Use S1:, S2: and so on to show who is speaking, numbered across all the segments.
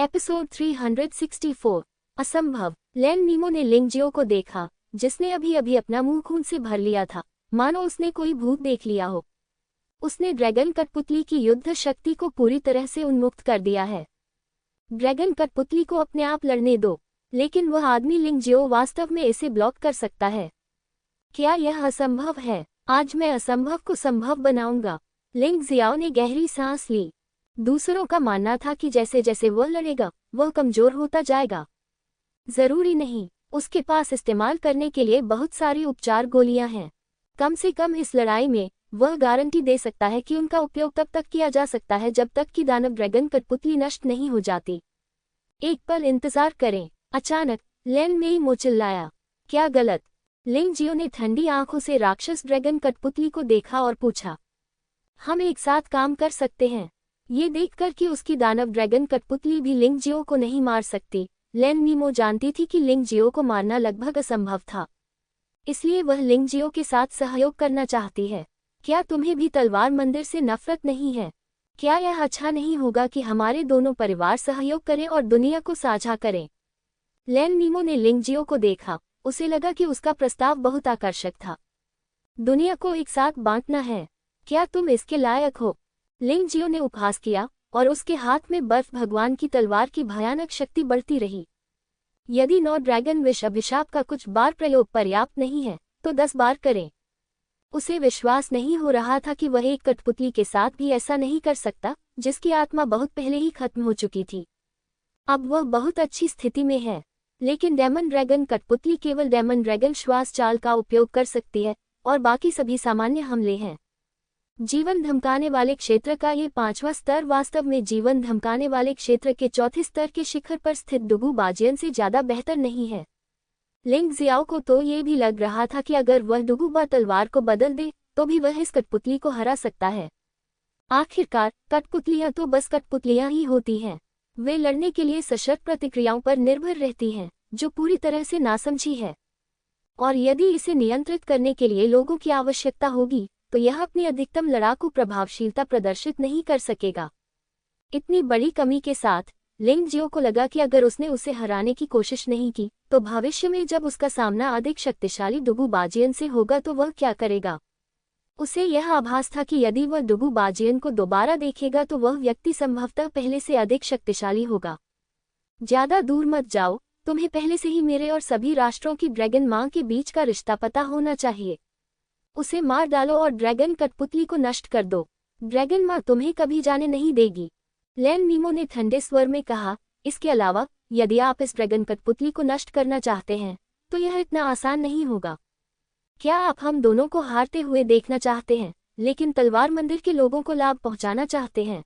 S1: Episode 364 असंभव। लेन नीमो ने लिंग जियो को देखा, जिसने अभी अभी अपना मुंह खून से भर लिया था, मानो उसने कोई भूत देख लिया हो। उसने ड्रैगन कठपुतली की युद्ध शक्ति को पूरी तरह से उन्मुक्त कर दिया है। ड्रैगन कठपुतली को अपने आप लड़ने दो, लेकिन वह आदमी लिंग जियो वास्तव में इसे ब्लॉक कर सकता है। क्या यह असंभव है? आज मैं असंभव को संभव बनाऊंगा। लिंग जियाओ ने गहरी सांस ली। दूसरों का मानना था कि जैसे जैसे वह लड़ेगा, वह कमजोर होता जाएगा। जरूरी नहीं, उसके पास इस्तेमाल करने के लिए बहुत सारी उपचार गोलियां हैं। कम से कम इस लड़ाई में वह गारंटी दे सकता है कि उनका उपयोग तब तक किया जा सकता है जब तक कि दानव ड्रैगन कठपुतली नष्ट नहीं हो जाती। एक पल इंतजार करें। अचानक लेन मेई चिल्लाया। क्या गलत? लिंग जियो ने ठंडी आंखों से राक्षस ड्रैगन कठपुतली को देखा और पूछा। हम एक साथ काम कर सकते हैं। ये देखकर कि उसकी दानव ड्रैगन कठपुतली भी लिंग जियो को नहीं मार सकती, लेन नीमो जानती थी कि लिंग जियो को मारना लगभग असंभव था। इसलिए वह लिंग जियो के साथ सहयोग करना चाहती है। क्या तुम्हें भी तलवार मंदिर से नफरत नहीं है? क्या यह अच्छा नहीं होगा कि हमारे दोनों परिवार सहयोग करें और दुनिया को साझा करें? लेन नीमो ने लिंग जियो को देखा। उसे लगा कि उसका प्रस्ताव बहुत आकर्षक था। दुनिया को एक साथ बांटना है। क्या तुम इसके लायक हो? लिंग जियो ने उपहास किया और उसके हाथ में बर्फ भगवान की तलवार की भयानक शक्ति बढ़ती रही। यदि 9 ड्रैगन विष अभिशाप का कुछ बार प्रयोग पर्याप्त नहीं है, तो 10 बार करें। उसे विश्वास नहीं हो रहा था कि वह एक कठपुतली के साथ भी ऐसा नहीं कर सकता, जिसकी आत्मा बहुत पहले ही खत्म हो चुकी थी। अब वह बहुत अच्छी स्थिति में है, लेकिन डेमन ड्रैगन कठपुतली केवल डेमन ड्रैगन श्वास चाल का उपयोग कर सकती है और बाकी सभी सामान्य हमले हैं। जीवन धमकाने वाले क्षेत्र का ये 5वां स्तर वास्तव में जीवन धमकाने वाले क्षेत्र के 4थे स्तर के शिखर पर स्थित डुगू बाजियन से ज्यादा बेहतर नहीं है। लिंग जियाओ को तो ये भी लग रहा था कि अगर वह डुगूबा तलवार को बदल दे तो भी वह इस कठपुतली को हरा सकता है। आखिरकार कठपुतलियां तो बस कठपुतलियां ही होती हैं। वे लड़ने के लिए सशर्त प्रतिक्रियाओं पर निर्भर रहती हैं, जो पूरी तरह से नासमझी है। और यदि इसे नियंत्रित करने के लिए लोगों की आवश्यकता होगी, तो यह अपनी अधिकतम लड़ाकू प्रभावशीलता प्रदर्शित नहीं कर सकेगा। इतनी बड़ी कमी के साथ लिंग जियो को लगा कि अगर उसने उसे हराने की कोशिश नहीं की, तो भविष्य में जब उसका सामना अधिक शक्तिशाली डुगू बाजियन से होगा तो वह क्या करेगा। उसे यह आभास था कि यदि वह डुगू बाजियन को दोबारा देखेगा तो वह व्यक्ति संभवतः पहले से अधिक शक्तिशाली होगा। ज्यादा दूर मत जाओ, तुम्हें पहले से ही मेरे और सभी राष्ट्रों की ड्रैगन मां के बीच का रिश्ता पता होना चाहिए। उसे मार डालो और ड्रैगन कठपुतली को नष्ट कर दो। ड्रैगन मां तुम्हें कभी जाने नहीं देगी। लेन नीमो ने ठंडे स्वर में कहा। इसके अलावा यदि आप इस ड्रैगन कठपुतली को नष्ट करना चाहते हैं, तो यह इतना आसान नहीं होगा। क्या आप हम दोनों को हारते हुए देखना चाहते हैं, लेकिन तलवार मंदिर के लोगों को लाभ पहुंचाना चाहते हैं?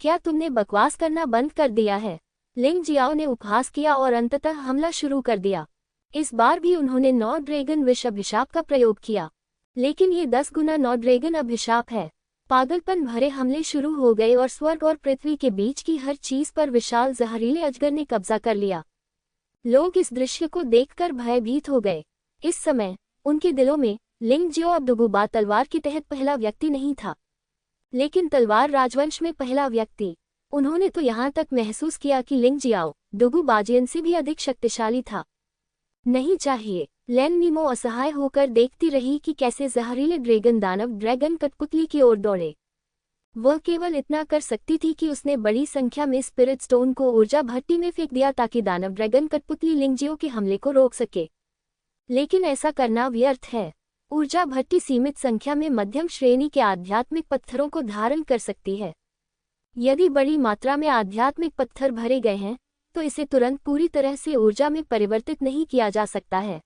S1: क्या तुमने बकवास करना बंद कर दिया है? लिंग जियाओ ने उपहास किया और अंततः हमला शुरू कर दिया। इस बार भी उन्होंने 9 ड्रैगन विष अभिशाप का प्रयोग किया, लेकिन ये 10 गुना 9 ड्रैगन अभिशाप है। पागलपन भरे हमले शुरू हो गए और स्वर्ग और पृथ्वी के बीच की हर चीज पर विशाल जहरीले अजगर ने कब्जा कर लिया। लोग इस दृश्य को देखकर भयभीत हो गए। इस समय उनके दिलों में लिंग जियो अब डुगूबा तलवार के तहत पहला व्यक्ति नहीं था, लेकिन तलवार राजवंश में पहला व्यक्ति। उन्होंने तो यहाँ तक महसूस किया कि लिंग जियाओ डुगू बाजियन से भी अधिक शक्तिशाली था। नहीं चाहिए। लेन नीमो असहाय होकर देखती रही कि कैसे जहरीले ड्रैगन दानव ड्रैगन कठपुतली की ओर दौड़े। वह केवल इतना कर सकती थी कि उसने बड़ी संख्या में स्पिरिट स्टोन को ऊर्जा भट्टी में फेंक दिया ताकि दानव ड्रैगन कठपुतली लिंग जियो के हमले को रोक सके। लेकिन ऐसा करना व्यर्थ है। ऊर्जा भट्टी सीमित संख्या में मध्यम श्रेणी के आध्यात्मिक पत्थरों को धारण कर सकती है। यदि बड़ी मात्रा में आध्यात्मिक पत्थर भरे गए हैं, तो इसे तुरंत पूरी तरह से ऊर्जा में परिवर्तित नहीं किया जा सकता है।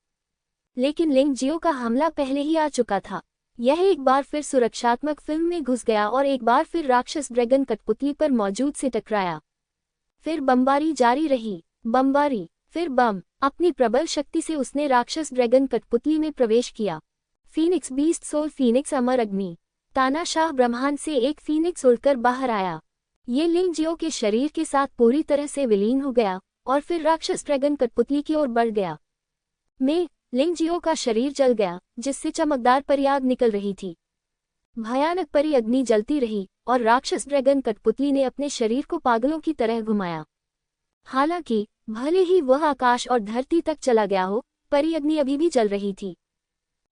S1: लेकिन लिंग जियो का हमला पहले ही आ चुका था। यह एक बार फिर सुरक्षात्मक फिल्म में घुस गया और एक बार फिर राक्षस ड्रैगन कठपुतली पर मौजूद से टकराया। फिर बमबारी जारी रही। बमबारी, फिर बम। अपनी प्रबल शक्ति से उसने राक्षस ड्रैगन कठपुतली में प्रवेश किया। फीनिक्स बीस्ट सोल फीनिक्स अमर अग्नि। तानाशाह ब्रह्मांड से एक फीनिक्स उड़कर बाहर आया। ये लिंग जियो के शरीर के साथ पूरी तरह से विलीन हो गया और फिर राक्षस ड्रैगन कठपुतली की ओर बढ़ गया। लिंग जियो का शरीर जल गया, जिससे चमकदार परियाग निकल रही थी। भयानक परी अग्नि जलती रही और राक्षस ड्रैगन कठपुतली ने अपने शरीर को पागलों की तरह घुमाया। हालांकि भले ही वह आकाश और धरती तक चला गया हो, परी अग्नि अभी भी जल रही थी।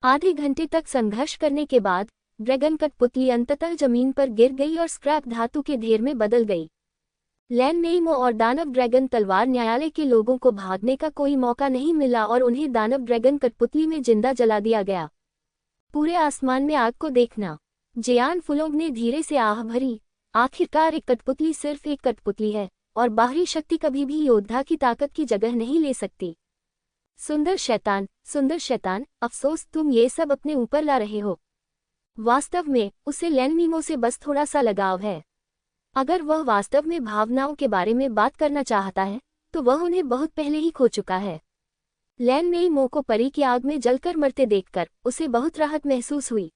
S1: आधे घंटे तक संघर्ष करने के बाद ड्रैगन कठपुतली अंततः जमीन पर गिर गई और स्क्रैप धातु के ढेर में बदल गई। लैन नेइमो और दानव ड्रैगन तलवार न्यायालय के लोगों को भागने का कोई मौका नहीं मिला और उन्हें दानव ड्रैगन कठपुतली में जिंदा जला दिया गया। पूरे आसमान में आग को देखना। जियान फुलोंग ने धीरे से आह भरी। आखिरकार एक कठपुतली सिर्फ एक कठपुतली है और बाहरी शक्ति कभी भी योद्धा की ताकत की जगह नहीं ले सकती। सुंदर शैतान, अफसोस तुम ये सब अपने ऊपर ला रहे हो। वास्तव में उसे लैन नेइमो से बस थोड़ा सा लगाव है। अगर वह वास्तव में भावनाओं के बारे में बात करना चाहता है तो वह उन्हें बहुत पहले ही खो चुका है। लैन नेइमो को परी की आग में जलकर मरते देखकर उसे बहुत राहत महसूस हुई।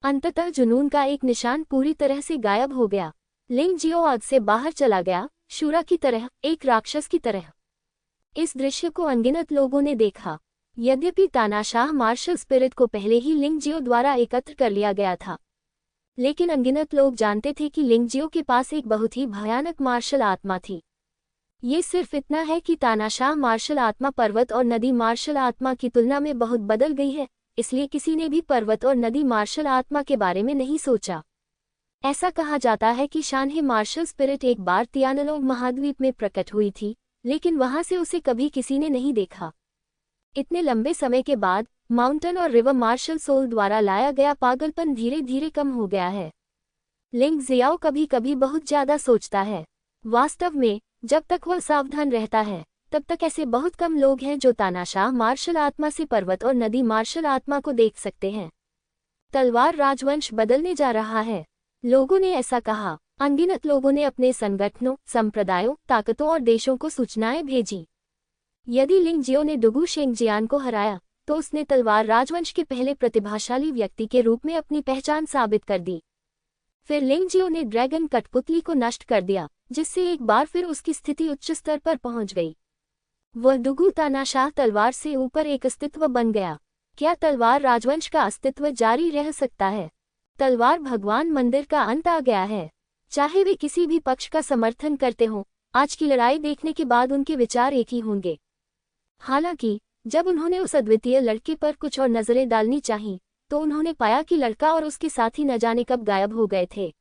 S1: अंततः जुनून का एक निशान पूरी तरह से गायब हो गया। लिंग जियो आग से बाहर चला गया, शूरा की तरह, एक राक्षस की तरह। इस दृश्य को अनगिनत लोगों ने देखा। यद्यपि तानाशाह मार्शल स्पिरिट को पहले ही लिंग जियो द्वारा एकत्र कर लिया गया था, लेकिन अनगिनत लोग जानते थे कि लिंग जियो के पास एक बहुत ही भयानक मार्शल आत्मा थी। ये सिर्फ इतना है कि तानाशाह मार्शल आत्मा पर्वत और नदी मार्शल आत्मा की तुलना में बहुत बदल गई है, इसलिए किसी ने भी पर्वत और नदी मार्शल आत्मा के बारे में नहीं सोचा। ऐसा कहा जाता है कि शानहे मार्शल स्पिरिट एक बार तियानलोंग महाद्वीप में प्रकट हुई थी, लेकिन वहां से उसे कभी किसी ने नहीं देखा। इतने लंबे समय के बाद माउंटेन और रिवर मार्शल सोल द्वारा लाया गया पागलपन धीरे धीरे कम हो गया है। लिंग जियाओ कभी कभी बहुत ज्यादा सोचता है। वास्तव में जब तक वह सावधान रहता है तब तक ऐसे बहुत कम लोग हैं जो तानाशाह मार्शल आत्मा से पर्वत और नदी मार्शल आत्मा को देख सकते हैं। तलवार राजवंश बदलने जा रहा है, लोगों ने ऐसा कहा। अनगिनत लोगों ने अपने संगठनों, संप्रदायों, ताकतों और देशों को सूचनाएं भेजी। यदि लिंग जियो ने डुगू शेंगजियान को हराया तो उसने तलवार राजवंश के पहले प्रतिभाशाली व्यक्ति के रूप में अपनी पहचान साबित कर दी। फिर लिंग जियो ने ड्रैगन कठपुतली को नष्ट कर दिया, जिससे एक बार फिर उसकी स्थिति उच्च स्तर पर पहुंच गई। वह डुगू तानाशाह तलवार से ऊपर एक अस्तित्व बन गया। क्या तलवार राजवंश का अस्तित्व जारी रह सकता है? तलवार भगवान मंदिर का अंत आ गया है। चाहे वे किसी भी पक्ष का समर्थन करते हों, आज की लड़ाई देखने के बाद उनके विचार एक ही होंगे। हालांकि जब उन्होंने उस अद्वितीय लड़के पर कुछ और नजरें डालनी चाहीं, तो उन्होंने पाया कि लड़का और उसके साथी न जाने कब गायब हो गए थे।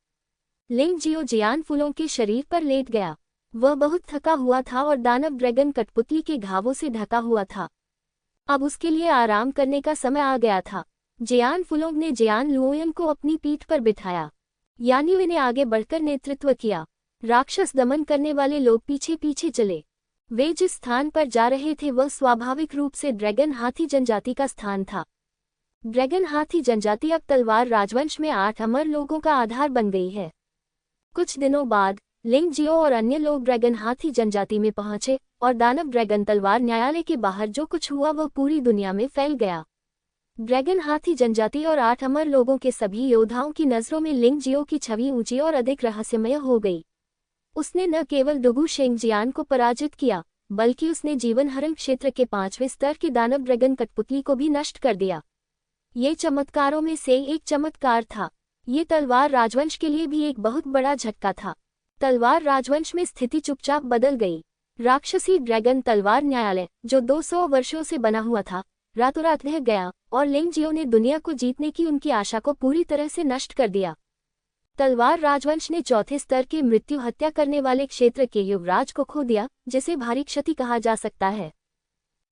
S1: लिंग जियो जियान फूलों के शरीर पर लेट गया। वह बहुत थका हुआ था और दानव ड्रैगन कठपुतली के घावों से ढका हुआ था। अब उसके लिए आराम करने का समय आ गया था। जियान फुलोंग ने जियान लुओयन को अपनी पीठ पर बिठाया। यान्युए ने आगे बढ़कर नेतृत्व किया। राक्षस दमन करने वाले लोग पीछे पीछे चले। वे जिस स्थान पर जा रहे थे वह स्वाभाविक रूप से ड्रैगन हाथी जनजाति का स्थान था। ड्रैगन हाथी जनजाति अब तलवार राजवंश में 8 अमर लोगों का आधार बन गई है। कुछ दिनों बाद लिंग जियो और अन्य लोग ड्रैगन हाथी जनजाति में पहुंचे और दानव ड्रैगन तलवार न्यायालय के बाहर जो कुछ हुआ वह पूरी दुनिया में फैल गया। ड्रैगन हाथी जनजाति और 8 अमर लोगों के सभी योद्धाओं की नजरों में लिंग जियो की छवि ऊंची और अधिक रहस्यमय हो गई। उसने न केवल डुगू शेंगजियान को पराजित किया, बल्कि उसने जीवन हरण क्षेत्र के 5वें स्तर के दानव ड्रैगन कठपुतली को भी नष्ट कर दिया। ये चमत्कारों में से एक चमत्कार था। ये तलवार राजवंश के लिए भी एक बहुत बड़ा झटका था। तलवार राजवंश में स्थिति चुपचाप बदल गई। राक्षसी ड्रैगन तलवार न्यायालय, जो 200 वर्षों से बना हुआ था, रातों रात रह गया और लिंग जियो ने दुनिया को जीतने की उनकी आशा को पूरी तरह से नष्ट कर दिया। तलवार राजवंश ने 4थे स्तर के मृत्यु हत्या करने वाले क्षेत्र के युवराज को खो दिया, जिसे भारी क्षति कहा जा सकता है।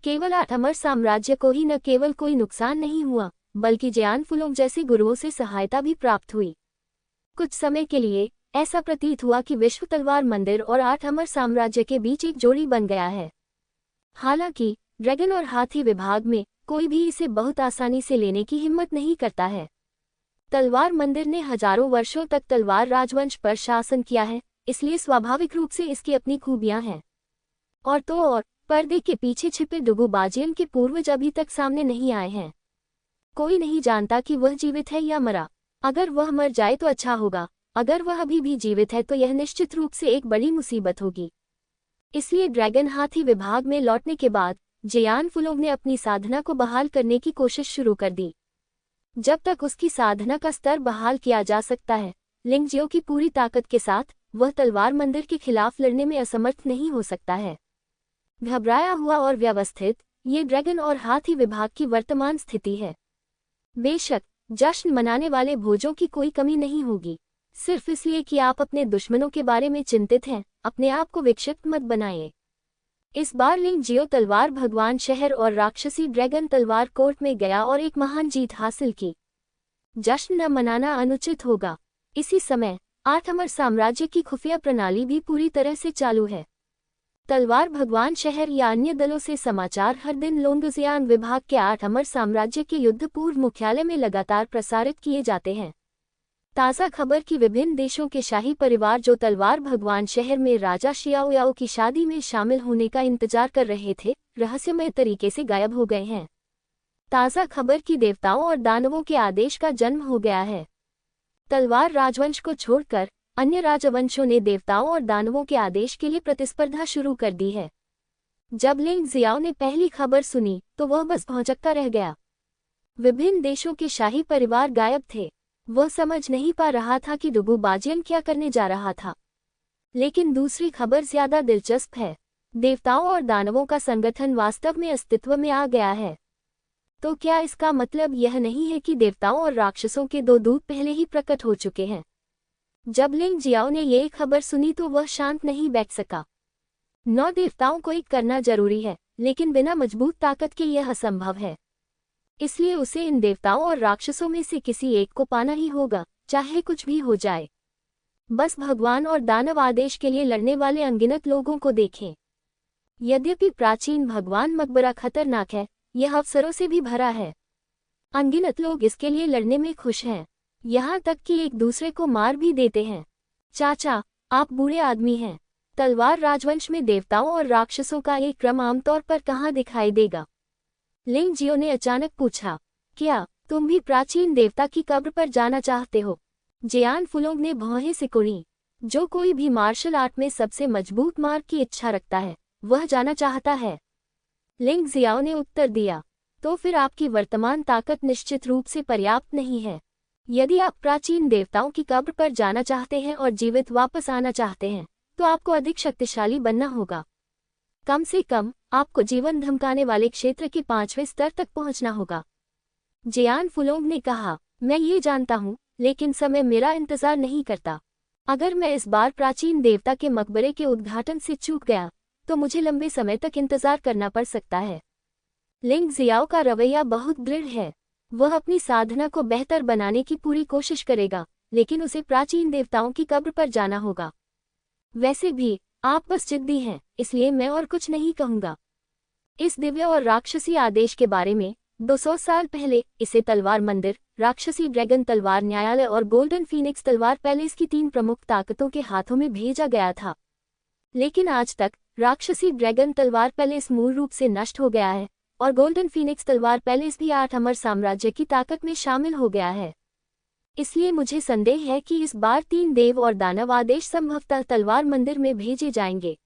S1: केवल 8 अमर साम्राज्य को ही न केवल कोई नुकसान नहीं हुआ, बल्कि जियान फुलोंग जैसे गुरुओं से सहायता भी प्राप्त हुई। कुछ समय के लिए ऐसा प्रतीत हुआ कि विश्व तलवार मंदिर और 8 अमर साम्राज्य के बीच एक जोड़ी बन गया है। हालांकि ड्रैगन और हाथी विभाग में कोई भी इसे बहुत आसानी से लेने की हिम्मत नहीं करता है। तलवार मंदिर ने हजारों वर्षों तक तलवार राजवंश पर शासन किया है, इसलिए स्वाभाविक रूप से इसकी अपनी खूबियां हैं। और तो और पर्दे के पीछे छिपे डुगू बाजियन के पूर्वज अभी तक सामने नहीं आए हैं। कोई नहीं जानता कि वह जीवित है या मरा। अगर वह मर जाए तो अच्छा होगा, अगर वह अभी भी जीवित है तो यह निश्चित रूप से एक बड़ी मुसीबत होगी। इसलिए ड्रैगन हाथी विभाग में लौटने के बाद जियान फुलोंग ने अपनी साधना को बहाल करने की कोशिश शुरू कर दी। जब तक उसकी साधना का स्तर बहाल किया जा सकता है, लिंग जियो की पूरी ताकत के साथ वह तलवार मंदिर के खिलाफ लड़ने में असमर्थ नहीं हो सकता है। घबराया हुआ और व्यवस्थित, ये ड्रैगन और हाथी विभाग की वर्तमान स्थिति है। बेशक जश्न मनाने वाले भोजों की कोई कमी नहीं होगी। सिर्फ इसलिए कि आप अपने दुश्मनों के बारे में चिंतित हैं, अपने आप को विक्षिप्त मत बनाइए। इस बार लिंग जियो तलवार भगवान शहर और राक्षसी ड्रैगन तलवार कोर्ट में गया और एक महान जीत हासिल की। जश्न न मनाना अनुचित होगा। इसी समय 8 अमर साम्राज्य की खुफिया प्रणाली भी पूरी तरह से चालू है। तलवार भगवान शहर या अन्य दलों से समाचार हर दिन लोंगुजियान विभाग के 8 अमर साम्राज्य के युद्ध पूर्व मुख्यालय में लगातार प्रसारित किए जाते हैं। ताज़ा खबर कि विभिन्न देशों के शाही परिवार जो तलवार भगवान शहर में राजा शियाओयाओ की शादी में शामिल होने का इंतजार कर रहे थे, रहस्यमय तरीके से गायब हो गए हैं। ताज़ा खबर कि देवताओं और दानवों के आदेश का जन्म हो गया है। तलवार राजवंश को छोड़कर अन्य राजवंशों ने देवताओं और दानवों के आदेश के लिए प्रतिस्पर्धा शुरू कर दी है। जब लिंग जियाओ ने पहली खबर सुनी तो वह बस भौंचक्का रह गया। विभिन्न देशों के शाही परिवार गायब थे। वह समझ नहीं पा रहा था कि डुगु बाजियन क्या करने जा रहा था। लेकिन दूसरी खबर ज्यादा दिलचस्प है। देवताओं और दानवों का संगठन वास्तव में अस्तित्व में आ गया है। तो क्या इसका मतलब यह नहीं है कि देवताओं और राक्षसों के 2 दूत पहले ही प्रकट हो चुके हैं? जब लिंग जियाओ ने ये खबर सुनी तो वह शांत नहीं बैठ सका। 9 देवताओं को एक करना जरूरी है, लेकिन बिना मजबूत ताकत के यह असंभव है। इसलिए उसे इन देवताओं और राक्षसों में से किसी एक को पाना ही होगा, चाहे कुछ भी हो जाए। बस भगवान और दानव आदेश के लिए लड़ने वाले अनगिनत लोगों को देखें। यद्यपि प्राचीन भगवान मकबरा खतरनाक है, यह अवसरों से भी भरा है। अनगिनत लोग इसके लिए लड़ने में खुश हैं, यहाँ तक कि एक दूसरे को मार भी देते हैं। चाचा, आप बूढ़े आदमी हैं। तलवार राजवंश में देवताओं और राक्षसों का एक क्रम आमतौर पर कहाँ दिखाई देगा? लिंग जियो ने अचानक पूछा। क्या तुम भी प्राचीन देवता की कब्र पर जाना चाहते हो? जियान फुलोंग ने भौहें सिकुड़ी। जो कोई भी मार्शल आर्ट में सबसे मजबूत मार की इच्छा रखता है, वह जाना चाहता है। लिंग जियाओ ने उत्तर दिया। तो फिर आपकी वर्तमान ताकत निश्चित रूप से पर्याप्त नहीं है। यदि आप प्राचीन देवताओं की कब्र पर जाना चाहते हैं और जीवित वापस आना चाहते हैं, तो आपको अधिक शक्तिशाली बनना होगा। कम से कम आपको जीवन धमकाने वाले क्षेत्र के 5वें स्तर तक पहुंचना होगा। जियान फुलोंग ने कहा, मैं ये जानता हूँ, लेकिन समय मेरा इंतजार नहीं करता। अगर मैं इस बार प्राचीन देवता के मकबरे के उद्घाटन से चूक गया, तो मुझे लंबे समय तक इंतजार करना पड़ सकता है। लिंग जियाओ का रवैया बहुत दृढ़ है। वह अपनी साधना को बेहतर बनाने की पूरी कोशिश करेगा, लेकिन उसे प्राचीन देवताओं की कब्र पर जाना होगा। वैसे भी आप बस जिद्दी हैं, इसलिए मैं और कुछ नहीं कहूँगा। इस दिव्य और राक्षसी आदेश के बारे में 200 साल पहले इसे तलवार मंदिर, राक्षसी ड्रैगन तलवार न्यायालय और गोल्डन फीनिक्स तलवार पैलेस की 3 प्रमुख ताकतों के हाथों में भेजा गया था। लेकिन आज तक राक्षसी ड्रैगन तलवार पैलेस मूल रूप से नष्ट हो गया है और गोल्डन फीनिक्स तलवार पैलेस भी 8 अमर साम्राज्य की ताकत में शामिल हो गया है। इसलिए मुझे संदेह है कि इस बार 3 देव और दानव आदेश संभवतः तलवार मंदिर में भेजे जाएंगे।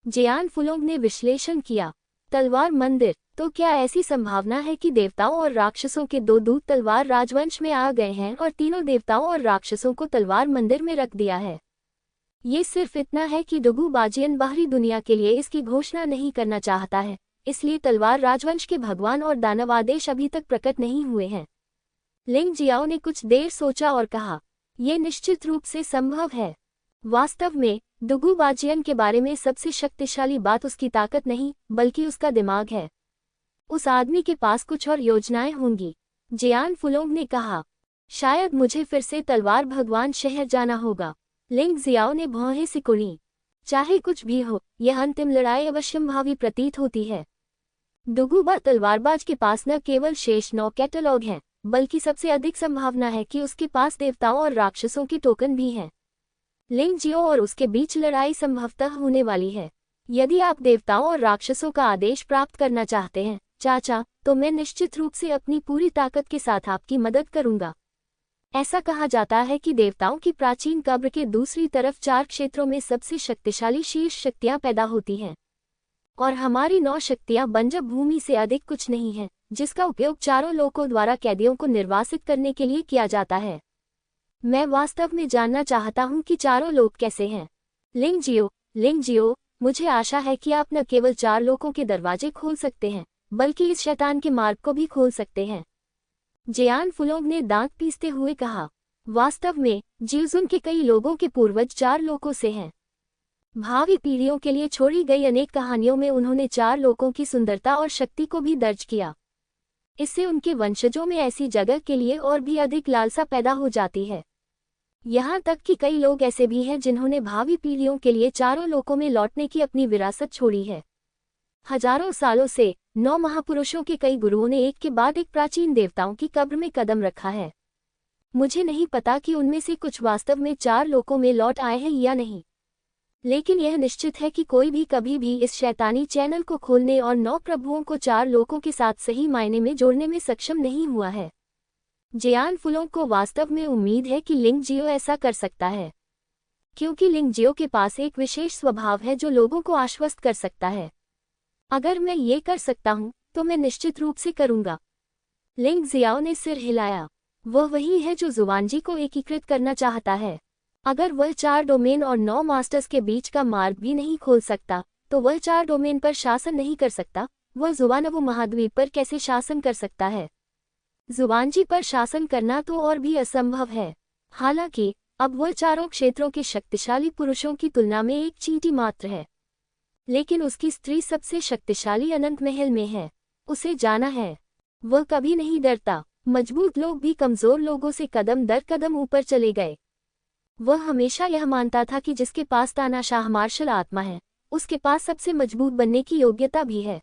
S1: जियान फुलोंग ने विश्लेषण किया। तलवार मंदिर, तो क्या ऐसी संभावना है कि देवताओं और राक्षसों के 2 दूत तलवार राजवंश में आ गए हैं और तीनों देवताओं और राक्षसों को तलवार मंदिर में रख दिया है? ये सिर्फ इतना है कि डुगु बाजियन बाहरी दुनिया के लिए इसकी घोषणा नहीं करना चाहता है, इसलिए तलवार राजवंश के भगवान और दानव आदेश अभी तक प्रकट नहीं हुए हैं। लिंग जियाओ ने कुछ देर सोचा और कहा, यह निश्चित रूप से संभव है। वास्तव में डुगु बाजियन के बारे में सबसे शक्तिशाली बात उसकी ताकत नहीं, बल्कि उसका दिमाग है। उस आदमी के पास कुछ और योजनाएं होंगी। जियान फुलोंग ने कहा, शायद मुझे फिर से तलवार भगवान शहर जाना होगा। लिंग जियाओ ने भौहें सिकुड़ी। चाहे कुछ भी हो, यह अंतिम लड़ाई अवश्यंभावी प्रतीत होती है। डुगुबा तलवारबाज के पास न केवल शेष 9 कैटलॉग हैं, बल्कि सबसे अधिक संभावना है कि उसके पास देवताओं और राक्षसों के टोकन भी हैं। लिंग जियो और उसके बीच लड़ाई संभवतः होने वाली है। यदि आप देवताओं और राक्षसों का आदेश प्राप्त करना चाहते हैं, चाचा, तो मैं निश्चित रूप से अपनी पूरी ताकत के साथ आपकी मदद करूंगा। ऐसा कहा जाता है कि देवताओं की प्राचीन कब्र के दूसरी तरफ 4 क्षेत्रों में सबसे शक्तिशाली शीर्ष शक्तियां पैदा होती हैं, और हमारी 9 शक्तियां बंजर भूमि से अधिक कुछ नहीं है, जिसका उपयोग चारों लोकों द्वारा कैदियों को निर्वासित करने के लिए किया जाता है। मैं वास्तव में जानना चाहता हूँ कि चारों लोग कैसे हैं। लिंग जियो, मुझे आशा है कि आप न केवल 4 लोगों के दरवाजे खोल सकते हैं, बल्कि इस शैतान के मार्ग को भी खोल सकते हैं। जियान फुलोंग ने दांत पीसते हुए कहा, वास्तव में जियोजुन के कई लोगों के पूर्वज 4 लोगों से हैं। भावी पीढ़ियों के लिए छोड़ी गई अनेक कहानियों में उन्होंने 4 लोगों की सुंदरता और शक्ति को भी दर्ज किया। इससे उनके वंशजों में ऐसी जगह के लिए और भी अधिक लालसा पैदा हो जाती है। यहाँ तक कि कई लोग ऐसे भी हैं जिन्होंने भावी पीढ़ियों के लिए चारों लोकों में लौटने की अपनी विरासत छोड़ी है। हजारों सालों से 9 महापुरुषों के कई गुरुओं ने एक के बाद एक प्राचीन देवताओं की कब्र में कदम रखा है। मुझे नहीं पता कि उनमें से कुछ वास्तव में 4 लोकों में लौट आए हैं या नहीं, लेकिन यह निश्चित है कि कोई भी कभी भी इस शैतानी चैनल को खोलने और 9 प्रभुओं को 4 लोकों के साथ सही मायने में जोड़ने में सक्षम नहीं हुआ है। जियान फुलों को वास्तव में उम्मीद है कि लिंग जियो ऐसा कर सकता है, क्योंकि लिंग जियो के पास एक विशेष स्वभाव है जो लोगों को आश्वस्त कर सकता है। अगर मैं ये कर सकता हूँ तो मैं निश्चित रूप से करूँगा। लिंग जियाओ ने सिर हिलाया। वह वही है जो जुवानजी को एकीकृत करना चाहता है। अगर वह 4 डोमेन और 9 मास्टर्स के बीच का मार्ग भी नहीं खोल सकता, तो वह 4 डोमेन पर शासन नहीं कर सकता। वह जुवानवो महाद्वीप पर कैसे शासन कर सकता है? जुवानजी पर शासन करना तो और भी असंभव है। हालांकि अब वह चारों क्षेत्रों के शक्तिशाली पुरुषों की तुलना में एक चींटी मात्र है, लेकिन उसकी स्त्री सबसे शक्तिशाली अनंत महल में है। उसे जाना है। वह कभी नहीं डरता। मजबूत लोग भी कमजोर लोगों से कदम दर कदम ऊपर चले गए। वह हमेशा यह मानता था कि जिसके पास तानाशाह मार्शल आत्मा है, उसके पास सबसे मजबूत बनने की योग्यता भी है।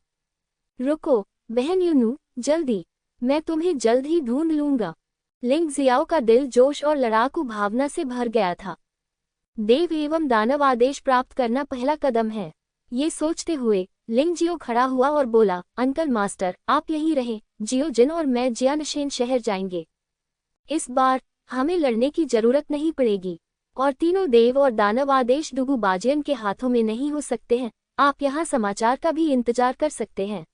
S1: रुको बहन यूनू, जल्दी, मैं तुम्हें जल्द ही ढूंढ लूंगा। लिंग जियाओ का दिल जोश और लड़ाकू भावना से भर गया था। देव एवं दानव आदेश प्राप्त करना पहला कदम है। ये सोचते हुए लिंग जियो खड़ा हुआ और बोला, अंकल मास्टर, आप यहीं रहें। जियो जिन और मैं जियानशेन शहर जाएंगे। इस बार हमें लड़ने की जरूरत नहीं पड़ेगी, और तीनों देव और दानव आदेश दुगु बाजियन के हाथों में नहीं हो सकते हैं। आप यहाँ समाचार का भी इंतजार कर सकते हैं।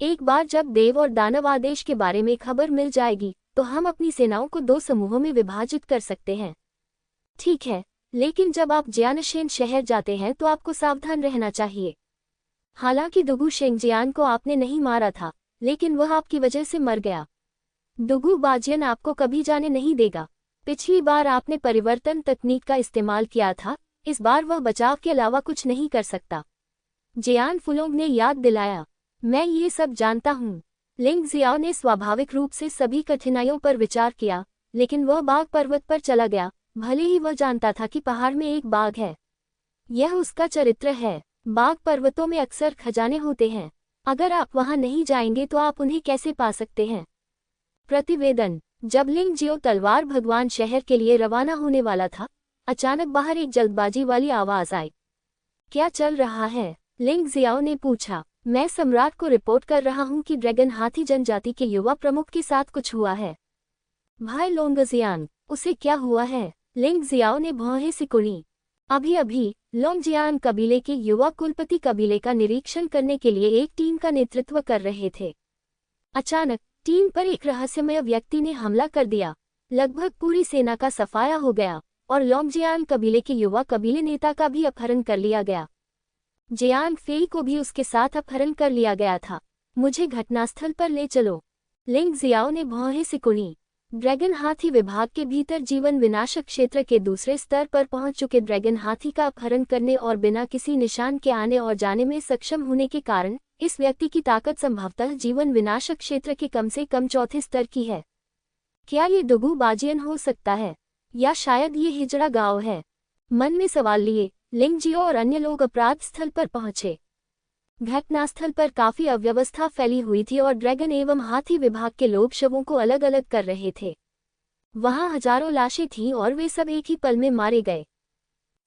S1: एक बार जब देव और दानव आदेश के बारे में खबर मिल जाएगी, तो हम अपनी सेनाओं को 2 समूहों में विभाजित कर सकते हैं। ठीक है, लेकिन जब आप जियानशेन शहर जाते हैं तो आपको सावधान रहना चाहिए। हालांकि दुगु शेंगजियान को आपने नहीं मारा था, लेकिन वह आपकी वजह से मर गया। दुगु बाजियन आपको कभी जाने नहीं देगा। पिछली बार आपने परिवर्तन तकनीक का इस्तेमाल किया था, इस बार वह बचाव के अलावा कुछ नहीं कर सकता। जियान फुलोंग ने याद दिलाया। मैं ये सब जानता हूँ। लिंग जियाओ ने स्वाभाविक रूप से सभी कठिनाइयों पर विचार किया, लेकिन वह बाघ पर्वत पर चला गया, भले ही वह जानता था कि पहाड़ में एक बाघ है। यह उसका चरित्र है। बाघ पर्वतों में अक्सर खजाने होते हैं। अगर आप वहां नहीं जाएंगे तो आप उन्हें कैसे पा सकते हैं? प्रतिवेदन। जब लिंग जियो तलवार भगवान शहर के लिए रवाना होने वाला था, अचानक बाहर एक जल्दबाजी वाली आवाज आई। क्या चल रहा है? लिंग जियाओ ने पूछा। मैं सम्राट को रिपोर्ट कर रहा हूँ कि ड्रैगन हाथी जनजाति के युवा प्रमुख के साथ कुछ हुआ है। भाई लोंगजियान, उसे क्या हुआ है? लिंग जियाओ ने भौहें सिकुड़ी। अभी लोंगजियान कबीले के युवा कुलपति कबीले का निरीक्षण करने के लिए एक टीम का नेतृत्व कर रहे थे। अचानक टीम पर एक रहस्यमय व्यक्ति ने हमला कर दिया। लगभग पूरी सेना का सफाया हो गया और लोंगजियान कबीले के युवा कबीले नेता का भी अपहरण कर लिया गया। जियान फेई को भी उसके साथ अपहरण कर लिया गया था। मुझे घटनास्थल पर ले चलो। लिंग जियाओ ने भौहें सिकुड़ी। ड्रैगन हाथी विभाग के भीतर जीवन विनाशक क्षेत्र के दूसरे स्तर पर पहुंच चुके ड्रैगन हाथी का अपहरण करने और बिना किसी निशान के आने और जाने में सक्षम होने के कारण इस व्यक्ति की ताकत संभवतः जीवन विनाशक क्षेत्र के कम से कम चौथे स्तर की है। क्या ये दुगु बाजियन हो सकता है, या शायद ये हिजड़ा गांव है? मन में सवाल लिए लिंग जियो और अन्य लोग अपराध स्थल पर पहुंचे। घटनास्थल पर काफी अव्यवस्था फैली हुई थी और ड्रैगन एवं हाथी विभाग के लोग शवों को अलग अलग कर रहे थे। वहां हजारों लाशें थीं और वे सब एक ही पल में मारे गए।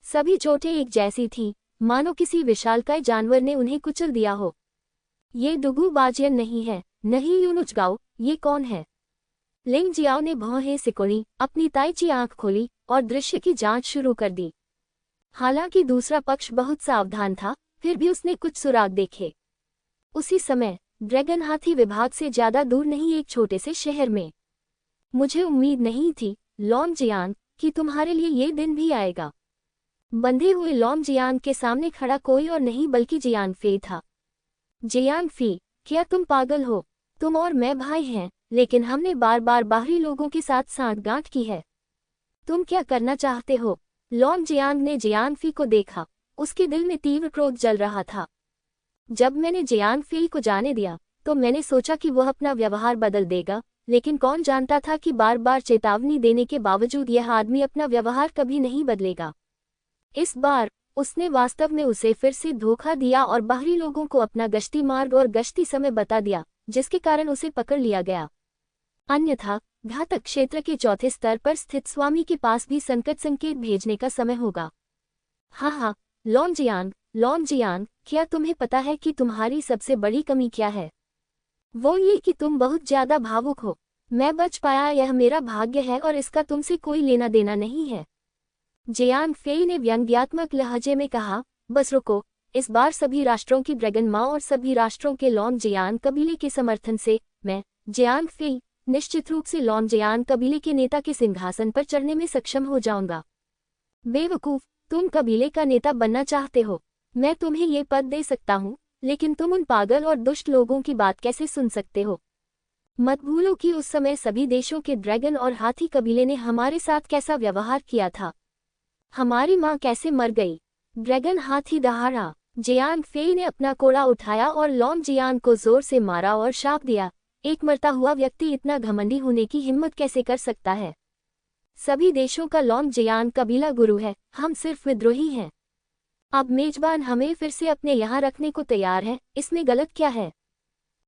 S1: सभी चोटें एक जैसी थीं, मानो किसी विशालकाय जानवर ने उन्हें कुचल दिया हो। ये दुगु बाजियन नहीं है। नहीं यूनुचगाओ, ये कौन है? लिंग जियाओ ने भौहें सिकुड़ी, अपनी ताईची आंख खोली और दृश्य की जांच शुरू कर दी। हालांकि दूसरा पक्ष बहुत सावधान था, फिर भी उसने कुछ सुराग देखे। उसी समय ड्रैगन हाथी विभाग से ज्यादा दूर नहीं एक छोटे से शहर में। मुझे उम्मीद नहीं थी लॉन्ग जियांग, कि तुम्हारे लिए ये दिन भी आएगा। बंधे हुए लॉन्ग जियांग के सामने खड़ा कोई और नहीं बल्कि जियांग फी था। जियांग फी, क्या तुम पागल हो? तुम और मैं भाई हैं, लेकिन हमने बार बार बाहरी लोगों के साथ सांठगांठ की है। तुम क्या करना चाहते हो? लॉन्ग जियांग ने जियांग फी को देखा। उसके दिल में तीव्र क्रोध जल रहा था। जब मैंने जियांग फी को जाने दिया तो मैंने सोचा कि वह अपना व्यवहार बदल देगा, लेकिन कौन जानता था कि बार बार चेतावनी देने के बावजूद यह आदमी अपना व्यवहार कभी नहीं बदलेगा। इस बार उसने वास्तव में उसे फिर से धोखा दिया और बाहरी लोगों को अपना गश्ती मार्ग और गश्ती समय बता दिया, जिसके कारण उसे पकड़ लिया गया। अन्यथा घातक क्षेत्र के चौथे स्तर पर स्थित स्वामी के पास भी संकट संकेत भेजने का समय होगा। हाँ, लॉन्ग जियांग, क्या तुम्हें पता है कि तुम्हारी सबसे बड़ी कमी क्या है? वो ये कि तुम बहुत ज्यादा भावुक हो। मैं बच पाया, यह मेरा भाग्य है और इसका तुमसे कोई लेना देना नहीं है। जियांग फेई ने व्यंग्यात्मक लहजे में कहा, बस रुको, इस बार सभी राष्ट्रों की ड्रैगन माँ और सभी राष्ट्रों के लॉन्ग जियांग कबीले के समर्थन से मैं, जियांग फेई, निश्चित रूप से लॉन्ग जियांग कबीले के नेता के सिंहासन पर चढ़ने में सक्षम हो जाऊंगा। बेवकूफ, तुम कबीले का नेता बनना चाहते हो? मैं तुम्हें ये पद दे सकता हूँ, लेकिन तुम उन पागल और दुष्ट लोगों की बात कैसे सुन सकते हो? मत भूलो कि उस समय सभी देशों के ड्रैगन और हाथी कबीले ने हमारे साथ कैसा व्यवहार किया था। हमारी माँ कैसे मर गई। ड्रैगन हाथी दहाड़ा। जियांग फेई ने अपना कोड़ा उठाया और लॉन्ग जियांग को जोर से मारा और शाप दिया, एक मरता हुआ व्यक्ति इतना घमंडी होने की हिम्मत कैसे कर सकता है? सभी देशों का लॉन्ग जियांग कबीला गुरु है, हम सिर्फ विद्रोही हैं। अब मेजबान हमें फिर से अपने यहाँ रखने को तैयार है, इसमें गलत क्या है?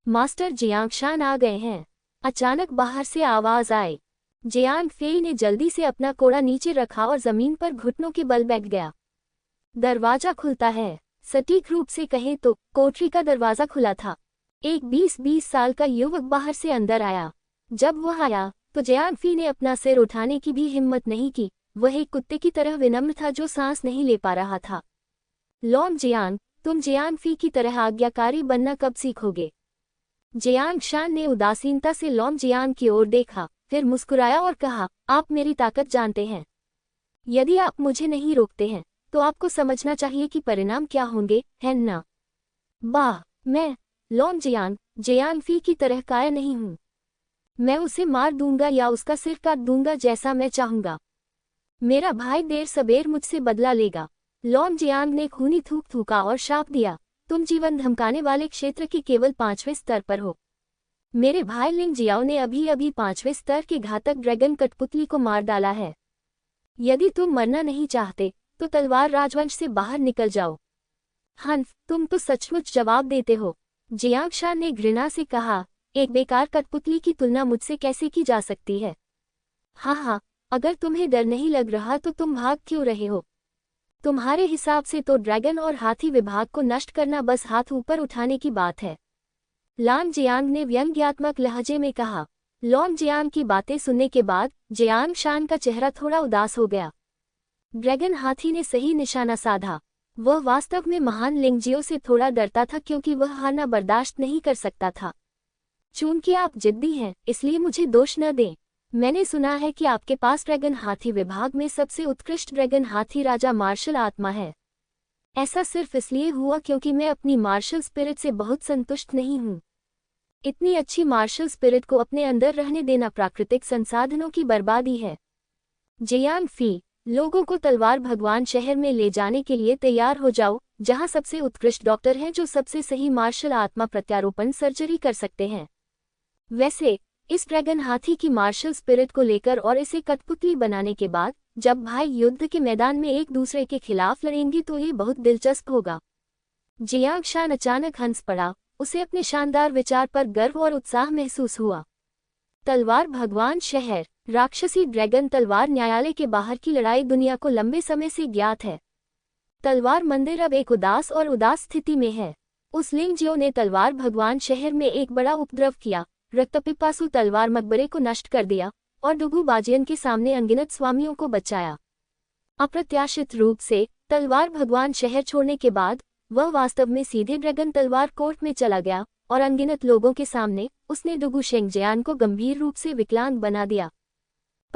S1: मास्टर जियांग शान आ गए हैं। अचानक बाहर से आवाज आई। जियांग फेई ने जल्दी से अपना कोड़ा नीचे रखा और जमीन पर घुटनों के बल बैठ गया। दरवाजा खुलता है। सटीक रूप से कहें तो कोठरी का दरवाजा खुला था। एक 20 साल का युवक बाहर से अंदर आया। जब वह आया तो जियांग फी ने अपना सिर उठाने की भी हिम्मत नहीं की। वह एक कुत्ते की तरह विनम्र था जो सांस नहीं ले पा रहा था। लॉन्ग जियांग, तुम जियांग फी की तरह आज्ञाकारी बनना कब सीखोगे? जियांग शान ने उदासीनता से लॉन्ग जियांग की ओर देखा, फिर मुस्कुराया और कहा, आप मेरी ताकत जानते हैं। यदि आप मुझे नहीं रोकते हैं तो आपको समझना चाहिए कि परिणाम क्या होंगे, है ना? वाह, मैं लॉन्ग जियांग फी की तरह कायर नहीं हूं। मैं उसे मार दूंगा या उसका सिर काट दूंगा जैसा मैं चाहूंगा। मेरा भाई देर सबेर मुझसे बदला लेगा। लॉन्ग जियांग ने खूनी थूक थूका और शाप दिया, तुम जीवन धमकाने वाले क्षेत्र के केवल 5वें स्तर पर हो। मेरे भाई लिंग जियाओ ने अभी अभी 5वें स्तर के घातक ड्रैगन कठपुतली को मार डाला है। यदि तुम मरना नहीं चाहते तो तलवार राजवंश से बाहर निकल जाओ। हन्फ, तुम तो सचमुच जवाब देते हो। जियांग शान ने घृणा से कहा, एक बेकार कठपुतली की तुलना मुझसे कैसे की जा सकती है? हाँ, अगर तुम्हें डर नहीं लग रहा तो तुम भाग क्यों रहे हो? तुम्हारे हिसाब से तो ड्रैगन और हाथी विभाग को नष्ट करना बस हाथ ऊपर उठाने की बात है। लॉन्ग जियांग ने व्यंग्यात्मक लहजे में कहा। लॉन्ग जियांग की बातें सुनने के बाद जियांग शान का चेहरा थोड़ा उदास हो गया। ड्रैगन हाथी ने सही निशाना साधा। वह वास्तव में महान लिंगजियो से थोड़ा डरता था क्योंकि वह हारना बर्दाश्त नहीं कर सकता था। चूंकि आप जिद्दी हैं, इसलिए मुझे दोष न दें। मैंने सुना है कि आपके पास ड्रैगन हाथी विभाग में सबसे उत्कृष्ट ड्रैगन हाथी राजा मार्शल आत्मा है। ऐसा सिर्फ इसलिए हुआ क्योंकि मैं अपनी मार्शल स्पिरिट से बहुत संतुष्ट नहीं हूँ। इतनी अच्छी मार्शल स्पिरिट को अपने अंदर रहने देना प्राकृतिक संसाधनों की बर्बादी है। जियांग फी, लोगों को तलवार भगवान शहर में ले जाने के लिए तैयार हो जाओ, जहां सबसे उत्कृष्ट डॉक्टर हैं जो सबसे सही मार्शल आत्मा प्रत्यारोपण सर्जरी कर सकते हैं। वैसे इस ड्रैगन हाथी की मार्शल स्पिरिट को लेकर और इसे कठपुतली बनाने के बाद जब भाई युद्ध के मैदान में एक दूसरे के खिलाफ लड़ेंगे तो ये बहुत दिलचस्प होगा। जियांग शान अचानक हंस पड़ा। उसे अपने शानदार विचार पर गर्व और उत्साह महसूस हुआ। तलवार भगवान शहर, राक्षसी ड्रैगन तलवार न्यायालय के बाहर की लड़ाई दुनिया को लंबे समय से ज्ञात है। तलवार मंदिर अब एक उदास स्थिति में है। उस लिंगजियो ने तलवार भगवान शहर में एक बड़ा उपद्रव किया, रक्तपिपासु तलवार मकबरे को नष्ट कर दिया और डुगू बाजियन के सामने अनगिनत स्वामियों को बचाया। अप्रत्याशित रूप से तलवार भगवान शहर छोड़ने के बाद वह वास्तव में सीधे ड्रैगन तलवार कोर्ट में चला गया और अनगिनत लोगों के सामने उसने डुगू शेंगजियान को गंभीर रूप से विकलांग बना दिया।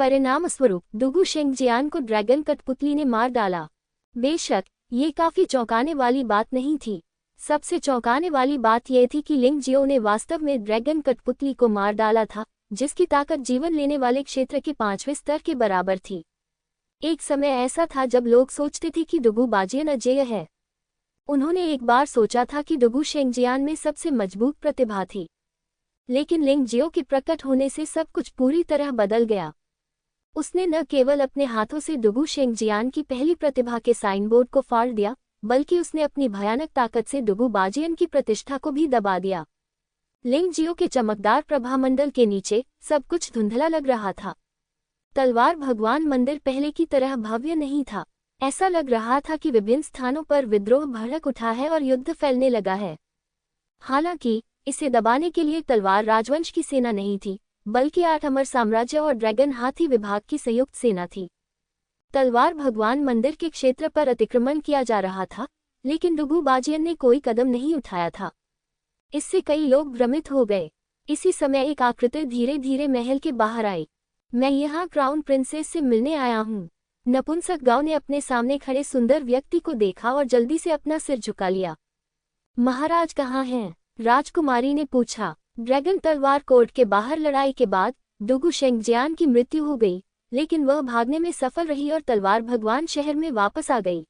S1: परिणाम स्वरूप दुगु शेंगजियान को ड्रैगन कठपुतली ने मार डाला। बेशक ये काफी चौंकाने वाली बात नहीं थी। सबसे चौंकाने वाली बात यह थी कि लिंग जियो ने वास्तव में ड्रैगन कठपुतली को मार डाला था, जिसकी ताकत जीवन लेने वाले क्षेत्र के 5वें स्तर के बराबर थी। एक समय ऐसा था जब लोग सोचते थे कि दुगु बाजियन अजेय है। उन्होंने एक बार सोचा था कि दुगु शेंगजियान में सबसे मजबूत प्रतिभा थी, लेकिन लिंग जियो के प्रकट होने से सब कुछ पूरी तरह बदल गया। उसने न केवल अपने हाथों से दुगु शेंगजियान की पहली प्रतिभा के साइनबोर्ड को फाड़ दिया, बल्कि उसने अपनी भयानक ताकत से दुगु बाजियन की प्रतिष्ठा को भी दबा दिया। लिंग जियो के चमकदार प्रभामंडल के नीचे सब कुछ धुंधला लग रहा था। तलवार भगवान मंदिर पहले की तरह भव्य नहीं था। ऐसा लग रहा था कि विभिन्न स्थानों पर विद्रोह भड़क उठा है और युद्ध फैलने लगा है। हालांकि इसे दबाने के लिए तलवार राजवंश की सेना नहीं थी, बल्कि 8 अमर साम्राज्य और ड्रैगन हाथी विभाग की संयुक्त सेना थी। तलवार भगवान मंदिर के क्षेत्र पर अतिक्रमण किया जा रहा था, लेकिन दुगु बाजियन ने कोई कदम नहीं उठाया था। इससे कई लोग भ्रमित हो गए। इसी समय एक आकृति धीरे धीरे महल के बाहर आई। मैं यहाँ क्राउन प्रिंसेस से मिलने आया हूँ। नपुंसक गांव ने अपने सामने खड़े सुंदर व्यक्ति को देखा और जल्दी से अपना सिर झुका लिया। महाराज कहाँ हैं? राजकुमारी ने पूछा। ड्रैगन तलवार कोर्ट के बाहर लड़ाई के बाद दुगु शेंगजियान की मृत्यु हो गई, लेकिन वह भागने में सफल रही और तलवार भगवान शहर में वापस आ गई।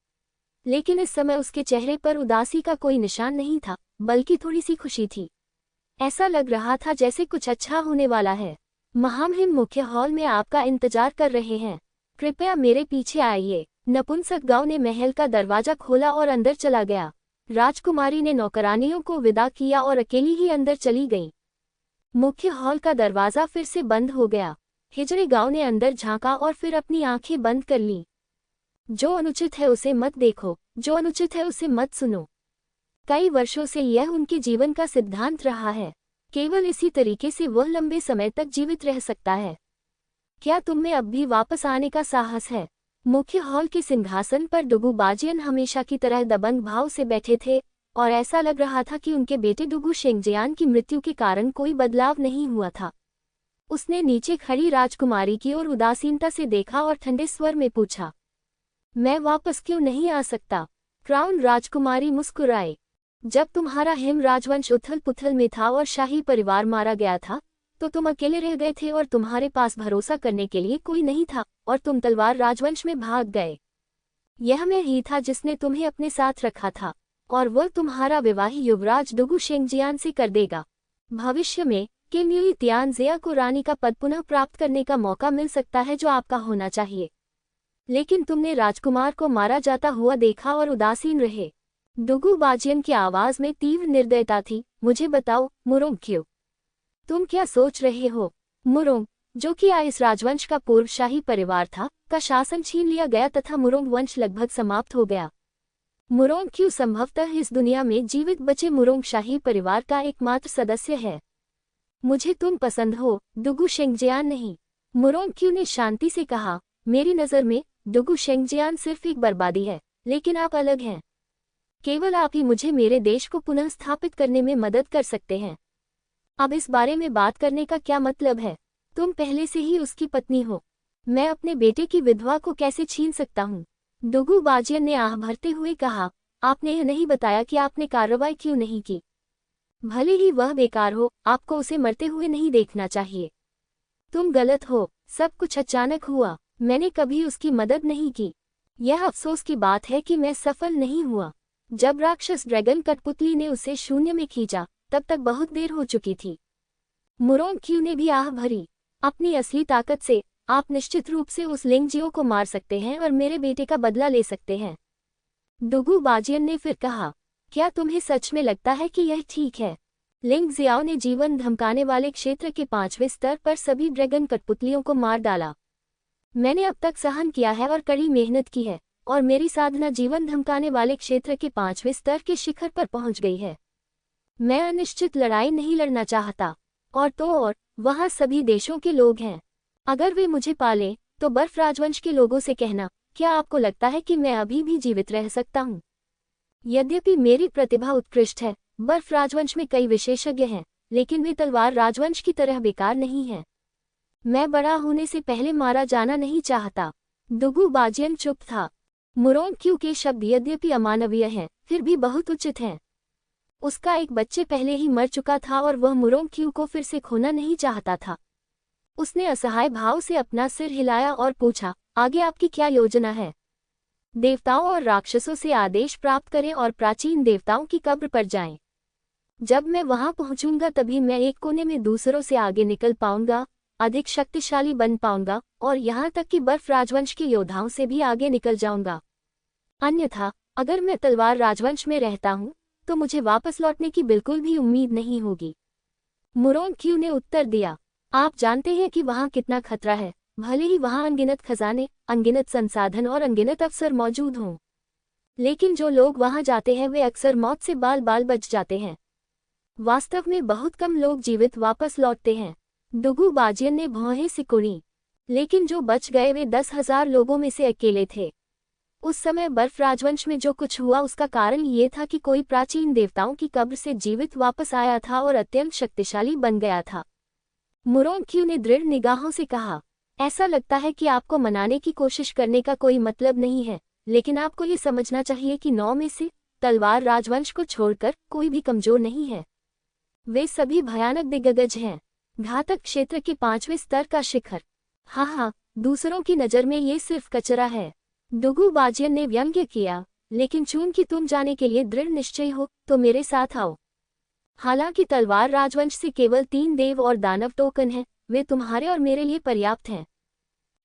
S1: लेकिन इस समय उसके चेहरे पर उदासी का कोई निशान नहीं था, बल्कि थोड़ी सी खुशी थी। ऐसा लग रहा था जैसे कुछ अच्छा होने वाला है। महामहिम मुख्य हॉल में आपका इंतजार कर रहे हैं। कृपया मेरे पीछे आइए। नपुंसक गांव ने महल का दरवाजा खोला और अंदर चला गया। राजकुमारी ने नौकरानियों को विदा किया और अकेली ही अंदर चली गई। मुख्य हॉल का दरवाजा फिर से बंद हो गया। हिजड़े गांव ने अंदर झांका और फिर अपनी आंखें बंद कर लीं। जो अनुचित है उसे मत देखो, जो अनुचित है उसे मत सुनो। कई वर्षों से यह उनके जीवन का सिद्धांत रहा है। केवल इसी तरीके से वह लंबे समय तक जीवित रह सकता है। क्या तुम में अब भी वापस आने का साहस है? मुख्य हॉल के सिंहासन पर दुगु बाजियन हमेशा की तरह दबंग भाव से बैठे थे और ऐसा लग रहा था कि उनके बेटे दुगु शेंगजियान की मृत्यु के कारण कोई बदलाव नहीं हुआ था। उसने नीचे खड़ी राजकुमारी की ओर उदासीनता से देखा और ठंडे स्वर में पूछा, मैं वापस क्यों नहीं आ सकता? क्राउन राजकुमारी मुस्कुराए। जब तुम्हारा हिम राजवंश उथल पुथल में था और शाही परिवार मारा गया था, तो तुम अकेले रह गए थे और तुम्हारे पास भरोसा करने के लिए कोई नहीं था और तुम तलवार राजवंश में भाग गए। यह मैं ही था जिसने तुम्हें अपने साथ रखा था और वह तुम्हारा विवाही युवराज दुगु शेंगजियान से कर देगा। भविष्य में किम युई तियानजिया को रानी का पद पुनः प्राप्त करने का मौका मिल सकता है जो आपका होना चाहिए, लेकिन तुमने राजकुमार को मारा जाता हुआ देखा और उदासीन रहे। दुगु बाजियन की आवाज में तीव्र निर्दयता थी। मुझे बताओ मुरोंग क्यों? तुम क्या सोच रहे हो? मुरोंग, जो कि इस राजवंश का पूर्व शाही परिवार था, का शासन छीन लिया गया तथा मुरोंग वंश लगभग समाप्त हो गया। मुरोंग क्यों संभवतः इस दुनिया में जीवित बचे मुरोंग शाही परिवार का एकमात्र सदस्य है। मुझे तुम पसंद हो, दुगु शेंगजियान नहीं। मुरोंग क्यों ने शांति से कहा, मेरी नज़र में दुगु शेंगजियान सिर्फ एक बर्बादी है, लेकिन आप अलग हैं। केवल आप ही मुझे मेरे देश को पुनः स्थापित करने में मदद कर सकते हैं। अब इस बारे में बात करने का क्या मतलब है? तुम पहले से ही उसकी पत्नी हो। मैं अपने बेटे की विधवा को कैसे छीन सकता हूँ? दुगु बाजियन ने आह भरते हुए कहा, आपने यह नहीं बताया कि आपने कार्रवाई क्यों नहीं की। भले ही वह बेकार हो, आपको उसे मरते हुए नहीं देखना चाहिए। तुम गलत हो, सब कुछ अचानक हुआ। मैंने कभी उसकी मदद नहीं की। यह अफसोस की बात है कि मैं सफल नहीं हुआ। जब राक्षस ड्रैगन कठपुतली ने उसे शून्य में खींचा, तब तक बहुत देर हो चुकी थी। मुरोंग क्यू ने भी आह भरी। अपनी असली ताकत से आप निश्चित रूप से उस लिंगजियो को मार सकते हैं और मेरे बेटे का बदला ले सकते हैं। दुगु बाजियन ने फिर कहा, क्या तुम्हें सच में लगता है कि यह ठीक है? लिंग जियाओ ने जीवन धमकाने वाले क्षेत्र के 5वें स्तर पर सभी ड्रैगन कठपुतलियों को मार डाला। मैंने अब तक सहन किया है और कड़ी मेहनत की है, और मेरी साधना जीवन धमकाने वाले क्षेत्र के 5वें स्तर के शिखर पर पहुंच गई है। मैं अनिश्चित लड़ाई नहीं लड़ना चाहता। और वहाँ सभी देशों के लोग हैं। अगर वे मुझे पालें, तो बर्फ राजवंश के लोगों से कहना, क्या आपको लगता है कि मैं अभी भी जीवित रह सकता हूँ? यद्यपि मेरी प्रतिभा उत्कृष्ट है, बर्फ राजवंश में कई विशेषज्ञ हैं, लेकिन वे तलवार राजवंश की तरह बेकार नहीं हैं। मैं बड़ा होने से पहले मारा जाना नहीं चाहता। दुगु बाजियन चुप था। मुरोंग-क्यू के शब्द यद्यपि अमानवीय हैं, फिर भी बहुत उचित हैं। उसका एक बच्चे पहले ही मर चुका था और वह मुरोंग-क्यू को फिर से खोना नहीं चाहता था। उसने असहाय भाव से अपना सिर हिलाया और पूछा, आगे आपकी क्या योजना है? देवताओं और राक्षसों से आदेश प्राप्त करें और प्राचीन देवताओं की कब्र पर जाएं। जब मैं वहां पहुंचूंगा तभी मैं एक कोने में दूसरों से आगे निकल पाऊंगा, अधिक शक्तिशाली बन पाऊंगा और यहां तक कि बर्फ राजवंश के योद्धाओं से भी आगे निकल जाऊंगा। अन्यथा अगर मैं तलवार राजवंश में रहता हूं तो मुझे वापस लौटने की बिल्कुल भी उम्मीद नहीं होगी। मुरोंग-क्यू ने उत्तर दिया, आप जानते हैं कि वहां कितना खतरा है, भले ही वहां अनगिनत खजाने, अनगिनत संसाधन और अनगिनत अवसर मौजूद हों, लेकिन जो लोग वहां जाते हैं वे अक्सर मौत से बाल बाल बच जाते हैं। वास्तव में बहुत कम लोग जीवित वापस लौटते हैं। दुगु बाजियन ने भौहें सिकुड़ी, लेकिन जो बच गए वे 10,000 लोगों में से अकेले थे। उस समय बर्फ राजवंश में जो कुछ हुआ उसका कारण ये था कि कोई प्राचीन देवताओं की कब्र से जीवित वापस आया था और अत्यंत शक्तिशाली बन गया था। मुरोंग-क्यू ने दृढ़ निगाहों से कहा, ऐसा लगता है कि आपको मनाने की कोशिश करने का कोई मतलब नहीं है, लेकिन आपको ये समझना चाहिए कि 9 में से तलवार राजवंश को छोड़कर कोई भी कमजोर नहीं है। वे सभी भयानक दिग्गज हैं, घातक क्षेत्र के 5वें स्तर का शिखर। हाँ, दूसरों की नज़र में ये सिर्फ कचरा है। दुगु बाजियन ने व्यंग्य किया, लेकिन चूंकि तुम जाने के लिए दृढ़ निश्चय हो तो मेरे साथ आओ। हालांकि तलवार राजवंश से केवल 3 देव और दानव टोकन हैं, वे तुम्हारे और मेरे लिए पर्याप्त हैं।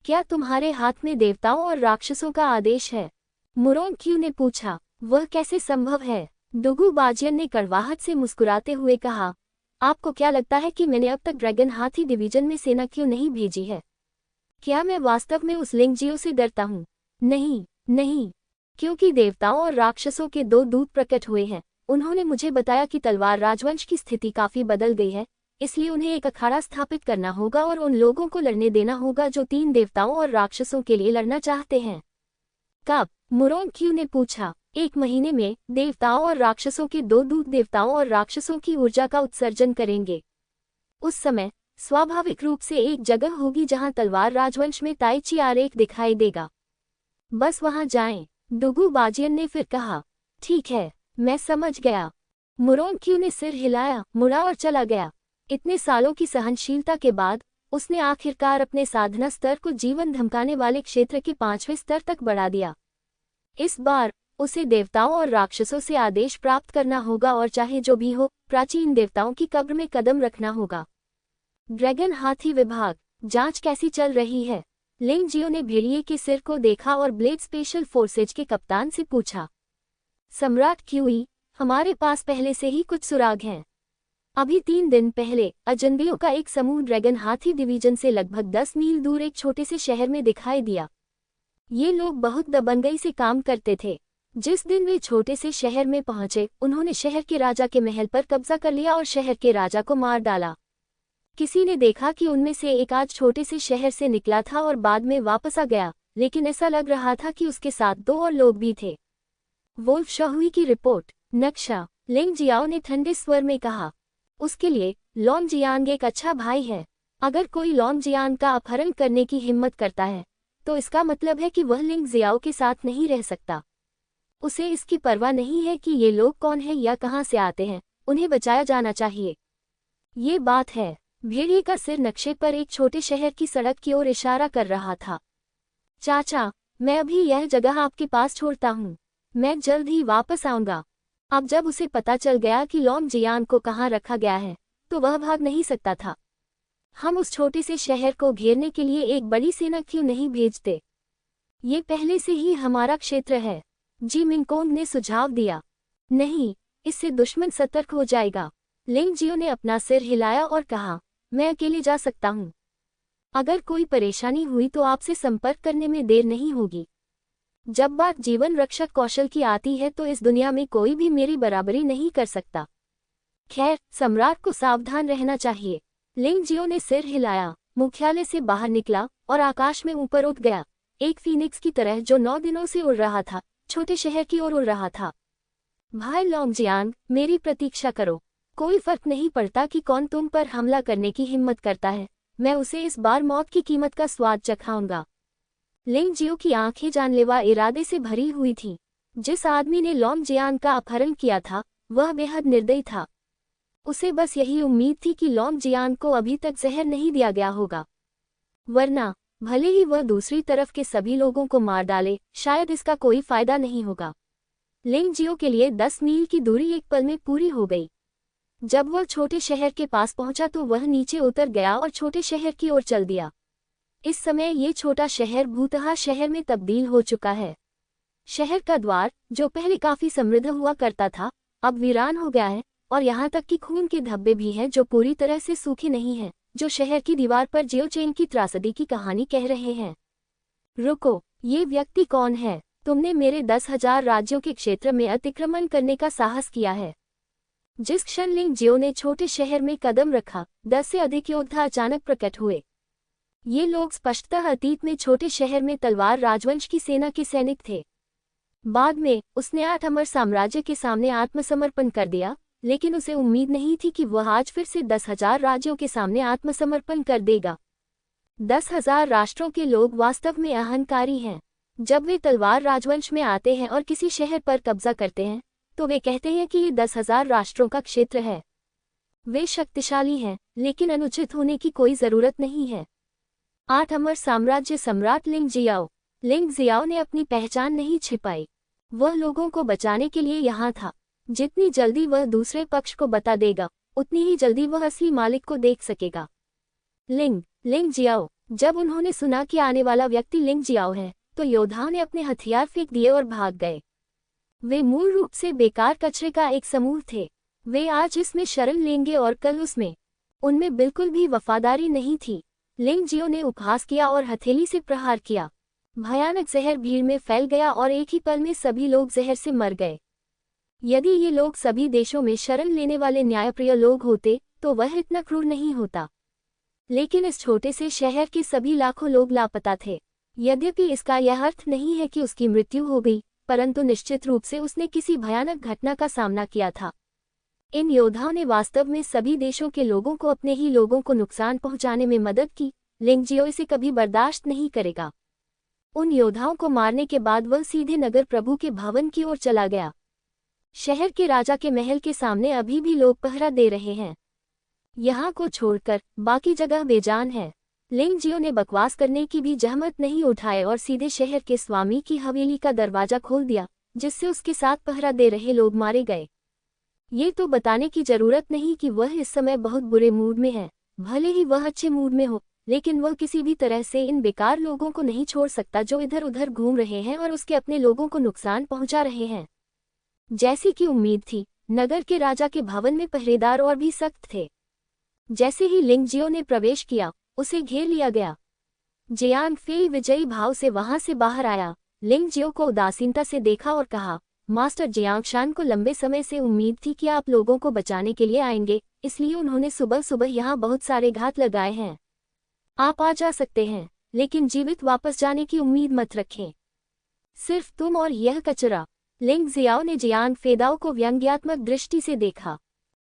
S1: क्या तुम्हारे हाथ में देवताओं और राक्षसों का आदेश है? मुरोंग-क्यू ने पूछा। वह कैसे संभव है? दुगु बाजियन ने कड़वाहट से मुस्कुराते हुए कहा, आपको क्या लगता है कि मैंने अब तक ड्रैगन हाथी डिवीजन में सेना क्यों नहीं भेजी है? क्या मैं वास्तव में उस लिंगजियो से डरता हूँ? नहीं, क्योंकि देवताओं और राक्षसों के 2 दूत प्रकट हुए हैं। उन्होंने मुझे बताया कि तलवार राजवंश की स्थिति काफी बदल गई है, इसलिए उन्हें एक अखाड़ा स्थापित करना होगा और उन लोगों को लड़ने देना होगा जो 3 देवताओं और राक्षसों के लिए लड़ना चाहते हैं। कब? मुरोंग-क्यू ने पूछा। 1 महीने में देवताओं और राक्षसों के 2 दूत देवताओं और राक्षसों की ऊर्जा का उत्सर्जन करेंगे। उस समय स्वाभाविक रूप से एक जगह होगी जहां तलवार राजवंश में ताइची आरेख दिखाई देगा। बस वहां जाएं। दुगु बाजियन ने फिर कहा, ठीक है, मैं समझ गया। मुरोंग-क्यू ने सिर हिलाया, मुड़ा और चला गया। इतने सालों की सहनशीलता के बाद उसने आखिरकार अपने साधना स्तर को जीवन धमकाने वाले क्षेत्र के 5वें स्तर तक बढ़ा दिया। इस बार उसे देवताओं और राक्षसों से आदेश प्राप्त करना होगा और चाहे जो भी हो, प्राचीन देवताओं की कब्र में कदम रखना होगा। ड्रैगन हाथी विभाग, जांच कैसी चल रही है? लिंगजियो ने भेड़िए के सिर को देखा और ब्लेड स्पेशल फोर्सेज के कप्तान से पूछा। सम्राट क्यूई, हमारे पास पहले से ही कुछ सुराग हैं। अभी 3 दिन पहले अजनबियों का एक समूह ड्रैगन हाथी डिवीजन से लगभग 10 मील दूर एक छोटे से शहर में दिखाई दिया। ये लोग बहुत दबंगई से काम करते थे। जिस दिन वे छोटे से शहर में पहुंचे, उन्होंने शहर के राजा के महल पर कब्जा कर लिया और शहर के राजा को मार डाला। किसी ने देखा कि उनमें से एक आज छोटे से शहर से निकला था और बाद में वापस आ गया, लेकिन ऐसा लग रहा था कि उसके साथ 2 और लोग भी थे। वोल्फ शाहुई की रिपोर्ट। नक्शा। लिंगजियाओ ने ठंडे स्वर में कहा, उसके लिए लॉन्गजियांग एक अच्छा भाई है। अगर कोई लॉन्गजियांग का अपहरण करने की हिम्मत करता है तो इसका मतलब है कि वह लिंगजियाओ के साथ नहीं रह सकता। उसे इसकी परवाह नहीं है कि ये लोग कौन हैं या कहां से आते हैं, उन्हें बचाया जाना चाहिए। ये बात है। भेड़िए का सिर नक्शे पर एक छोटे शहर की सड़क की ओर इशारा कर रहा था। चाचा, मैं अभी यह जगह आपके पास छोड़ता हूँ। मैं जल्द ही वापस आऊंगा। अब जब उसे पता चल गया कि लॉन्गजियांग को कहाँ रखा गया है, तो वह भाग नहीं सकता था। हम उस छोटे से शहर को घेरने के लिए एक बड़ी सेना क्यों नहीं भेजते? ये पहले से ही हमारा क्षेत्र है, जी मिंगकोंग ने सुझाव दिया। नहीं, इससे दुश्मन सतर्क हो जाएगा। लिंगजियो ने अपना सिर हिलाया और कहा, मैं अकेले जा सकता हूँ। अगर कोई परेशानी हुई तो आपसे संपर्क करने में देर नहीं होगी। जब बात जीवन रक्षक कौशल की आती है तो इस दुनिया में कोई भी मेरी बराबरी नहीं कर सकता। खैर, सम्राट को सावधान रहना चाहिए। लिंगजियो ने सिर हिलाया, मुख्यालय से बाहर निकला और आकाश में ऊपर उठ गया, एक फीनिक्स की तरह जो 9 दिनों से उड़ रहा था, छोटे शहर की ओर उड़ रहा था। भाई लॉन्गजियांग, मेरी प्रतीक्षा करो। कोई फर्क नहीं पड़ता कि कौन तुम पर हमला करने की हिम्मत करता है, मैं उसे इस बार मौत की कीमत का स्वाद चखाऊंगा। लिंग जियो की आंखें जानलेवा इरादे से भरी हुई थीं। जिस आदमी ने लॉन्ग जियान का अपहरण किया था वह बेहद निर्दयी था। उसे बस यही उम्मीद थी कि लॉन्ग जियान को अभी तक जहर नहीं दिया गया होगा, वरना भले ही वह दूसरी तरफ के सभी लोगों को मार डाले, शायद इसका कोई फायदा नहीं होगा। लिंग जियो के लिए 10 मील की दूरी एक पल में पूरी हो गई। जब वह छोटे शहर के पास पहुंचा तो वह नीचे उतर गया और छोटे शहर की ओर चल दिया। इस समय ये छोटा शहर भूतहा शहर में तब्दील हो चुका है। शहर का द्वार, जो पहले काफी समृद्ध हुआ करता था, अब वीरान हो गया है और यहाँ तक कि खून के धब्बे भी हैं जो पूरी तरह से सूखे नहीं हैं, जो शहर की दीवार पर जियोचेन की त्रासदी की कहानी कह रहे हैं। रुको, ये व्यक्ति कौन है? तुमने मेरे 10,000 राज्यों के क्षेत्र में अतिक्रमण करने का साहस किया है। जिस क्षण लिंग जियो ने छोटे शहर में कदम रखा, 10 से अधिक योद्धा अचानक प्रकट हुए। ये लोग स्पष्टतः अतीत में छोटे शहर में तलवार राजवंश की सेना के सैनिक थे। बाद में उसने 8 अमर साम्राज्य के सामने आत्मसमर्पण कर दिया, लेकिन उसे उम्मीद नहीं थी कि वह आज फिर से 10,000 राज्यों के सामने आत्मसमर्पण कर देगा। 10,000 राष्ट्रों के लोग वास्तव में अहंकारी हैं। जब वे तलवार राजवंश में आते हैं और किसी शहर पर कब्जा करते हैं, तो वे कहते हैं कि ये 10,000 राष्ट्रों का क्षेत्र है। वे शक्तिशाली हैं, लेकिन अनुचित होने की कोई जरूरत नहीं है। 8 अमर साम्राज्य सम्राट लिंग जियाओ ने अपनी पहचान नहीं छिपाई। वह लोगों को बचाने के लिए यहाँ था। जितनी जल्दी वह दूसरे पक्ष को बता देगा, उतनी ही जल्दी वह असली मालिक को देख सकेगा। लिंग जियाओ। जब उन्होंने सुना कि आने वाला व्यक्ति लिंग जियाओ है, तो योद्धाओं ने अपने हथियार फेंक दिए और भाग गए। वे मूल रूप से बेकार कचरे का एक समूह थे। वे आज इसमें शरण लेंगे और कल उसमें। उनमें बिल्कुल भी वफादारी नहीं थी। लिंग जियो ने उपहास किया और हथेली से प्रहार किया। भयानक जहर भीड़ में फैल गया और एक ही पल में सभी लोग जहर से मर गए। यदि ये लोग सभी देशों में शरण लेने वाले न्यायप्रिय लोग होते, तो वह इतना क्रूर नहीं होता। लेकिन इस छोटे से शहर के सभी लाखों लोग लापता थे। यद्यपि इसका यह अर्थ नहीं है कि उसकी मृत्यु हो गई, परंतु निश्चित रूप से उसने किसी भयानक घटना का सामना किया था। इन योद्धाओं ने वास्तव में सभी देशों के लोगों को अपने ही लोगों को नुकसान पहुंचाने में मदद की। लिंग जियो इसे कभी बर्दाश्त नहीं करेगा। उन योद्धाओं को मारने के बाद वह सीधे नगर प्रभु के भवन की ओर चला गया। शहर के राजा के महल के सामने अभी भी लोग पहरा दे रहे हैं। यहाँ को छोड़कर बाकी जगह बेजान है। लिंग जियो ने बकवास करने की भी जहमत नहीं उठाए और सीधे शहर के स्वामी की हवेली का दरवाजा खोल दिया, जिससे उसके साथ पहरा दे रहे लोग मारे गए। ये तो बताने की जरूरत नहीं कि वह इस समय बहुत बुरे मूड में है। भले ही वह अच्छे मूड में हो, लेकिन वह किसी भी तरह से इन बेकार लोगों को नहीं छोड़ सकता जो इधर उधर घूम रहे हैं और उसके अपने लोगों को नुकसान पहुंचा रहे हैं। जैसी कि उम्मीद थी, नगर के राजा के भवन में पहरेदार और भी सख्त थे। जैसे ही लिंग जियो ने प्रवेश किया, उसे घेर लिया गया। जियांग फेई विजयी भाव से वहां से बाहर आया, लिंग जियो को उदासीनता से देखा और कहा, मास्टर जियांगशान को लंबे समय से उम्मीद थी कि आप लोगों को बचाने के लिए आएंगे, इसलिए उन्होंने सुबह सुबह यहाँ बहुत सारे घात लगाए हैं। आप आ जा सकते हैं, लेकिन जीवित वापस जाने की उम्मीद मत रखें। सिर्फ तुम और यह कचरा। लिंग जियाओ ने जियांग फेदाओ को व्यंग्यात्मक दृष्टि से देखा।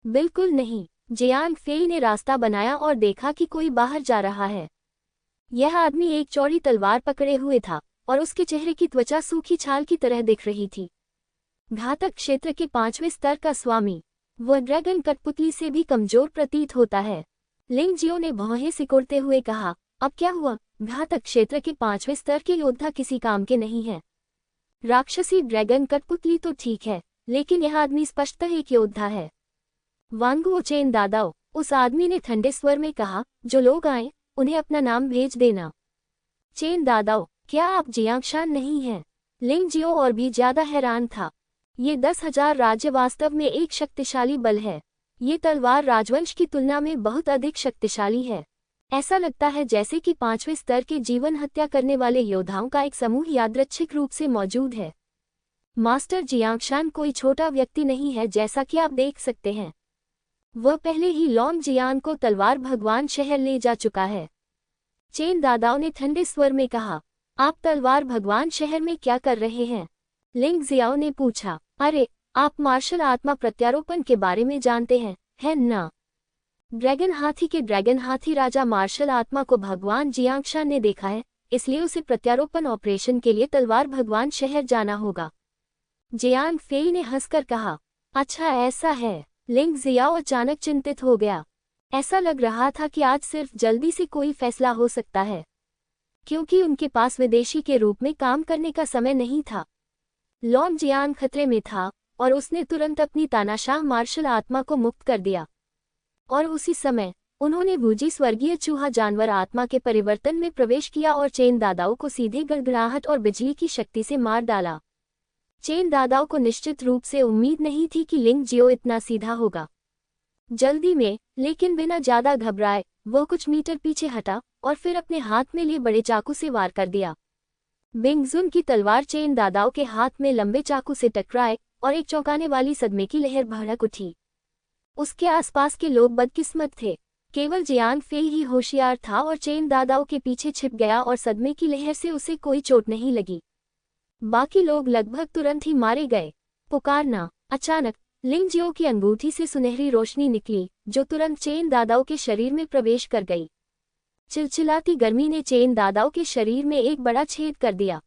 S1: बिल्कुल नहीं। जियांग फेई ने रास्ता बनाया और देखा कि कोई बाहर जा रहा है। यह आदमी एक चौड़ी तलवार पकड़े हुए था और उसके चेहरे की त्वचा सूखी छाल की तरह दिख रही थी। घातक क्षेत्र के 5वें स्तर का स्वामी। वह ड्रैगन कठपुतली से भी कमजोर प्रतीत होता है। लिंग जियो ने भौहें सिकोड़ते हुए कहा, अब क्या हुआ? घातक क्षेत्र के 5वें स्तर के योद्धा किसी काम के नहीं हैं। राक्षसी ड्रैगन कठपुतली तो ठीक है, लेकिन यह आदमी स्पष्टतः एक योद्धा है। वांगुओ चेन दादाओ, उस आदमी ने ठंडे स्वर में कहा, जो लोग आए उन्हें अपना नाम भेज देना। चेन दादाओ, क्या आप जियांगशान नहीं हैं? लिंग जियो और भी ज्यादा हैरान था। ये 10,000 राज्य वास्तव में एक शक्तिशाली बल है। ये तलवार राजवंश की तुलना में बहुत अधिक शक्तिशाली है। ऐसा लगता है जैसे कि 5वें स्तर के जीवन हत्या करने वाले योद्धाओं का एक समूह यादृच्छिक रूप से मौजूद है। मास्टर जियांगशान कोई छोटा व्यक्ति नहीं है, जैसा कि आप देख सकते हैं। वह पहले ही लॉन्ग जियान को तलवार भगवान शहर ले जा चुका है। चेन दादाओं ने ठंडे स्वर में कहा, आप तलवार भगवान शहर में क्या कर रहे हैं? लिंग जियाओ ने पूछा, अरे, आप मार्शल आत्मा प्रत्यारोपण के बारे में जानते हैं, है ना? ड्रैगन हाथी के ड्रैगन हाथी राजा मार्शल आत्मा को भगवान जियांगशान ने देखा है, इसलिए उसे प्रत्यारोपण ऑपरेशन के लिए तलवार भगवान शहर जाना होगा। जियांग फेई ने हंसकर कहा, अच्छा ऐसा है। लिंग जियाओ अचानक चिंतित हो गया। ऐसा लग रहा था कि आज सिर्फ जल्दी से कोई फैसला हो सकता है, क्योंकि उनके पास विदेशी के रूप में काम करने का समय नहीं था। लॉन्ग जियांग खतरे में था और उसने तुरंत अपनी तानाशाह मार्शल आत्मा को मुक्त कर दिया। और उसी समय उन्होंने बूजी स्वर्गीय चूहा जानवर आत्मा के परिवर्तन में प्रवेश किया और चेन दादाओं को सीधे गड़गड़ाहट और बिजली की शक्ति से मार डाला। चेन दादाओं को निश्चित रूप से उम्मीद नहीं थी कि लिंग जियो इतना सीधा होगा। जल्दी में, लेकिन बिना ज्यादा घबराए, वो कुछ मीटर पीछे हटा और फिर अपने हाथ में लिए बड़े चाकू से वार कर दिया। बिंगजुन की तलवार चेन दादाओं के हाथ में लंबे चाकू से टकराए और एक चौंकाने वाली सदमे की लहर भड़क उठी। उसके आसपास के लोग बदकिस्मत थे। केवल जियांग फेई ही होशियार था और चेन दादाओं के पीछे छिप गया और सदमे की लहर से उसे कोई चोट नहीं लगी। बाकी लोग लगभग तुरंत ही मारे गए। पुकारना। अचानक लिंग जियो की अंगूठी से सुनहरी रोशनी निकली, जो तुरंत चेन दादाओं के शरीर में प्रवेश कर गई। चिलचिलाती गर्मी ने चेन दादाओं के शरीर में एक बड़ा छेद कर दिया।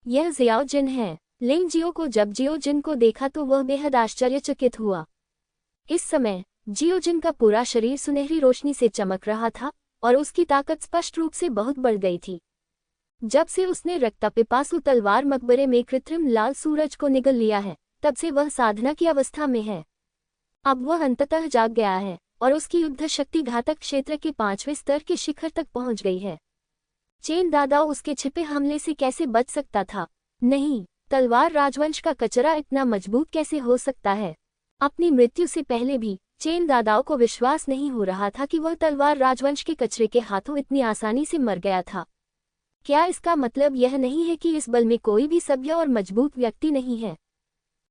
S1: यह जियाओ जिन है। लिंग जियो को जब जियो जिन को देखा तो वह बेहद आश्चर्यचकित हुआ। इस समय जियो जिन का पूरा शरीर सुनहरी रोशनी से चमक रहा था और उसकी ताकत स्पष्ट रूप से बहुत बढ़ गई थी। जब से उसने रक्तपिपासु तलवार मकबरे में कृत्रिम लाल सूरज को निगल लिया है, तब से वह साधना की अवस्था में है। अब वह अंततः जाग गया है और उसकी युद्ध शक्ति घातक क्षेत्र के 5वें स्तर के शिखर तक पहुंच गई है। चेन दादाओ उसके छिपे हमले से कैसे बच सकता था? नहीं, तलवार राजवंश का कचरा इतना मजबूत कैसे हो सकता है? अपनी मृत्यु से पहले भी चेन दादाओ को विश्वास नहीं हो रहा था कि वह तलवार राजवंश के कचरे के हाथों इतनी आसानी से मर गया था। क्या इसका मतलब यह नहीं है कि इस बल में कोई भी सभ्य और मजबूत व्यक्ति नहीं है?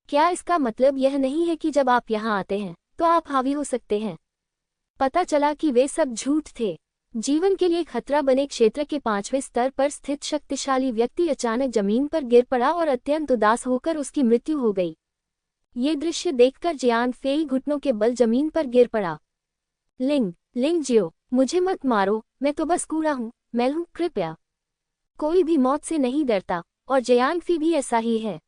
S1: क्या इसका मतलब यह नहीं है कि जब आप यहाँ आते हैं तो आप हावी हो सकते हैं? पता चला कि वे सब झूठ थे। जीवन के लिए खतरा बने क्षेत्र के 5वें स्तर पर स्थित शक्तिशाली व्यक्ति अचानक जमीन पर गिर पड़ा और अत्यंत उदास होकर उसकी मृत्यु हो गई। ये दृश्य देखकर जियांग फेई घुटनों के बल जमीन पर गिर पड़ा। लिंग जियो, मुझे मत मारो, मैं तो बस कूड़ा हूँ, मैल हूँ, कृपया। कोई भी मौत से नहीं डरता और जियांग फी भी ऐसा ही है।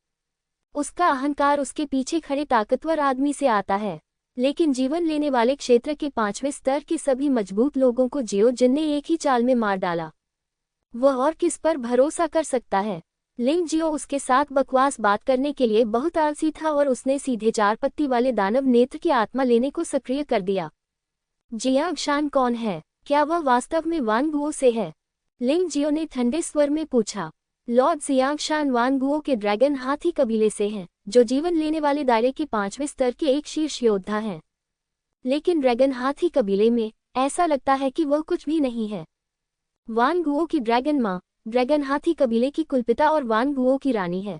S1: उसका अहंकार उसके पीछे खड़े ताकतवर आदमी से आता है, लेकिन जीवन लेने वाले क्षेत्र के 5वें स्तर के सभी मजबूत लोगों को जियो जिन ने एक ही चाल में मार डाला। वह और किस पर भरोसा कर सकता है? लिंग जियो उसके साथ बकवास बात करने के लिए बहुत आलसी था और उसने सीधे 4 पत्ती वाले दानव नेत्र की आत्मा लेने को सक्रिय कर दिया। जियांगशान कौन है? क्या वह वास्तव में वानगुओ से है? लिंग जियो ने ठंडे स्वर में पूछा। लॉर्ड जियांगशान वानगुओ के ड्रैगन हाथी कबीले से हैं, जो जीवन लेने वाले दायरे के 5वें स्तर के एक शीर्ष योद्धा हैं। लेकिन ड्रैगन हाथी कबीले में ऐसा लगता है कि वह कुछ भी नहीं है। वानगुओ की ड्रैगन माँ ड्रैगन हाथी कबीले की कुलपिता और वानगुओ की रानी है।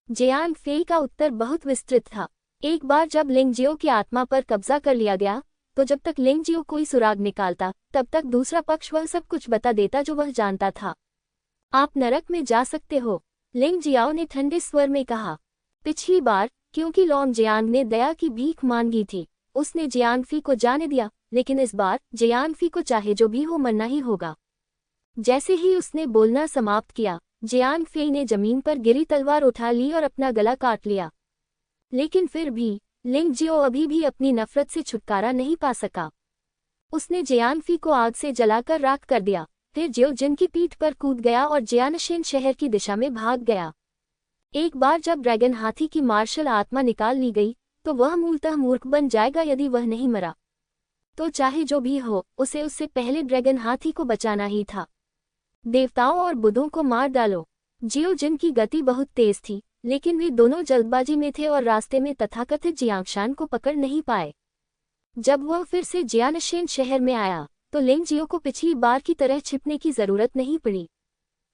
S1: जियांग फेई का उत्तर बहुत विस्तृत था। एक बार जब लिंग जियो की आत्मा पर कब्जा कर लिया गया, तो जब तक लिंग जियो कोई सुराग निकालता, तब तक दूसरा पक्ष वह सब कुछ बता देता जो वह जानता था। आप नरक में जा सकते हो, लिंग जियाओ ने ठंडे स्वर में कहा। पिछली बार, क्योंकि लॉन्ग जियांग ने दया की भीख मांगी थी, उसने जियांग फी को जाने दिया, लेकिन इस बार जियांग फी को चाहे जो भी हो मरना ही होगा। जैसे ही उसने बोलना समाप्त किया, जियांग फी ने जमीन पर गिरी तलवार उठा ली और अपना गला काट लिया। लेकिन फिर भी लिंग जियो अभी भी अपनी नफरत से छुटकारा नहीं पा सका। उसने जियांग फी को आग से जलाकर राख कर दिया, फिर जियो जिन की पीठ पर कूद गया और जियानशेन शहर की दिशा में भाग गया। एक बार जब ड्रैगन हाथी की मार्शल आत्मा निकाल ली गई, तो वह मूलतः मूर्ख बन जाएगा यदि वह नहीं मरा। तो चाहे जो भी हो, उसे उससे पहले ड्रैगन हाथी को बचाना ही था। देवताओं और बुद्धों को मार डालो। जियो जिन की गति बहुत तेज थी, लेकिन वे दोनों जल्दबाजी में थे और रास्ते में तथाकथित जियांगशान को पकड़ नहीं पाए। जब वह फिर से जियानशेन शहर में आया, तो लिंग जियो को पिछली बार की तरह छिपने की जरूरत नहीं पड़ी।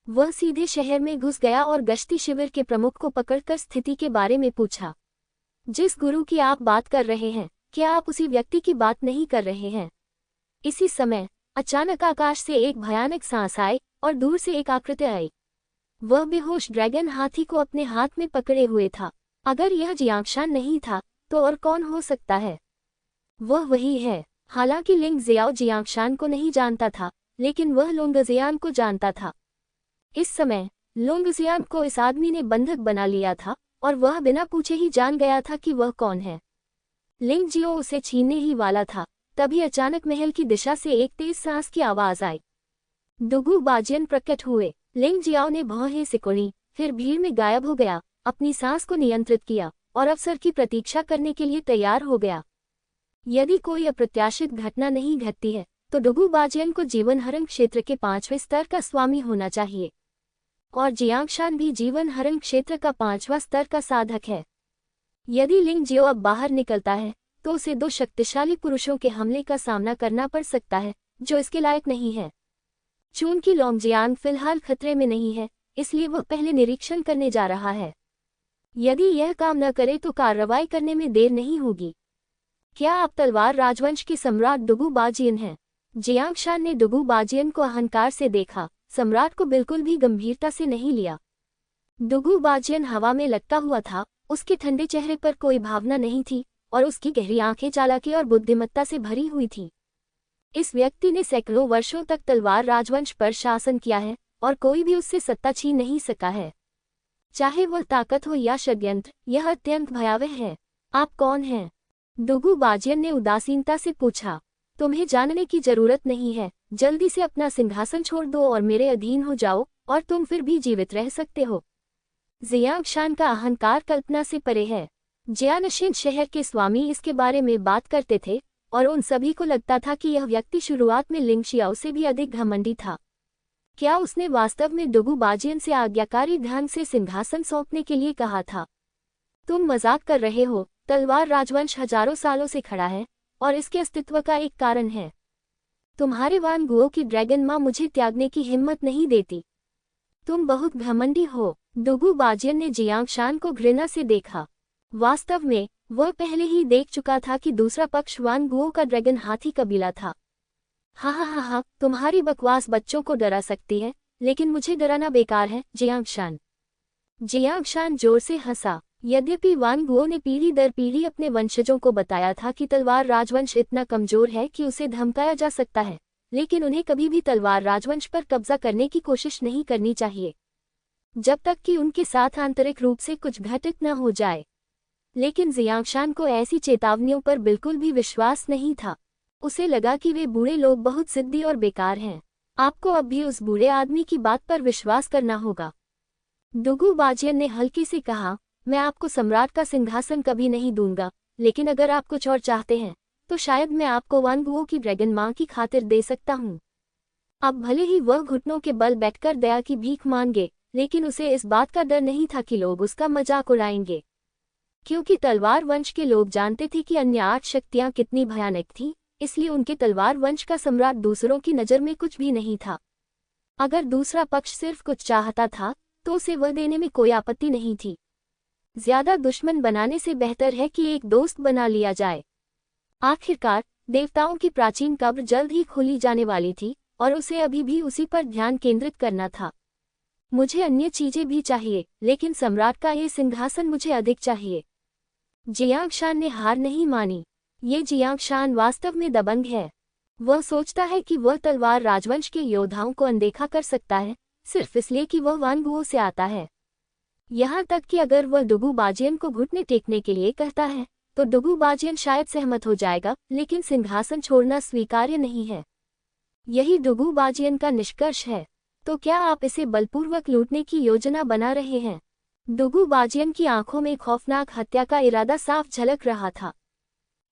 S1: वह सीधे शहर में घुस गया और गश्ती शिविर के प्रमुख को पकड़कर स्थिति के बारे में पूछा। जिस गुरु की आप बात कर रहे हैं, क्या आप उसी व्यक्ति की बात नहीं कर रहे हैं? इसी समय अचानक आकाश से एक भयानक सांस आई और दूर से एक आकृति आई। वह बेहोश ड्रैगन हाथी को अपने हाथ में पकड़े हुए था। अगर यह जियांगशान नहीं था, तो और कौन हो सकता है? वह वही है। हालांकि लिंग जियाओ जियांगशान को नहीं जानता था, लेकिन वह लोंगजियान को जानता था। इस समय लोंगजियान को इस आदमी ने बंधक बना लिया था और वह बिना पूछे ही जान गया था कि वह कौन है। लिंग जियो उसे छीनने ही वाला था, तभी अचानक महल की दिशा से एक तेज सांस की आवाज आई। दुगु बाजियन प्रकट हुए। लिंग जियाओ ने भौहें सिकोड़ी, फिर भीड़ में गायब हो गया, अपनी सांस को नियंत्रित किया और अवसर की प्रतीक्षा करने के लिए तैयार हो गया। यदि कोई अप्रत्याशित घटना नहीं घटती है तो दुगु बाजियन को जीवन हरण क्षेत्र के 5वें स्तर का स्वामी होना चाहिए, और जियांगशान भी जीवन हरण क्षेत्र का 5वां स्तर का साधक है। यदि लिंग जियो अब बाहर निकलता है तो उसे 2 शक्तिशाली पुरुषों के हमले का सामना करना पड़ सकता है जो इसके लायक नहीं है। चूंकि लोंगजियांग फिलहाल खतरे में नहीं है, इसलिए वह पहले निरीक्षण करने जा रहा है। यदि यह काम न करे तो कार्रवाई करने में देर नहीं होगी। क्या आप तलवार राजवंश के सम्राट दुगु बाजियन हैं? जियांगशान ने दुगु बाजियन को अहंकार से देखा, सम्राट को बिल्कुल भी गंभीरता से नहीं लिया। दुगु बाजियन हवा में लटका हुआ था, उसके ठंडे चेहरे पर कोई भावना नहीं थी और उसकी गहरी आंखें चालाकी और बुद्धिमत्ता से भरी हुई थीं। इस व्यक्ति ने सैकड़ों वर्षों तक तलवार राजवंश पर शासन किया है और कोई भी उससे सत्ता छीन नहीं सका है। चाहे वह ताकत हो या षड्यंत्र, यह अत्यंत भयावह है। आप कौन हैं? दुगु बाजियन ने उदासीनता से पूछा। तुम्हें जानने की जरूरत नहीं है, जल्दी से अपना सिंहासन छोड़ दो और मेरे अधीन हो जाओ और तुम फिर भी जीवित रह सकते हो। जियांगशान का अहंकार कल्पना से परे है। जियानशिन शहर के स्वामी इसके बारे में बात करते थे और उन सभी को लगता था कि यह व्यक्ति शुरुआत में लिंग शियाओ से भी अधिक घमंडी था। क्या उसने वास्तव में दुगु बाजियन से आज्ञाकारी ढंग से सिंहासन सौंपने के लिए कहा था? तुम मजाक कर रहे हो। तलवार राजवंश हजारों सालों से खड़ा है और इसके अस्तित्व का एक कारण है। तुम्हारे वान गुओ की ड्रैगन माँ मुझे त्यागने की हिम्मत नहीं देती। तुम बहुत घमंडी हो। दुगु बाजियन ने जियांगशान को घृणा से देखा। वास्तव में वह पहले ही देख चुका था कि दूसरा पक्ष वान गुओ का ड्रैगन हाथी कबीला था। हा, तुम्हारी बकवास बच्चों को डरा सकती है, लेकिन मुझे डराना बेकार है जियांगशान। जियांगशान जोर से हंसा। यद्यपि वान गुओ ने पीढ़ी दर पीढ़ी अपने वंशजों को बताया था कि तलवार राजवंश इतना कमजोर है कि उसे धमकाया जा सकता है, लेकिन उन्हें कभी भी तलवार राजवंश पर कब्जा करने की कोशिश नहीं करनी चाहिए, जब तक कि उनके साथ आंतरिक रूप से कुछ घटित न हो जाए। लेकिन जियांगशान को ऐसी चेतावनियों पर बिल्कुल भी विश्वास नहीं था। उसे लगा कि वे बूढ़े लोग बहुत जिद्दी और बेकार हैं। आपको अब भी उस बूढ़े आदमी की बात पर विश्वास करना होगा। दुगु बाजियन ने हल्की से कहा, मैं आपको सम्राट का सिंहासन कभी नहीं दूंगा, लेकिन अगर आप कुछ और चाहते हैं तो शायद मैं आपको वान गुओ की ड्रैगन माँ की खातिर दे सकता हूँ। अब भले ही वह घुटनों के बल बैठकर दया की भीख मांगे, लेकिन उसे इस बात का डर नहीं था कि लोग उसका मजाक उड़ाएंगे, क्योंकि तलवार वंश के लोग जानते थे कि अन्य 8 शक्तियाँ कितनी भयानक थीं, इसलिए उनके तलवार वंश का सम्राट दूसरों की नज़र में कुछ भी नहीं था। अगर दूसरा पक्ष सिर्फ कुछ चाहता था तो उसे वह देने में कोई आपत्ति नहीं थी। ज्यादा दुश्मन बनाने से बेहतर है कि एक दोस्त बना लिया जाए। आखिरकार देवताओं की प्राचीन कब्र जल्द ही खोली जाने वाली थी और उसे अभी भी उसी पर ध्यान केंद्रित करना था। मुझे अन्य चीजें भी चाहिए, लेकिन सम्राट का ये सिंहासन मुझे अधिक चाहिए। जियांगशान ने हार नहीं मानी। ये जियांगशान वास्तव में दबंग है। वह सोचता है कि वह तलवार राजवंश के योद्धाओं को अनदेखा कर सकता है, सिर्फ इसलिए कि वह वान गुओ से आता है। यहाँ तक कि अगर वह दुगु बाजियन को घुटने टेकने के लिए कहता है तो दुगु बाजियन शायद सहमत हो जाएगा, लेकिन सिंहासन छोड़ना स्वीकार्य नहीं है। यही दुगु बाजियन का निष्कर्ष है। तो क्या आप इसे बलपूर्वक लूटने की योजना बना रहे हैं? दुगु बाजियन की आंखों में खौफनाक हत्या का इरादा साफ झलक रहा था।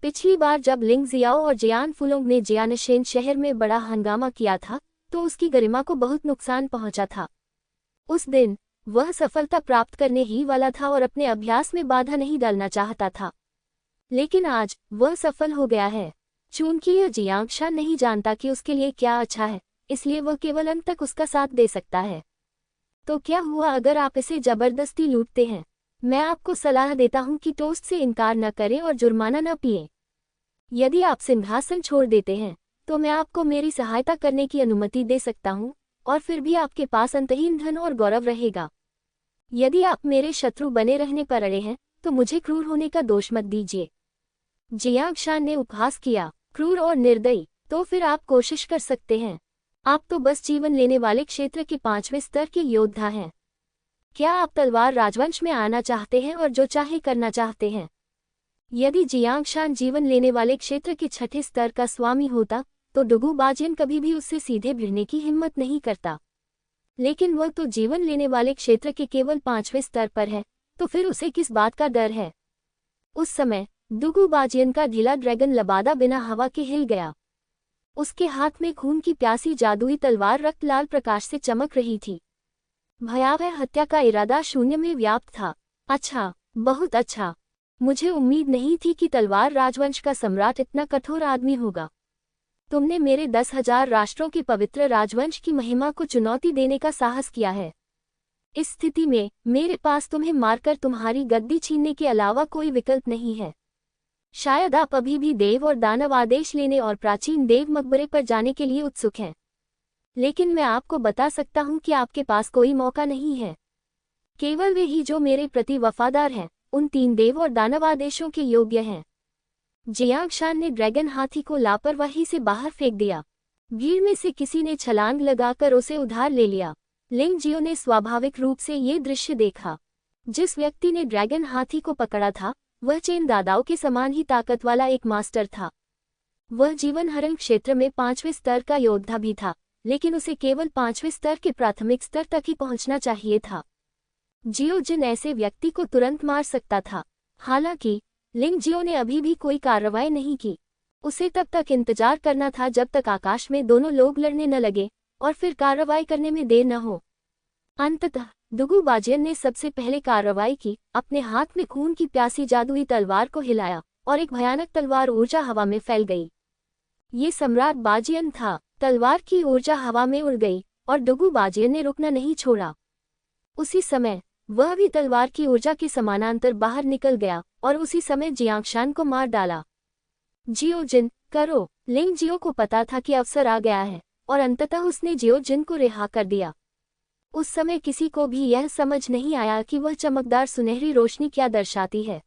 S1: पिछली बार जब लिंग जियाओ और जियान फुलोंग ने जियानशेन शहर में बड़ा हंगामा किया था तो उसकी गरिमा को बहुत नुकसान पहुंचा था। उस दिन वह सफलता प्राप्त करने ही वाला था और अपने अभ्यास में बाधा नहीं डालना चाहता था, लेकिन आज वह सफल हो गया है। चूंकि यह जियांगशान नहीं जानता कि उसके लिए क्या अच्छा है, इसलिए वह केवल अंत तक उसका साथ दे सकता है। तो क्या हुआ अगर आप इसे जबरदस्ती लूटते हैं? मैं आपको सलाह देता हूं कि टोस्ट से इनकार न करें और जुर्माना न पिएं। यदि आप सिंहासन छोड़ देते हैं तो मैं आपको मेरी सहायता करने की अनुमति दे सकता हूं और फिर भी आपके पास अंतहीन धन और गौरव रहेगा। यदि आप मेरे शत्रु बने रहने पर अड़े हैं तो मुझे क्रूर होने का दोष मत दीजिए। जियांगशान ने उपहास किया। क्रूर और निर्दयी, तो फिर आप कोशिश कर सकते हैं। आप तो बस जीवन लेने वाले क्षेत्र के 5वें स्तर के योद्धा हैं। क्या आप तलवार राजवंश में आना चाहते हैं और जो चाहे करना चाहते हैं? यदि जियांगशान जीवन लेने वाले क्षेत्र के 6ठे स्तर का स्वामी होता तो डुगू बाजियन कभी भी उससे सीधे भिड़ने की हिम्मत नहीं करता। लेकिन वह तो जीवन लेने वाले क्षेत्र के केवल 5वें स्तर पर है, तो फिर उसे किस बात का डर है? उस समय डुगू बाजियन का ढीला ड्रैगन लबादा बिना हवा के हिल गया। उसके हाथ में खून की प्यासी जादुई तलवार रक्त लाल प्रकाश से चमक रही थी। भयावह हत्या का इरादा शून्य में व्याप्त था। अच्छा, बहुत अच्छा। मुझे उम्मीद नहीं थी कि तलवार राजवंश का सम्राट इतना कठोर आदमी होगा। तुमने मेरे 10,000 राष्ट्रों के पवित्र राजवंश की महिमा को चुनौती देने का साहस किया है। इस स्थिति में मेरे पास तुम्हें मारकर तुम्हारी गद्दी छीनने के अलावा कोई विकल्प नहीं है। शायद आप अभी भी देव और दानव आदेश लेने और प्राचीन देव मकबरे पर जाने के लिए उत्सुक हैं। लेकिन मैं आपको बता सकता हूं कि आपके पास कोई मौका नहीं है। केवल वे ही जो मेरे प्रति वफादार हैं, उन 3 देव और दानव आदेशों के योग्य हैं। जियांगशान ने ड्रैगन हाथी को लापरवाही से बाहर फेंक दिया। भीड़ में से किसी ने छलांग लगाकर उसे उधार ले लिया। लिंग जियो ने स्वाभाविक रूप से ये दृश्य देखा। जिस व्यक्ति ने ड्रैगन हाथी को पकड़ा था, वह चेन दादाओं के समान ही ताकत वाला एक मास्टर था। वह जीवन हरण क्षेत्र में 5वें स्तर का योद्धा भी था, लेकिन उसे केवल 5वें स्तर के प्राथमिक स्तर तक ही पहुंचना चाहिए था। जियो जिन ऐसे व्यक्ति को तुरंत मार सकता था। हालांकि लिंग जियो ने अभी भी कोई कार्रवाई नहीं की। उसे तब तक इंतजार करना था जब तक आकाश में दोनों लोग लड़ने न लगे, और फिर कार्रवाई करने में देर न हो। अंततः डुगू बाजियन ने सबसे पहले कार्रवाई की। अपने हाथ में खून की प्यासी जादुई तलवार को हिलाया और एक भयानक तलवार ऊर्जा हवा में फैल गई। ये सम्राट बाजियन था। तलवार की ऊर्जा हवा में उड़ गई और डुगू बाजियन ने रुकना नहीं छोड़ा। उसी समय वह भी तलवार की ऊर्जा के समानांतर बाहर निकल गया और उसी समय जियांगशान को मार डाला। जियो जिन, करो। लिंग जियो को पता था कि अवसर आ गया है और अंततः उसने जियो जिन को रिहा कर दिया। उस समय किसी को भी यह समझ नहीं आया कि वह चमकदार सुनहरी रोशनी क्या दर्शाती है।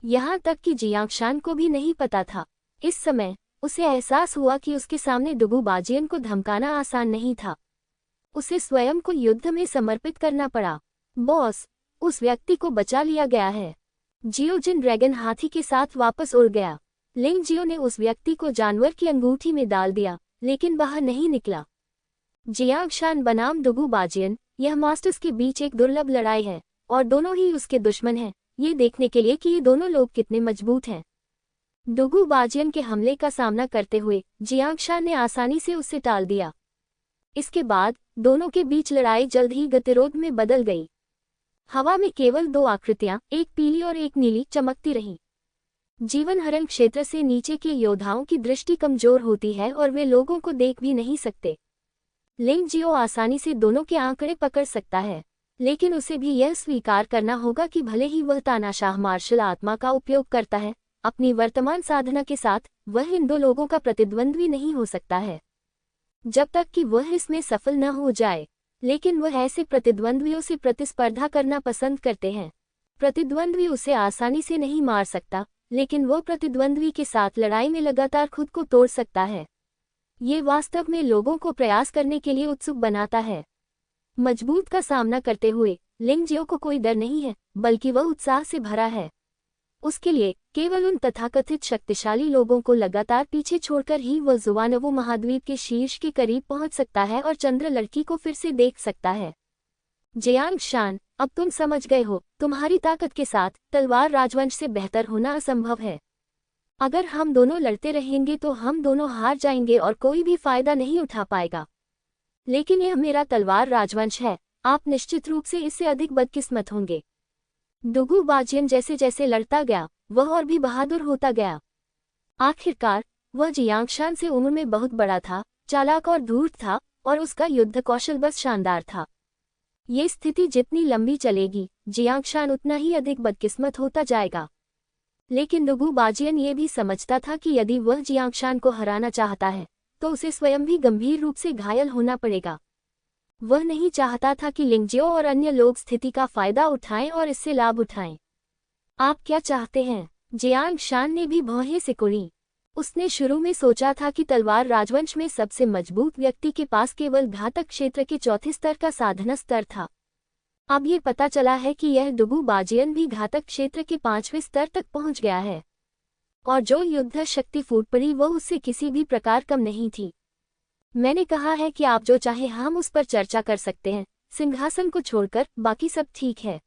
S1: यहाँ तक कि जियांगशान को भी नहीं पता था। इस समय उसे एहसास हुआ कि उसके सामने डुगू बाजियन को धमकाना आसान नहीं था। उसे स्वयं को युद्ध में समर्पित करना पड़ा। बॉस, उस व्यक्ति को बचा लिया गया है। जियो जिन ड्रैगन हाथी के साथ वापस उड़ गया। लिंग जियो ने उस व्यक्ति को जानवर की अंगूठी में डाल दिया, लेकिन बाहर नहीं निकला। जियांगशान बनाम डुगू बाजियन, यह मास्टर्स के बीच एक दुर्लभ लड़ाई है और दोनों ही उसके दुश्मन हैं, ये देखने के लिए कि ये दोनों लोग कितने मजबूत हैं। डुगू बाजियन के हमले का सामना करते हुए जियांगशान ने आसानी से उसे टाल दिया। इसके बाद दोनों के बीच लड़ाई जल्द ही गतिरोध में बदल गई। हवा में केवल 2 आकृतियां, एक पीली और एक नीली, चमकती रहीं। जीवन हरण क्षेत्र से नीचे के योद्धाओं की दृष्टि कमजोर होती है और वे लोगों को देख भी नहीं सकते। लिंग जियो आसानी से दोनों के आंकड़े पकड़ सकता है, लेकिन उसे भी यह स्वीकार करना होगा कि भले ही वह तानाशाह मार्शल आत्मा का उपयोग करता है, अपनी वर्तमान साधना के साथ वह इन 2 लोगों का प्रतिद्वंद्वी नहीं हो सकता है, जब तक कि वह इसमें सफल न हो जाए। लेकिन वह ऐसे प्रतिद्वंद्वियों से प्रतिस्पर्धा करना पसंद करते हैं। प्रतिद्वंद्वी उसे आसानी से नहीं मार सकता, लेकिन वह प्रतिद्वंद्वी के साथ लड़ाई में लगातार खुद को तोड़ सकता है। ये वास्तव में लोगों को प्रयास करने के लिए उत्सुक बनाता है। मजबूत का सामना करते हुए लिंग जियो को कोई डर नहीं है, बल्कि वह उत्साह से भरा है। उसके लिए केवल उन तथाकथित शक्तिशाली लोगों को लगातार पीछे छोड़कर ही वह जुवानवो महाद्वीप के शीर्ष के करीब पहुंच सकता है और चंद्र लड़की को फिर से देख सकता है। जियांगशान, अब तुम समझ गए हो, तुम्हारी ताकत के साथ तलवार राजवंश से बेहतर होना असंभव है। अगर हम दोनों लड़ते रहेंगे तो हम दोनों हार जाएंगे और कोई भी फायदा नहीं उठा पाएगा। लेकिन यह मेरा तलवार राजवंश है, आप निश्चित रूप से इससे अधिक बदकिस्मत होंगे। डुगू बाजियन जैसे जैसे लड़ता गया, वह और भी बहादुर होता गया। आखिरकार वह जियांगशान से उम्र में बहुत बड़ा था, चालाक और धूर्त था, और उसका युद्ध कौशल बस शानदार था। ये स्थिति जितनी लंबी चलेगी, जियांगशान उतना ही अधिक बदकिस्मत होता जाएगा। लेकिन डुगू बाजियन ये भी समझता था कि यदि वह जियांगशान को हराना चाहता है, तो उसे स्वयं भी गंभीर रूप से घायल होना पड़ेगा। वह नहीं चाहता था कि लिंगजियो और अन्य लोग स्थिति का फायदा उठाएं और इससे लाभ उठाएं। आप क्या चाहते हैं? जियांगशान ने भी भौहें सिकुड़ी। उसने शुरू में सोचा था कि तलवार राजवंश में सबसे मजबूत व्यक्ति के पास केवल घातक क्षेत्र के चौथे स्तर का साधना स्तर था। अब ये पता चला है कि यह डुगू बाजियन भी घातक क्षेत्र के 5वें स्तर तक पहुंच गया है, और जो युद्ध शक्ति फूट पड़ी वह उससे किसी भी प्रकार कम नहीं थी। मैंने कहा है कि आप जो चाहे हम उस पर चर्चा कर सकते हैं, सिंहासन को छोड़कर बाकी सब ठीक है।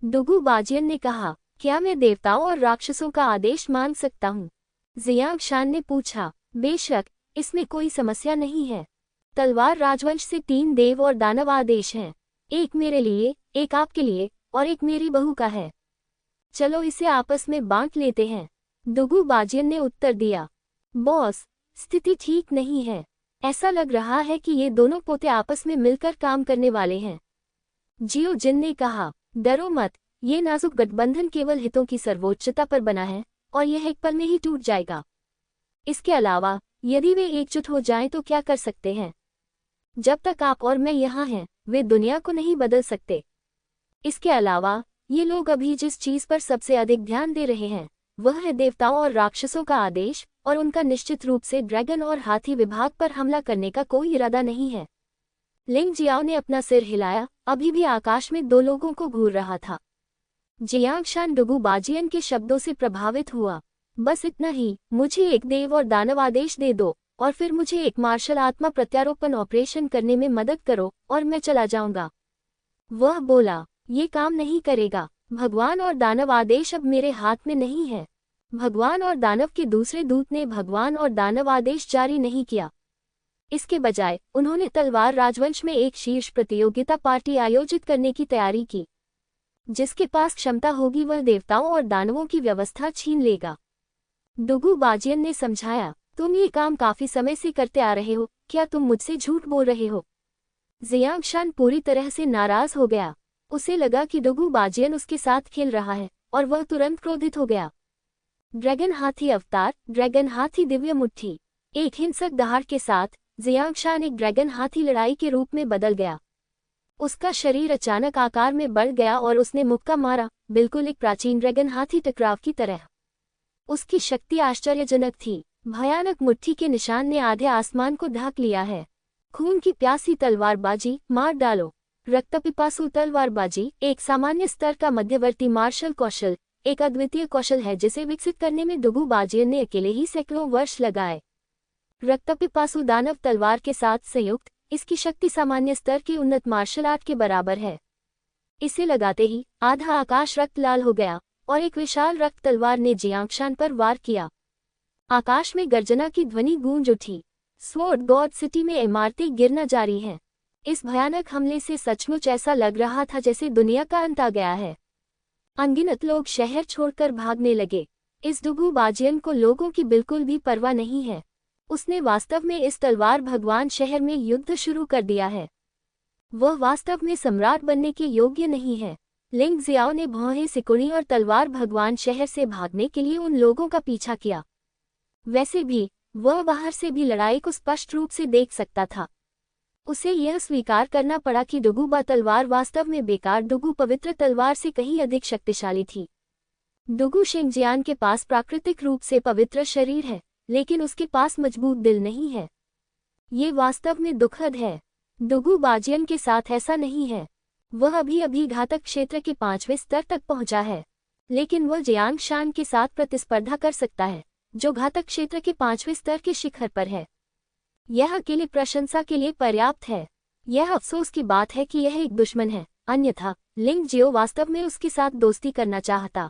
S1: डुगू बाजियन ने कहा, क्या मैं देवताओं और राक्षसों का आदेश मान सकता हूँ? जियांगशान ने पूछा। बेशक, इसमें कोई समस्या नहीं है। तलवार राजवंश से 3 देव और दानव आदेश हैं, एक मेरे लिए, एक आपके लिए और एक मेरी बहू का है। चलो इसे आपस में बांट लेते हैं, डुगू बाजियन ने उत्तर दिया। बॉस, स्थिति ठीक नहीं है। ऐसा लग रहा है कि ये दोनों पोते आपस में मिलकर काम करने वाले हैं। जियो जिन ने कहा, डरो मत, ये नाजुक गठबंधन केवल हितों की सर्वोच्चता पर बना है और यह एक पल में ही टूट जाएगा। इसके अलावा यदि वे एकजुट हो जाएं तो क्या कर सकते हैं? जब तक आप और मैं यहाँ हैं, वे दुनिया को नहीं बदल सकते। इसके अलावा ये लोग अभी जिस चीज पर सबसे अधिक ध्यान दे रहे हैं वह है देवताओं और राक्षसों का आदेश, और उनका निश्चित रूप से ड्रैगन और हाथी विभाग पर हमला करने का कोई इरादा नहीं है। लिंग जियाओ ने अपना सिर हिलाया, अभी भी आकाश में 2 लोगों को घूर रहा था। जियांगशान डुगू बाजियन के शब्दों से प्रभावित हुआ। बस इतना ही, मुझे एक देव और दानव आदेश दे दो और फिर मुझे एक मार्शल आत्मा प्रत्यारोपण ऑपरेशन करने में मदद करो और मैं चला जाऊंगा। वह बोला, ये काम नहीं करेगा। भगवान और दानव आदेश अब मेरे हाथ में नहीं है। भगवान और दानव के दूसरे दूत ने भगवान और दानव आदेश जारी नहीं किया। इसके बजाय उन्होंने तलवार राजवंश में एक शीर्ष प्रतियोगिता पार्टी आयोजित करने की तैयारी की। जिसके पास क्षमता होगी वह देवताओं और दानवों की व्यवस्था छीन लेगा। डुगू बाजियन ने समझाया, तुम ये काम काफी समय से करते आ रहे हो, क्या तुम मुझसे झूठ बोल रहे हो? जियांगशान पूरी तरह से नाराज हो गया। उसे लगा कि डुगू बाजियन उसके साथ खेल रहा है और वह तुरंत क्रोधित हो गया। ड्रैगन हाथी अवतार, ड्रैगन हाथी दिव्य मुट्ठी। एक हिंसक दहाड़ के साथ जियांगशान एक ड्रैगन हाथी लड़ाई के रूप में बदल गया। उसका शरीर अचानक आकार में बढ़ गया और उसने मुक्का मारा, बिल्कुल एक प्राचीन ड्रैगन हाथी टकराव की तरह। उसकी शक्ति आश्चर्यजनक थी। भयानक मुट्ठी के निशान ने आधे आसमान को ढक लिया है। खून की प्यासी तलवारबाजी, मार डालो। रक्तपिपासु तलवारबाजी एक सामान्य स्तर का मध्यवर्ती मार्शल कौशल, एक अद्वितीय कौशल है जिसे विकसित करने में डुगू बाजियन ने अकेले ही सैकड़ों वर्ष लगाए। रक्तपिपासु दानव तलवार के साथ संयुक्त, इसकी शक्ति सामान्य स्तर की उन्नत मार्शल आर्ट के बराबर है। इसे लगाते ही आधा आकाश रक्त लाल हो गया और एक विशाल रक्त तलवार ने जियांगशान पर वार किया। आकाश में गर्जना की ध्वनि गूंज उठी। स्वॉर्ड गॉड सिटी में इमारतें गिरना जारी हैं। इस भयानक हमले से सचमुच ऐसा लग रहा था जैसे दुनिया का अंत आ गया है। अनगिनत लोग शहर छोड़कर भागने लगे। इस डुगू बाजियन को लोगों की बिल्कुल भी परवाह नहीं है। उसने वास्तव में इस तलवार भगवान शहर में युद्ध शुरू कर दिया है। वह वास्तव में सम्राट बनने के योग्य नहीं है। लिंग जियाओ ने भौहें सिकुड़ी और तलवार भगवान शहर से भागने के लिए उन लोगों का पीछा किया। वैसे भी वह बाहर से भी लड़ाई को स्पष्ट रूप से देख सकता था। उसे यह स्वीकार करना पड़ा कि डुगूबा तलवार वास्तव में बेकार डुगू पवित्र तलवार से कहीं अधिक शक्तिशाली थी। डुगू शिंगजियान के पास प्राकृतिक रूप से पवित्र शरीर है, लेकिन उसके पास मजबूत दिल नहीं है। ये वास्तव में दुखद है। डुगू बाजियन के साथ ऐसा नहीं है। वह अभी अभी घातक क्षेत्र के 5वें स्तर तक पहुंचा है, लेकिन वह जियांगशान के साथ प्रतिस्पर्धा कर सकता है, जो घातक क्षेत्र के 5वें स्तर के शिखर पर है। यह अकेले प्रशंसा के लिए पर्याप्त है। यह अफसोस की बात है कि यह एक दुश्मन है, अन्यथा लिंग जियो वास्तव में उसके साथ दोस्ती करना चाहता।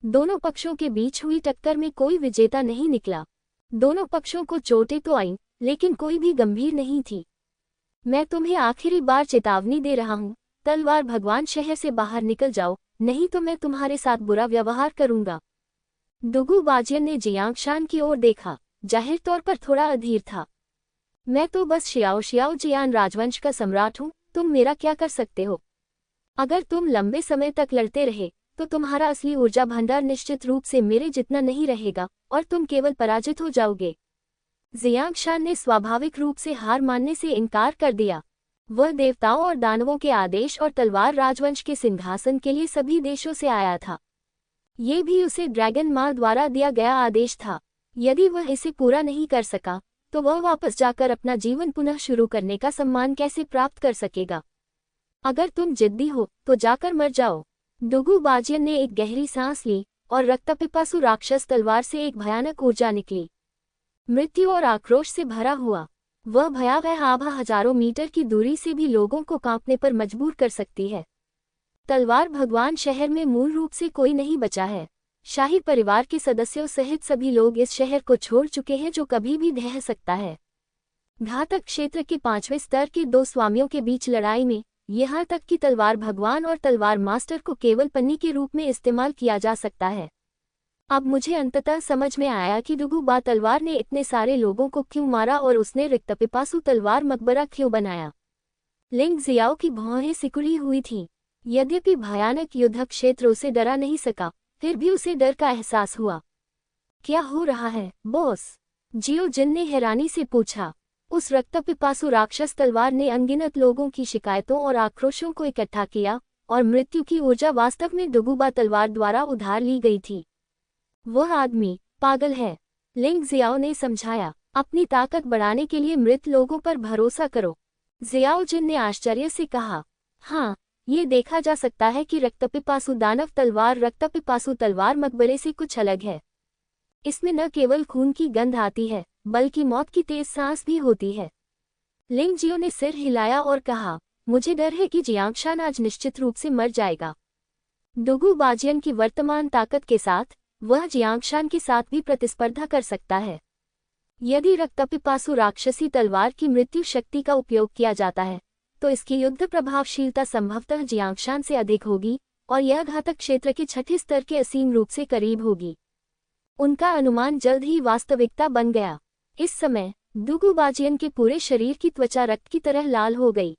S1: दोनों पक्षों के बीच हुई टक्कर में कोई विजेता नहीं निकला। दोनों पक्षों को चोटें तो आईं, लेकिन कोई भी गंभीर नहीं थी। मैं तुम्हें आखिरी बार चेतावनी दे रहा हूँ, तलवार भगवान शहर से बाहर निकल जाओ, नहीं तो मैं तुम्हारे साथ बुरा व्यवहार करूंगा। डुगू बाजियन ने जियांगशान की ओर देखा, जाहिर तौर पर थोड़ा अधीर था। मैं तो बस शियाओ जियान राजवंश का सम्राट हूँ, तुम मेरा क्या कर सकते हो? अगर तुम लंबे समय तक लड़ते रहे तो तुम्हारा असली ऊर्जा भंडार निश्चित रूप से मेरे जितना नहीं रहेगा और तुम केवल पराजित हो जाओगे। जियांगशान ने स्वाभाविक रूप से हार मानने से इनकार कर दिया। वह देवताओं और दानवों के आदेश और तलवार राजवंश के सिंहासन के लिए सभी देशों से आया था। ये भी उसे ड्रैगन माँ द्वारा दिया गया आदेश था। यदि वह इसे पूरा नहीं कर सका तो वह वापस जाकर अपना जीवन पुनः शुरू करने का सम्मान कैसे प्राप्त कर सकेगा। अगर तुम जिद्दी हो तो जाकर मर जाओ। डुगु बाजियन ने एक गहरी सांस ली और रक्तपिपासु राक्षस तलवार से एक भयानक ऊर्जा निकली, मृत्यु और आक्रोश से भरा हुआ। वह भयावह आभा हजारों मीटर की दूरी से भी लोगों को कांपने पर मजबूर कर सकती है। तलवार भगवान शहर में मूल रूप से कोई नहीं बचा है। शाही परिवार के सदस्यों सहित सभी लोग इस शहर को छोड़ चुके हैं जो कभी भी ढह सकता है। घातक क्षेत्र के 5वें स्तर के 2 स्वामियों के बीच लड़ाई में यहाँ तक कि तलवार भगवान और तलवार मास्टर को केवल पन्नी के रूप में इस्तेमाल किया जा सकता है। अब मुझे अंततः समझ में आया कि डुगु बा तलवार ने इतने सारे लोगों को क्यों मारा और उसने रिक्तपिपासु तलवार मकबरा क्यों बनाया। लिंग जियाओ की भौहें सिकुड़ी हुई थीं। यद्यपि भयानक युद्ध क्षेत्र उसे डरा नहीं सका, फिर भी उसे डर का एहसास हुआ। क्या हो रहा है बॉस? जियो जिन ने हैरानी से पूछा। उस रक्तपिपासु राक्षस तलवार ने अनगिनत लोगों की शिकायतों और आक्रोशों को इकट्ठा किया और मृत्यु की ऊर्जा वास्तव में डुगुबा तलवार द्वारा उधार ली गई थी। वह आदमी पागल है, लिंग जियाओ ने समझाया। अपनी ताकत बढ़ाने के लिए मृत लोगों पर भरोसा करो। जियाओ जिन ने आश्चर्य से कहा, हाँ, ये देखा जा सकता है कि रक्तपिपासु दानव तलवार रक्तपिपासु तलवार मकबरे से कुछ अलग है। इसमें न केवल खून की गंध आती है बल्कि मौत की तेज सांस भी होती है। लिंग जियो ने सिर हिलाया और कहा, मुझे डर है कि जियांगशान आज निश्चित रूप से मर जाएगा। डुगु बाजियन की वर्तमान ताकत के साथ वह जियांगशान के साथ भी प्रतिस्पर्धा कर सकता है। यदि रक्तपिपासु राक्षसी तलवार की मृत्यु शक्ति का उपयोग किया जाता है तो इसकी युद्ध प्रभावशीलता संभवतः जियांगशान से अधिक होगी और यह घातक क्षेत्र के 6ठे स्तर के असीम रूप से करीब होगी। उनका अनुमान जल्द ही वास्तविकता बन गया। इस समय डुगु बाजियन के पूरे शरीर की त्वचा रक्त की तरह लाल हो गई।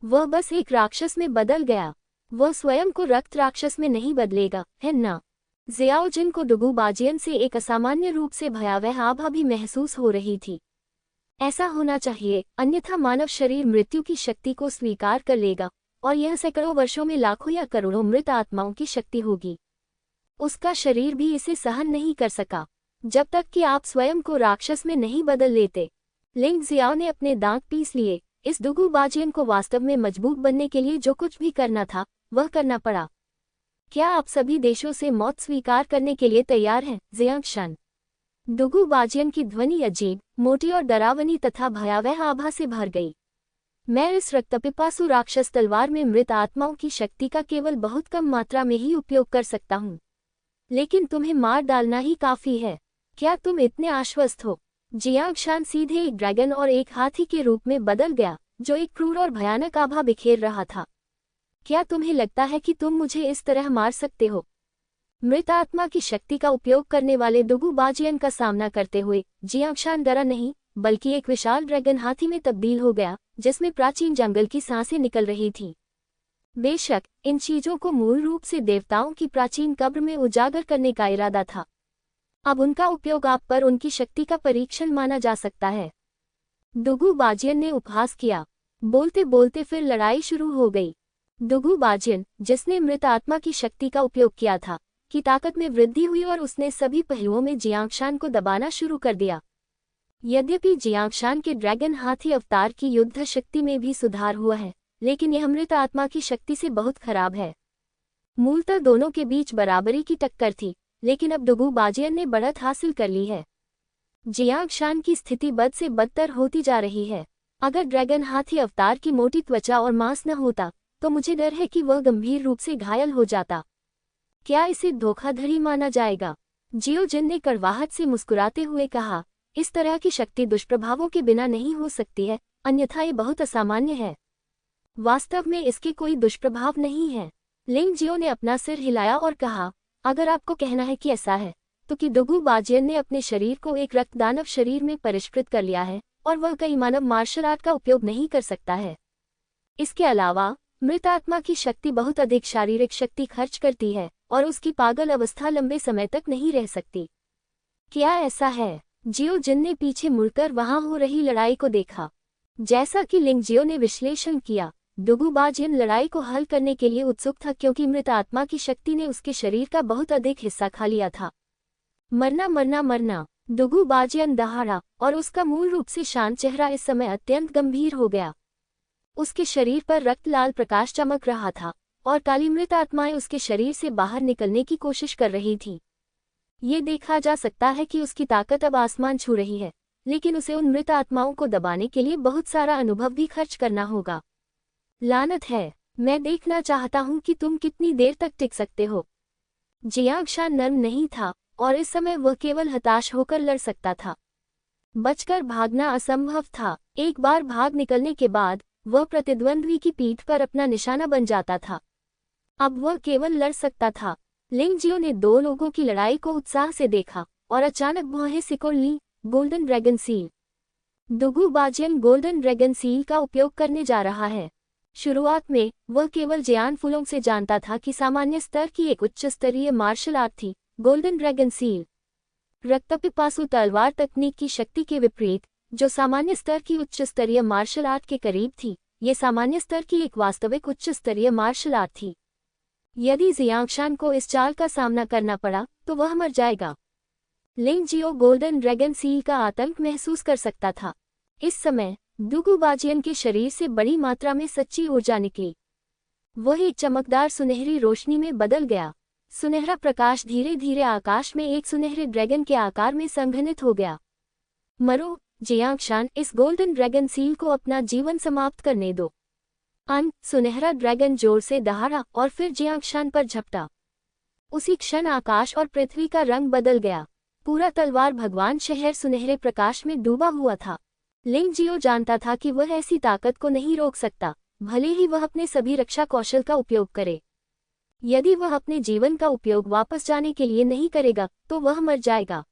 S1: वह बस एक राक्षस में बदल गया। वह स्वयं को रक्त राक्षस में नहीं बदलेगा, है ना? जियाओ जिन को डुगु बाजियन से एक असामान्य रूप से भयावह आभा भी महसूस हो रही थी। ऐसा होना चाहिए, अन्यथा मानव शरीर मृत्यु की शक्ति को स्वीकार कर लेगा और यह सैकड़ों वर्षों में लाखों या करोड़ों मृत आत्माओं की शक्ति होगी। उसका शरीर भी इसे सहन नहीं कर सका जब तक कि आप स्वयं को राक्षस में नहीं बदल लेते। लिंग जियाओ ने अपने दांत पीस लिए। इस डुगु बाजियन को वास्तव में मजबूत बनने के लिए जो कुछ भी करना था वह करना पड़ा। क्या आप सभी देशों से मौत स्वीकार करने के लिए तैयार हैं, जियांगशान? डुगु बाजियन की ध्वनि अजीब, मोटी और डरावनी तथा भयावह आभा से भर गई। मैं इस रक्तपिपासु राक्षस तलवार में मृत आत्माओं की शक्ति का केवल बहुत कम मात्रा में ही उपयोग कर सकता हूँ, लेकिन तुम्हें मार डालना ही काफी है। क्या तुम इतने आश्वस्त हो? जियांगशान सीधे एक ड्रैगन और एक हाथी के रूप में बदल गया जो एक क्रूर और भयानक आभा बिखेर रहा था। क्या तुम्हें लगता है कि तुम मुझे इस तरह मार सकते हो? मृत आत्मा की शक्ति का उपयोग करने वाले डुगु बाजियन का सामना करते हुए जियांगशान डरा नहीं बल्कि एक विशाल ड्रैगन हाथी में तब्दील हो गया जिसमें प्राचीन जंगल की सांसें निकल रही थीं। बेशक इन चीजों को मूल रूप से देवताओं की प्राचीन कब्र में उजागर करने का इरादा था। अब उनका उपयोग आप पर उनकी शक्ति का परीक्षण माना जा सकता है। डुगु बाजियन ने उपहास किया। बोलते बोलते फिर लड़ाई शुरू हो गई। डुगु बाजियन, जिसने मृत आत्मा की शक्ति का उपयोग किया था, की ताकत में वृद्धि हुई और उसने सभी पहलुओं में जियांगशान को दबाना शुरू कर दिया। यद्यपि जियांगशान के ड्रैगन हाथी अवतार की युद्ध शक्ति में भी सुधार हुआ है, लेकिन यह मृत आत्मा की शक्ति से बहुत खराब है। मूलतः दोनों के बीच बराबरी की टक्कर थी, लेकिन अब डुगु बाजियन ने बढ़त हासिल कर ली है। जियांगशान की स्थिति बद से बदतर होती जा रही है। अगर ड्रैगन हाथी अवतार की मोटी त्वचा और मांस न होता तो मुझे डर है कि वह गंभीर रूप से घायल हो जाता। क्या इसे धोखाधड़ी माना जाएगा? जियो जिन ने कड़वाहट से मुस्कुराते हुए कहा, इस तरह की शक्ति दुष्प्रभावों के बिना नहीं हो सकती है, अन्यथा ये बहुत असामान्य है। वास्तव में इसके कोई दुष्प्रभाव नहीं है। लिंग जियो ने अपना सिर हिलाया और कहा, अगर आपको कहना है कि ऐसा है तो कि डुगु बाजियन ने अपने शरीर को एक रक्तदानव शरीर में परिष्कृत कर लिया है और वह कई मानव मार्शल आर्ट का उपयोग नहीं कर सकता है। इसके अलावा मृत आत्मा की शक्ति बहुत अधिक शारीरिक शक्ति खर्च करती है और उसकी पागल अवस्था लंबे समय तक नहीं रह सकती। क्या ऐसा है? जियो जिन ने पीछे मुड़कर वहां हो रही लड़ाई को देखा। जैसा कि लिंग जियो ने विश्लेषण किया, डुगु बाजियन लड़ाई को हल करने के लिए उत्सुक था क्योंकि मृत आत्मा की शक्ति ने उसके शरीर का बहुत अधिक हिस्सा खा लिया था। मरना मरना मरना। दुगु बाजियन दहाड़ा और उसका मूल रूप से शांत चेहरा इस समय अत्यंत गंभीर हो गया। उसके शरीर पर रक्त लाल प्रकाश चमक रहा था और काली मृत आत्माएं उसके शरीर से बाहर निकलने की कोशिश कर रही थीं। ये देखा जा सकता है कि उसकी ताकत अब आसमान छू रही है, लेकिन उसे उन मृत आत्माओं को दबाने के लिए बहुत सारा अनुभव भी खर्च करना होगा। लानत है, मैं देखना चाहता हूं कि तुम कितनी देर तक टिक सकते हो। जियांगशान नर्म नहीं था और इस समय वह केवल हताश होकर लड़ सकता था। बचकर भागना असंभव था। एक बार भाग निकलने के बाद वह प्रतिद्वंद्वी की पीठ पर अपना निशाना बन जाता था। अब वह केवल लड़ सकता था। लिंगजियो ने दो लोगों की लड़ाई को उत्साह से देखा और अचानक भौहें सिकोड़ ली। Golden dragon seal. Dugu Bajian golden dragon seal का उपयोग करने जा रहा है। शुरुआत में वह केवल जियान फुलों से जानता था कि सामान्य स्तर की एक उच्च स्तरीय मार्शल आर्ट थी गोल्डन ड्रैगन सील। रक्तपिपासु तलवार तकनीक की शक्ति के विपरीत, जो सामान्य स्तर की उच्च स्तरीय मार्शल आर्ट के करीब थी, ये सामान्य स्तर की एक वास्तविक उच्च स्तरीय मार्शल आर्ट थी। यदि जियांगशान को इस चाल का सामना करना पड़ा तो वह मर जाएगा। लिंगजियो गोल्डन ड्रैगन सील का आतंक महसूस कर सकता था। इस समय दुगु बाजियन के शरीर से बड़ी मात्रा में सच्ची ऊर्जा निकली। वह एक चमकदार सुनहरी रोशनी में बदल गया। सुनहरा प्रकाश धीरे धीरे आकाश में एक सुनहरे ड्रैगन के आकार में संघनित हो गया। मरो जियांगशान, इस गोल्डन ड्रैगन सील को अपना जीवन समाप्त करने दो। सुनहरा ड्रैगन जोर से दहाड़ा और फिर जियांगशान पर झपटा। उसी क्षण आकाश और पृथ्वी का रंग बदल गया। पूरा तलवार भगवान शहर सुनहरे प्रकाश में डूबा हुआ था। लिंगजियो जानता था कि वह ऐसी ताकत को नहीं रोक सकता, भले ही वह अपने सभी रक्षा कौशल का उपयोग करे। यदि वह अपने जीवन का उपयोग वापस जाने के लिए नहीं करेगा तो वह मर जाएगा।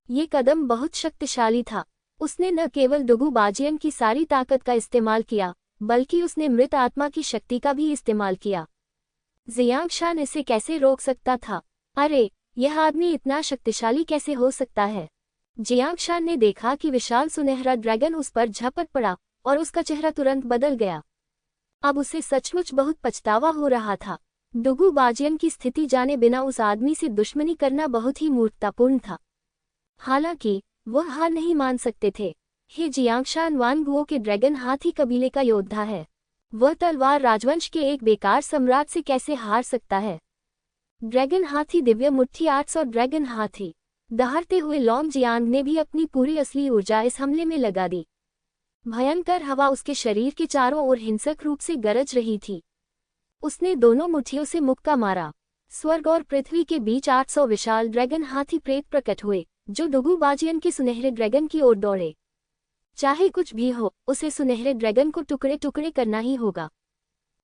S1: ये कदम बहुत शक्तिशाली था। उसने न केवल दुगु बाजियन की सारी ताकत का इस्तेमाल किया, बल्कि उसने मृत आत्मा की शक्ति का भी इस्तेमाल किया। जियांगशान इसे कैसे रोक सकता था? अरे, यह आदमी इतना शक्तिशाली कैसे हो सकता है? जियांगशान ने देखा कि विशाल सुनहरा ड्रैगन उस पर झपट पड़ा और उसका चेहरा तुरंत बदल गया। अब उसे सचमुच बहुत पछतावा हो रहा था। दुगु बाजियन की स्थिति जाने बिना उस आदमी से दुश्मनी करना बहुत ही मूर्खतापूर्ण था। हालांकि वह हार नहीं मान सकते थे। हे जियांगशान वानगुओ के ड्रैगन हाथी कबीले का योद्धा है। वह तलवार राजवंश के एक बेकार सम्राट से कैसे हार सकता है? ड्रैगन हाथी दिव्य मुट्ठी 800 ड्रैगन हाथी। दहाड़ते हुए लॉन्ग जियांग ने भी अपनी पूरी असली ऊर्जा इस हमले में लगा दी। भयंकर हवा उसके शरीर के चारों ओर हिंसक रूप से गरज रही थी। उसने दोनों मुट्ठियों से मुक्का मारा। स्वर्ग और पृथ्वी के बीच 800 विशाल ड्रैगन हाथी प्रेत प्रकट हुए, जो दुगु बाजियन के सुनहरे ड्रैगन की ओर दौड़े। चाहे कुछ भी हो, उसे सुनहरे ड्रैगन को टुकड़े टुकड़े करना ही होगा,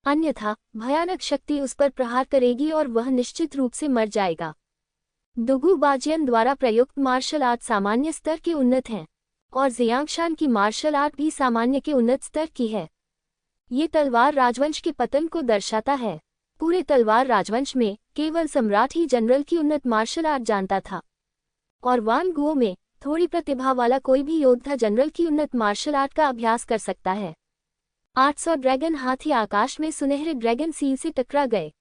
S1: अन्यथा भयानक शक्ति उस पर प्रहार करेगी और वह निश्चित रूप से मर जाएगा। दुगु बाजियन द्वारा प्रयुक्त मार्शल आर्ट सामान्य स्तर के उन्नत हैं, और जियांगशान की मार्शल आर्ट भी सामान्य के उन्नत स्तर की है। ये तलवार राजवंश के पतन को दर्शाता है। पूरे तलवार राजवंश में केवल सम्राट ही जनरल की उन्नत मार्शल आर्ट जानता था, और वानगुओ में थोड़ी प्रतिभा वाला कोई भी योद्धा जनरल की उन्नत मार्शल आर्ट का अभ्यास कर सकता है। 800 ड्रैगन हाथी आकाश में सुनहरे ड्रैगन सील से टकरा गए।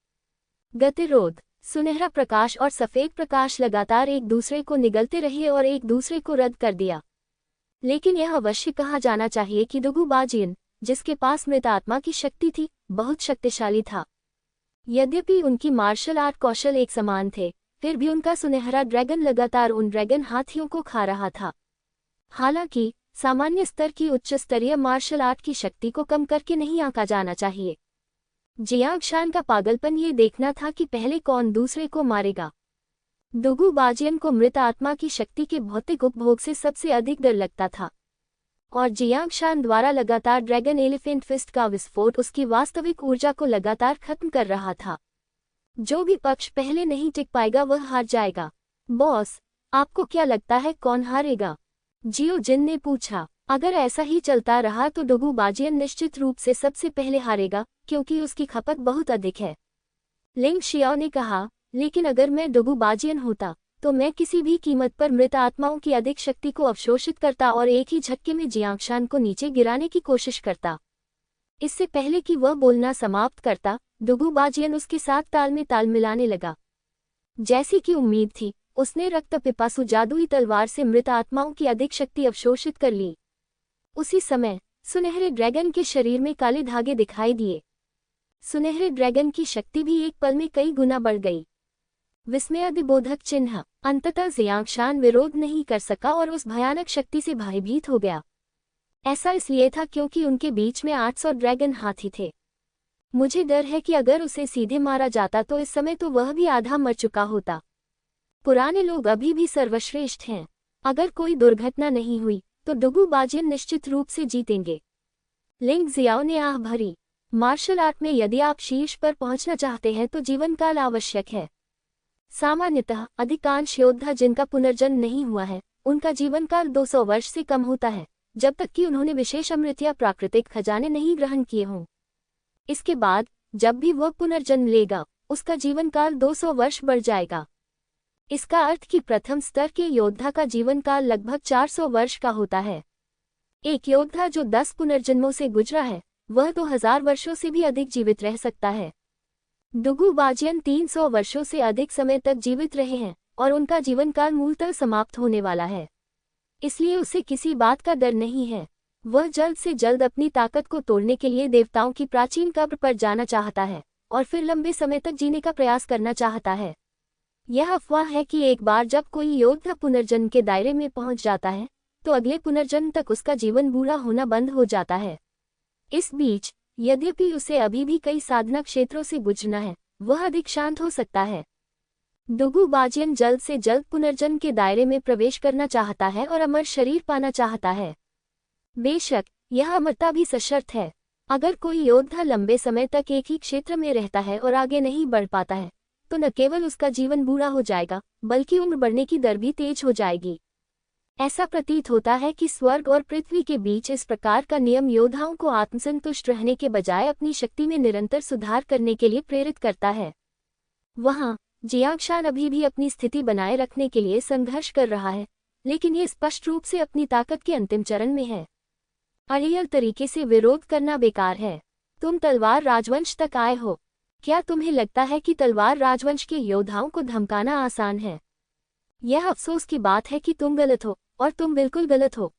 S1: गतिरोध। सुनहरा प्रकाश और सफेद प्रकाश लगातार एक दूसरे को निगलते रहे और एक दूसरे को रद्द कर दिया। लेकिन यह अवश्य कहा जाना चाहिए कि दुगु बाजियन, जिसके पास मृत आत्मा की शक्ति थी, बहुत शक्तिशाली था। यद्यपि उनकी मार्शल आर्ट कौशल एक समान थे, फिर भी उनका सुनहरा ड्रैगन लगातार उन ड्रैगन हाथियों को खा रहा था। हालांकि सामान्य स्तर की उच्च स्तरीय मार्शल आर्ट की शक्ति को कम करके नहीं आंका जाना चाहिए। जियांगशान का पागलपन ये देखना था कि पहले कौन दूसरे को मारेगा। दुगु बाजियन को मृत आत्मा की शक्ति के भौतिक उपभोग से सबसे अधिक डर लगता था, और जियांगशान द्वारा लगातार ड्रैगन एलिफेंट फिस्ट का विस्फोट उसकी वास्तविक ऊर्जा को लगातार खत्म कर रहा था। जो भी पक्ष पहले नहीं टिक पाएगा वह हार जाएगा। बॉस, आपको क्या लगता है कौन हारेगा? जियो जिन ने पूछा। अगर ऐसा ही चलता रहा तो दुगु बाजियन निश्चित रूप से सबसे पहले हारेगा, क्योंकि उसकी खपत बहुत अधिक है। लिंग शियाओ ने कहा, लेकिन अगर मैं दुगु बाजियन होता तो मैं किसी भी कीमत पर मृत आत्माओं की अधिक शक्ति को अवशोषित करता और एक ही झटके में जियांगशान को नीचे गिराने की कोशिश करता। इससे पहले कि वह बोलना समाप्त करता, दुगु बाजियन उसके साथ ताल में ताल मिलाने लगा। जैसी कि उम्मीद थी, उसने रक्त पिपासु जादुई तलवार से मृत आत्माओं की अधिक शक्ति अवशोषित कर ली। उसी समय सुनहरे ड्रैगन के शरीर में काले धागे दिखाई दिए। सुनहरे ड्रैगन की शक्ति भी एक पल में कई गुना बढ़ गई। विस्मयादिबोधक चिन्ह। अंततः जियांगशान विरोध नहीं कर सका और उस भयानक शक्ति से भयभीत हो गया। ऐसा इसलिए था क्योंकि उनके बीच में 800 ड्रैगन हाथी थे। मुझे डर है कि अगर उसे सीधे मारा जाता तो इस समय तो वह भी आधा मर चुका होता। पुराने लोग अभी भी सर्वश्रेष्ठ हैं। अगर कोई दुर्घटना नहीं हुई तो डुगु बाजियन निश्चित रूप से जीतेंगे। लिंग जियाओ ने आह भरी। मार्शल आर्ट में यदि आप शीर्ष पर पहुंचना चाहते हैं तो जीवनकाल आवश्यक है। सामान्यतः अधिकांश योद्धा जिनका पुनर्जन्म नहीं हुआ है उनका जीवनकाल 200 वर्ष से कम होता है, जब तक कि उन्होंने विशेष अमृत या प्राकृतिक खजाने नहीं ग्रहण किए हों। इसके बाद जब भी वह पुनर्जन्म लेगा उसका जीवनकाल 200 वर्ष बढ़ जाएगा। इसका अर्थ कि प्रथम स्तर के योद्धा का जीवनकाल लगभग 400 वर्ष का होता है। एक योद्धा जो 10 पुनर्जन्मों से गुजरा है वह 2000 वर्षों से भी अधिक जीवित रह सकता है। डुगु बाजियन 300 वर्षों से अधिक समय तक जीवित रहे हैं और उनका जीवनकाल मूलतः समाप्त होने वाला है, इसलिए उसे किसी बात का डर नहीं है। वह जल्द से जल्द अपनी ताकत को तोड़ने के लिए देवताओं की प्राचीन कब्र पर जाना चाहता है और फिर लंबे समय तक जीने का प्रयास करना चाहता है। यह अफवाह है कि एक बार जब कोई योद्धा पुनर्जन्म के दायरे में पहुंच जाता है तो अगले पुनर्जन्म तक उसका जीवन बुरा होना बंद हो जाता है। इस बीच यद्यपि उसे अभी भी कई साधना क्षेत्रों से गुजरना है, वह अधिक शांत हो सकता है। डुगु बाजियन जल्द से जल्द पुनर्जन्म के दायरे में प्रवेश करना चाहता है और अमर शरीर पाना चाहता है। बेशक यह अमरता भी सशर्त है। अगर कोई योद्धा लंबे समय तक एक ही क्षेत्र में रहता है और आगे नहीं बढ़ पाता है तो न केवल उसका जीवन बुरा हो जाएगा बल्कि उम्र बढ़ने की दर भी तेज हो जाएगी। ऐसा प्रतीत होता है कि स्वर्ग और पृथ्वी के बीच इस प्रकार का नियम योद्धाओं को आत्मसंतुष्ट रहने के बजाय अपनी शक्ति में निरंतर सुधार करने के लिए प्रेरित करता है। वहाँ जियांगशान अभी भी अपनी स्थिति बनाए रखने के लिए संघर्ष कर रहा है, लेकिन ये स्पष्ट रूप से अपनी ताकत के अंतिम चरण में है। अड़ियल तरीके से विरोध करना बेकार है। तुम तलवार राजवंश तक आए हो। क्या तुम्हें लगता है कि तलवार राजवंश के योद्धाओं को धमकाना आसान है? यह अफसोस की बात है कि तुम गलत हो और तुम बिल्कुल गलत हो।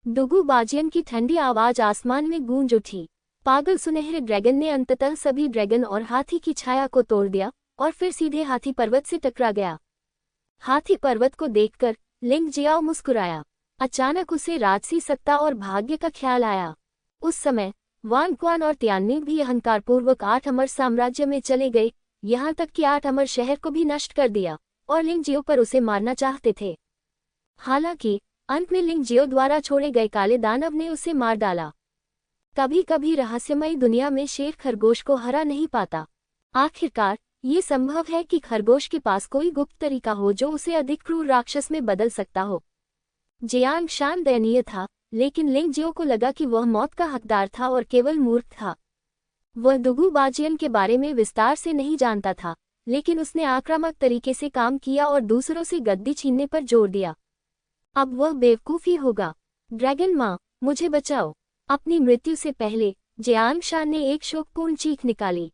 S1: डुगु बाजियन की ठंडी आवाज आसमान में गूंज उठी। पागल सुनहरे ड्रैगन ने अंततः सभी ड्रैगन और हाथी की छाया को तोड़ दिया और फिर सीधे हाथी पर्वत से टकरा गया। हाथी पर्वत को देखकर लिंग जियाओ मुस्कुराया। अचानक उसे राजसी सत्ता और भाग्य का ख्याल आया। उस समय वान क्वान और तियानमिंग भी अहंकारपूर्वक 8 अमर साम्राज्य में चले गए, यहाँ तक कि 8 अमर शहर को भी नष्ट कर दिया और लिंग जियो पर उसे मारना चाहते थे। हालांकि अंत में लिंग जियो द्वारा छोड़े गए काले दानव ने उसे मार डाला। कभी कभी रहस्यमयी दुनिया में शेर खरगोश को हरा नहीं पाता। आखिरकार ये संभव है कि खरगोश के पास कोई गुप्त तरीका हो जो उसे अधिक क्रूर राक्षस में बदल सकता हो। जियांगशान दयनीय था, लेकिन लिंग जियो को लगा कि वह मौत का हकदार था और केवल मूर्ख था। वह डुगु बाजियन के बारे में विस्तार से नहीं जानता था, लेकिन उसने आक्रामक तरीके से काम किया और दूसरों से गद्दी छीनने पर जोर दिया। अब वह बेवकूफ़ी होगा। ड्रैगन माँ, मुझे बचाओ। अपनी मृत्यु से पहले जियांगशान ने एक शोकपूर्ण चीख निकाली।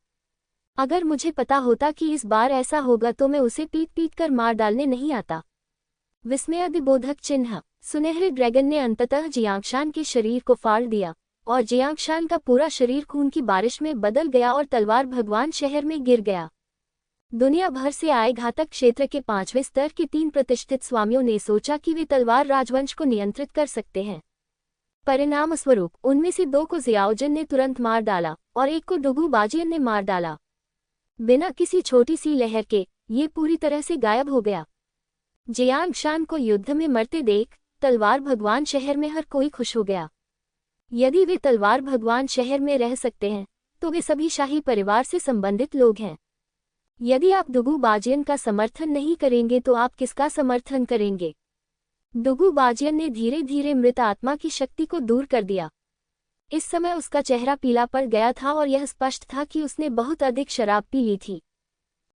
S1: अगर मुझे पता होता कि इस बार ऐसा होगा तो मैं उसे पीट पीट कर मार डालने नहीं आता। विस्मयादिबोधक चिन्ह। सुनहरे ड्रैगन ने अंततः जियांगशान के शरीर को फाड़ दिया और जियांगशान का पूरा शरीर खून की बारिश में बदल गया और तलवार भगवान शहर में गिर गया। दुनिया भर से आए घातक क्षेत्र के 5वें स्तर के 3 प्रतिष्ठित स्वामियों ने सोचा कि वे तलवार राजवंश को नियंत्रित कर सकते हैं। परिणाम स्वरूप उनमें से 2 को जियाओजिन ने तुरंत मार डाला और 1 को डुगु बाजियन ने मार डाला। बिना किसी छोटी सी लहर के ये पूरी तरह से गायब हो गया। जियांगशान को युद्ध में मरते देख तलवार भगवान शहर में हर कोई खुश हो गया। यदि वे तलवार भगवान शहर में रह सकते हैं तो वे सभी शाही परिवार से संबंधित लोग हैं। यदि आप डुगु बाजियन का समर्थन नहीं करेंगे तो आप किसका समर्थन करेंगे? डुगु बाजियन ने धीरे धीरे मृत आत्मा की शक्ति को दूर कर दिया। इस समय उसका चेहरा पीला पड़ गया था और यह स्पष्ट था कि उसने बहुत अधिक शराब पी ली थी।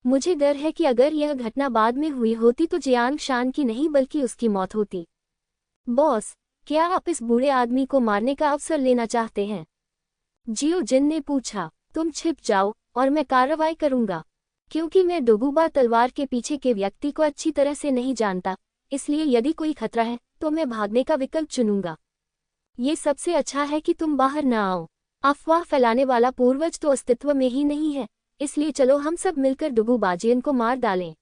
S1: मुझे डर है कि अगर यह घटना बाद में हुई होती तो जियांगशान की नहीं बल्कि उसकी मौत होती। बॉस, क्या आप इस बूढ़े आदमी को मारने का अवसर लेना चाहते हैं? जियो जिन ने पूछा। तुम छिप जाओ और मैं कार्रवाई करूंगा। क्योंकि मैं डुगुबा तलवार के पीछे के व्यक्ति को अच्छी तरह से नहीं जानता, इसलिए यदि कोई खतरा है तो मैं भागने का विकल्प चुनूंगा। ये सबसे अच्छा है कि तुम बाहर न आओ। अफवाह फैलाने वाला पूर्वज तो अस्तित्व में ही नहीं है, इसलिए चलो हम सब मिलकर डुगुबाजियन को मार डालें।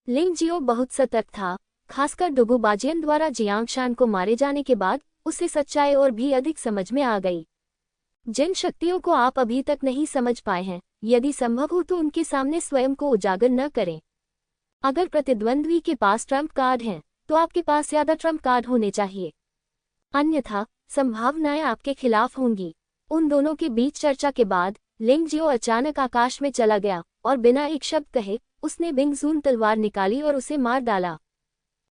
S1: लिंग जियो बहुत सतर्क था, खासकर डुगुबाजियन द्वारा जियांगशान को मारे जाने के बाद उसे सच्चाई और भी अधिक समझ में आ गई। जिन शक्तियों को आप अभी तक नहीं समझ पाए हैं, यदि संभव हो तो उनके सामने स्वयं को उजागर न करें। अगर प्रतिद्वंद्वी के पास ट्रम्प कार्ड हैं, तो आपके पास ज्यादा ट्रम्प कार्ड होने चाहिए, अन्यथा संभावनाएं आपके खिलाफ होंगी। उन दोनों के बीच चर्चा के बाद लिंग जियो अचानक आकाश में चला गया और बिना एक शब्द कहे उसने बिंगजून तलवार निकाली और उसे मार डाला।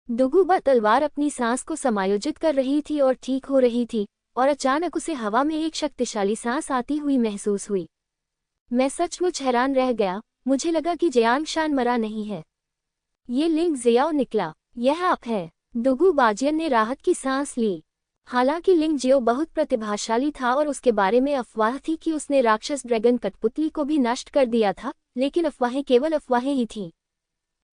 S1: डुगुबा तलवार अपनी सांस को समायोजित कर रही थी और ठीक हो रही थी, और अचानक उसे हवा में एक शक्तिशाली सांस आती हुई महसूस हुई। मैं सचमुच हैरान रह गया, मुझे लगा कि जियांगशान मरा नहीं है। ये लिंग जियाओ निकला, यह आप है। डुगुबाजियन ने राहत की सांस ली। हालांकि लिंग जियो बहुत प्रतिभाशाली था और उसके बारे में अफवाह थी कि उसने राक्षस ड्रैगन कठपुतली को भी नष्ट कर दिया था, लेकिन अफवाहें केवल अफवाहें ही थीं।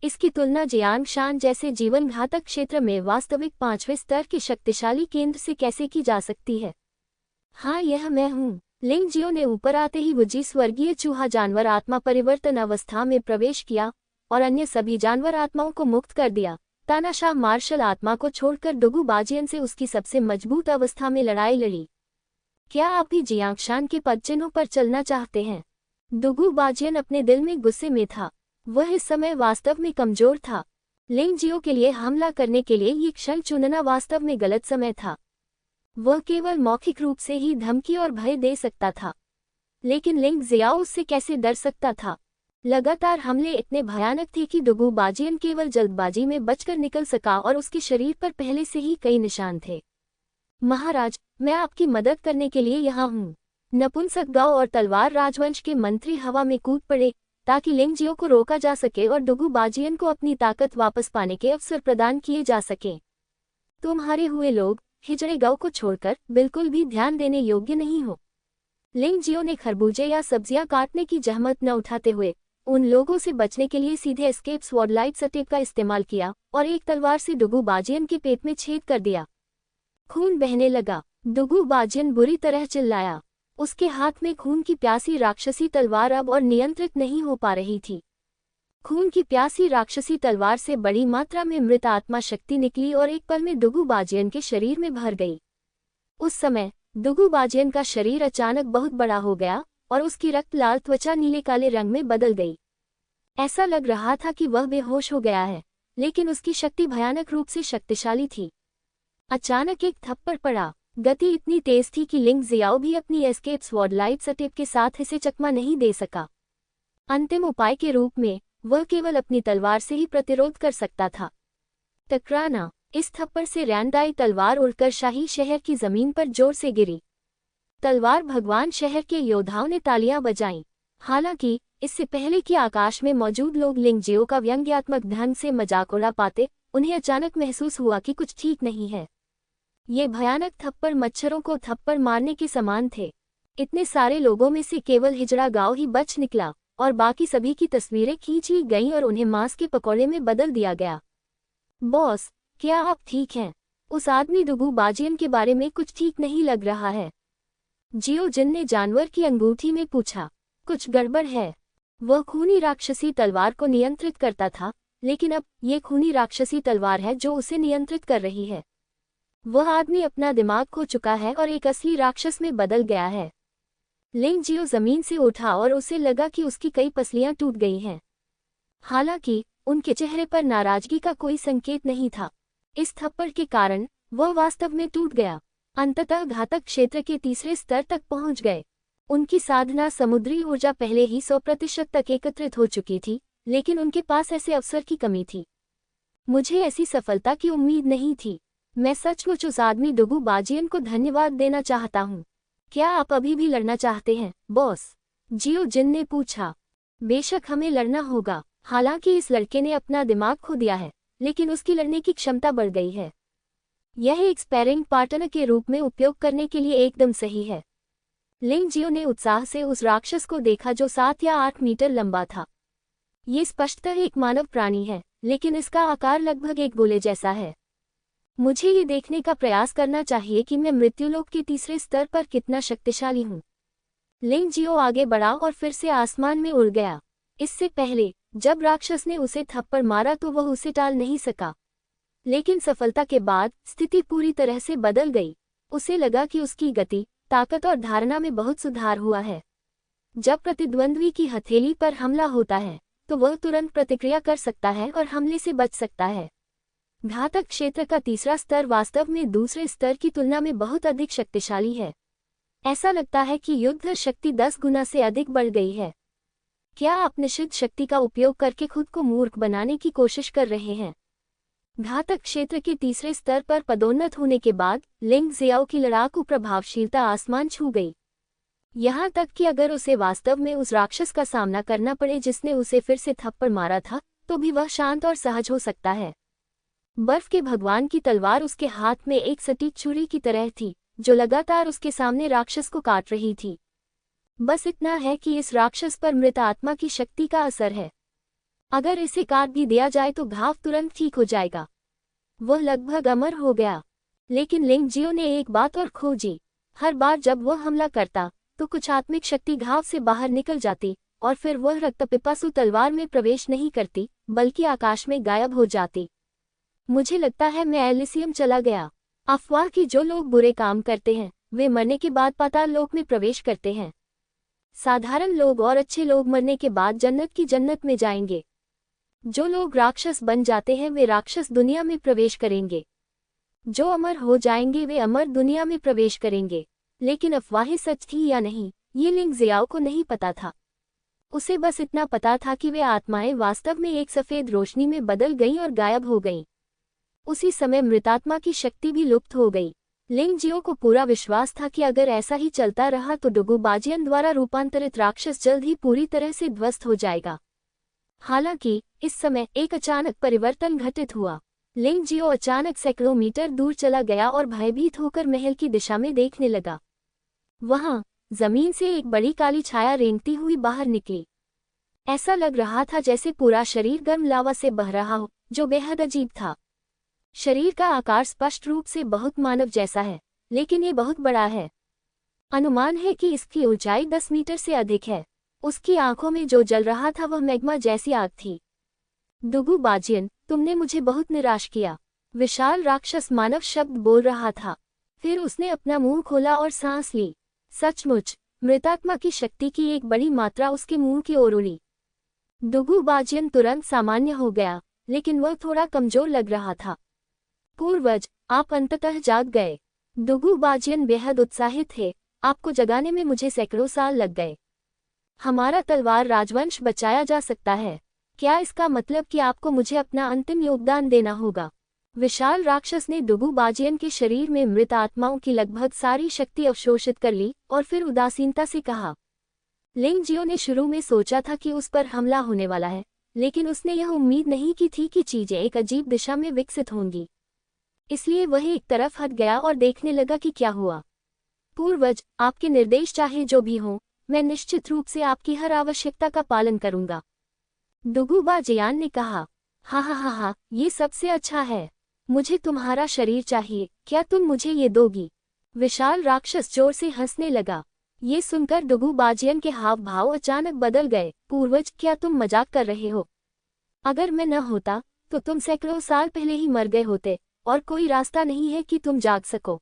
S1: इसकी तुलना जियांगशान जैसे जीवन घातक क्षेत्र में वास्तविक 5वें स्तर के शक्तिशाली केंद्र से कैसे की जा सकती है। हाँ, यह मैं हूँ। लिंग जियो ने ऊपर आते ही वुजी स्वर्गीय चूहा जानवर आत्मा परिवर्तन अवस्था में प्रवेश किया और अन्य सभी जानवर आत्माओं को मुक्त कर दिया। तानाशाह मार्शल आत्मा को छोड़कर डुगुबाजियन से उसकी सबसे मजबूत अवस्था में लड़ाई लड़ी। क्या आप भी जियांगशान के पदचिन्हों पर चलना चाहते हैं? डुगुबाजियन अपने दिल में गुस्से में था। वह इस समय वास्तव में कमजोर था। लिंग जियो के लिए हमला करने के लिए ये क्षण चुनना वास्तव में गलत समय था। वह केवल मौखिक रूप से ही धमकी और भय दे सकता था, लेकिन लिंग जियाओ उससे कैसे डर सकता था। लगातार हमले इतने भयानक थे कि डुगुबाजियन केवल जल्दबाजी में बचकर निकल सका और उसके शरीर पर पहले से ही कई निशान थे। महाराज, मैं आपकी मदद करने के लिए यहाँ हूँ। नपुंसक गांव और तलवार राजवंश के मंत्री हवा में कूद पड़े ताकि लिंग जियो को रोका जा सके और डुगुबाजियन को अपनी ताकत वापस पाने के अवसर प्रदान किए जा सके। तुम्हारे हुए लोग हिजड़े गांव को छोड़कर बिल्कुल भी ध्यान देने योग्य नहीं हो। लिंग जियो ने खरबूजे या सब्जियां काटने की जहमत न उठाते हुए उन लोगों से बचने के लिए सीधे एस्केप स्वॉर्डलाइट सटेप का इस्तेमाल किया और एक तलवार से डुगुबाजियन के पेट में छेद कर दिया। खून बहने लगा। डुगुबाजियन बुरी तरह चिल्लाया। उसके हाथ में खून की प्यासी राक्षसी तलवार अब और नियंत्रित नहीं हो पा रही थी। खून की प्यासी राक्षसी तलवार से बड़ी मात्रा में मृत आत्मा शक्ति निकली और एक पल में डुगुबाजियन के शरीर में भर गई। उस समय डुगुबाजियन का शरीर अचानक बहुत बड़ा हो गया और उसकी रक्त लाल त्वचा नीले काले रंग में बदल गई। ऐसा लग रहा था कि वह बेहोश हो गया है, लेकिन उसकी शक्ति भयानक रूप से शक्तिशाली थी। अचानक एक थप्पड़ पड़ा। गति इतनी तेज थी कि लिंग जियाओ भी अपनी एस्केप स्वॉर्डलाइट सटेप के साथ इसे चकमा नहीं दे सका। अंतिम उपाय के रूप में वह केवल अपनी तलवार से ही प्रतिरोध कर सकता था। टकराना। इस थप्पड़ से रैंडाई तलवार उड़कर शाही शहर की जमीन पर जोर से गिरी। तलवार भगवान शहर के योद्धाओं ने तालियां बजाईं। हालांकि इससे पहले कि आकाश में मौजूद लोग लिंग जियो का व्यंग्यात्मक ढंग से मजाक उड़ा पाते, उन्हें अचानक महसूस हुआ कि कुछ ठीक नहीं है। ये भयानक थप्पड़ मच्छरों को थप्पड़ मारने के समान थे। इतने सारे लोगों में से केवल हिजड़ा गांव ही बच निकला और बाकी सभी की तस्वीरें खींच ली गईं और उन्हें मांस के पकौड़े में बदल दिया गया। बॉस, क्या आप ठीक हैं? उस आदमी डुगुबाजियन के बारे में कुछ ठीक नहीं लग रहा है। जियो जिन ने जानवर की अंगूठी में पूछा। कुछ गड़बड़ है। वह खूनी राक्षसी तलवार को नियंत्रित करता था, लेकिन अब ये खूनी राक्षसी तलवार है जो उसे नियंत्रित कर रही है। वह आदमी अपना दिमाग खो चुका है और एक असली राक्षस में बदल गया है। लिंग जियो जमीन से उठा और उसे लगा कि उसकी कई पसलियां टूट गई हैं। हालांकि उनके चेहरे पर नाराजगी का कोई संकेत नहीं था। इस थप्पड़ के कारण वह वास्तव में टूट गया। अंततः घातक क्षेत्र के तीसरे स्तर तक पहुंच गए। उनकी साधना समुद्री ऊर्जा पहले ही 100% तक एकत्रित हो चुकी थी, लेकिन उनके पास ऐसे अवसर की कमी थी। मुझे ऐसी सफलता की उम्मीद नहीं थी। मैं सचमुच उस आदमी डुगुबाजियन को धन्यवाद देना चाहता हूँ। क्या आप अभी भी लड़ना चाहते हैं, बॉस? जियो जिन ने पूछा। बेशक हमें लड़ना होगा। हालांकि इस लड़के ने अपना दिमाग खो दिया है, लेकिन उसकी लड़ने की क्षमता बढ़ गई है। यह एक स्पैरिंग पार्टनर के रूप में उपयोग करने के लिए एकदम सही है। लिंग जियो ने उत्साह से उस राक्षस को देखा जो 7 या 8 मीटर लंबा था। ये स्पष्टतः एक मानव प्राणी है, लेकिन इसका आकार लगभग एक गोले जैसा है। मुझे ये देखने का प्रयास करना चाहिए कि मैं मृत्युलोक के तीसरे स्तर पर कितना शक्तिशाली हूँ। लिंग जियो आगे बढ़ा और फिर से आसमान में उड़ गया। इससे पहले जब राक्षस ने उसे थप्पड़ मारा तो वह उसे टाल नहीं सका, लेकिन सफलता के बाद स्थिति पूरी तरह से बदल गई। उसे लगा कि उसकी गति, ताकत और धारणा में बहुत सुधार हुआ है। जब प्रतिद्वंद्वी की हथेली पर हमला होता है तो वह तुरंत प्रतिक्रिया कर सकता है और हमले से बच सकता है। घातक क्षेत्र का तीसरा स्तर वास्तव में दूसरे स्तर की तुलना में बहुत अधिक शक्तिशाली है। ऐसा लगता है कि युद्ध शक्ति 10 गुना से अधिक बढ़ गई है। क्या आप निषिद्ध शक्ति का उपयोग करके खुद को मूर्ख बनाने की कोशिश कर रहे हैं? घातक क्षेत्र के तीसरे स्तर पर पदोन्नत होने के बाद लिंग जियाओ की लड़ाकू प्रभावशीलता आसमान छू गई। यहाँ तक कि अगर उसे वास्तव में उस राक्षस का सामना करना पड़े जिसने उसे फिर से थप्पड़ मारा था, तो भी वह शांत और सहज हो सकता है। बर्फ के भगवान की तलवार उसके हाथ में एक सटीक छुरी की तरह थी, जो लगातार उसके सामने राक्षस को काट रही थी। बस इतना है कि इस राक्षस पर मृत आत्मा की शक्ति का असर है। अगर इसे काट भी दिया जाए तो घाव तुरंत ठीक हो जाएगा। वह लगभग अमर हो गया। लेकिन लिंग जियो ने एक बात और खोजी। हर बार जब वह हमला करता तो कुछ आत्मिक शक्ति घाव से बाहर निकल जाती और फिर वह रक्तपिपासु तलवार में प्रवेश नहीं करती, बल्कि आकाश में गायब हो जाती। मुझे लगता है मैं एलिसियम चला गया। अफवाह कि जो लोग बुरे काम करते हैं वे मरने के बाद पाताल लोक में प्रवेश करते हैं। साधारण लोग और अच्छे लोग मरने के बाद जन्नत की जन्नत में जाएंगे। जो लोग राक्षस बन जाते हैं वे राक्षस दुनिया में प्रवेश करेंगे। जो अमर हो जाएंगे वे अमर दुनिया में प्रवेश करेंगे। लेकिन अफवाहें सच थी या नहीं, ये लिंग जियाओ को नहीं पता था। उसे बस इतना पता था कि वे आत्माएं वास्तव में एक सफेद रोशनी में बदल गईं और गायब हो गईं। उसी समय मृतात्मा की शक्ति भी लुप्त हो गई। लिंग जियो को पूरा विश्वास था कि अगर ऐसा ही चलता रहा तो डुगु बाजियन द्वारा रूपांतरित राक्षस जल्द ही पूरी तरह से ध्वस्त हो जाएगा। हालांकि इस समय एक अचानक परिवर्तन घटित हुआ। लिंग जियो अचानक सैकड़ों मीटर दूर चला गया और भयभीत होकर महल की दिशा में देखने लगा। वहां जमीन से एक बड़ी काली छाया रेंगती हुई बाहर निकली। ऐसा लग रहा था जैसे पूरा शरीर गर्म लावा से बह रहा हो, जो बेहद अजीब था। शरीर का आकार स्पष्ट रूप से बहुत मानव जैसा है, लेकिन ये बहुत बड़ा है। अनुमान है कि इसकी ऊंचाई 10 मीटर से अधिक है। उसकी आंखों में जो जल रहा था वह मैग्मा जैसी आग थी। डुगु बाजियन, तुमने मुझे बहुत निराश किया। विशाल राक्षस मानव शब्द बोल रहा था। फिर उसने अपना मुंह खोला और सांस ली। सचमुच मृतात्मा की शक्ति की एक बड़ी मात्रा उसके मुंह की ओर उड़ी। डुगु बाजियन तुरंत सामान्य हो गया, लेकिन वह थोड़ा कमजोर लग रहा था। पूर्वज, आप अंततः जाग गए। डुगु बाजियन बेहद उत्साहित थे। आपको जगाने में मुझे सैकड़ों साल लग गए। हमारा तलवार राजवंश बचाया जा सकता है। क्या इसका मतलब कि आपको मुझे अपना अंतिम योगदान देना होगा? विशाल राक्षस ने डुगु बाजियन के शरीर में मृत आत्माओं की लगभग सारी शक्ति अवशोषित कर ली और फिर उदासीनता से कहा। लिंग जियो ने शुरू में सोचा था कि उस पर हमला होने वाला है, लेकिन उसने यह उम्मीद नहीं की थी कि चीजें एक अजीब दिशा में विकसित होंगी। इसलिए वह एक तरफ हट गया और देखने लगा कि क्या हुआ। पूर्वज, आपके निर्देश चाहे जो भी हों, मैं निश्चित रूप से आपकी हर आवश्यकता का पालन करूंगा। डुगु बाजियान ने कहा। हा, ये सबसे अच्छा है। मुझे तुम्हारा शरीर चाहिए, क्या तुम मुझे ये दोगी? विशाल राक्षस जोर से हंसने लगा। ये सुनकर डुगु बाजियन के हाव भाव अचानक बदल गए। पूर्वज, क्या तुम मजाक कर रहे हो? अगर मैं न होता तो तुम सैकड़ों साल पहले ही मर गए होते और कोई रास्ता नहीं है कि तुम जाग सको।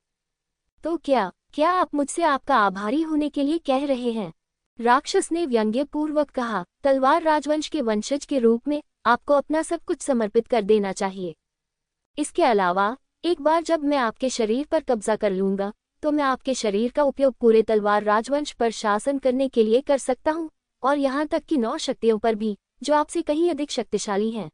S1: तो क्या आप मुझसे आपका आभारी होने के लिए कह रहे हैं? राक्षस ने व्यंग्यपूर्वक कहा। तलवार राजवंश के वंशज के रूप में आपको अपना सब कुछ समर्पित कर देना चाहिए। इसके अलावा एक बार जब मैं आपके शरीर पर कब्जा कर लूंगा तो मैं आपके शरीर का उपयोग पूरे तलवार राजवंश पर शासन करने के लिए कर सकता हूँ, और यहाँ तक कि 9 शक्तियों पर भी, जो आपसे कहीं अधिक शक्तिशाली हैं।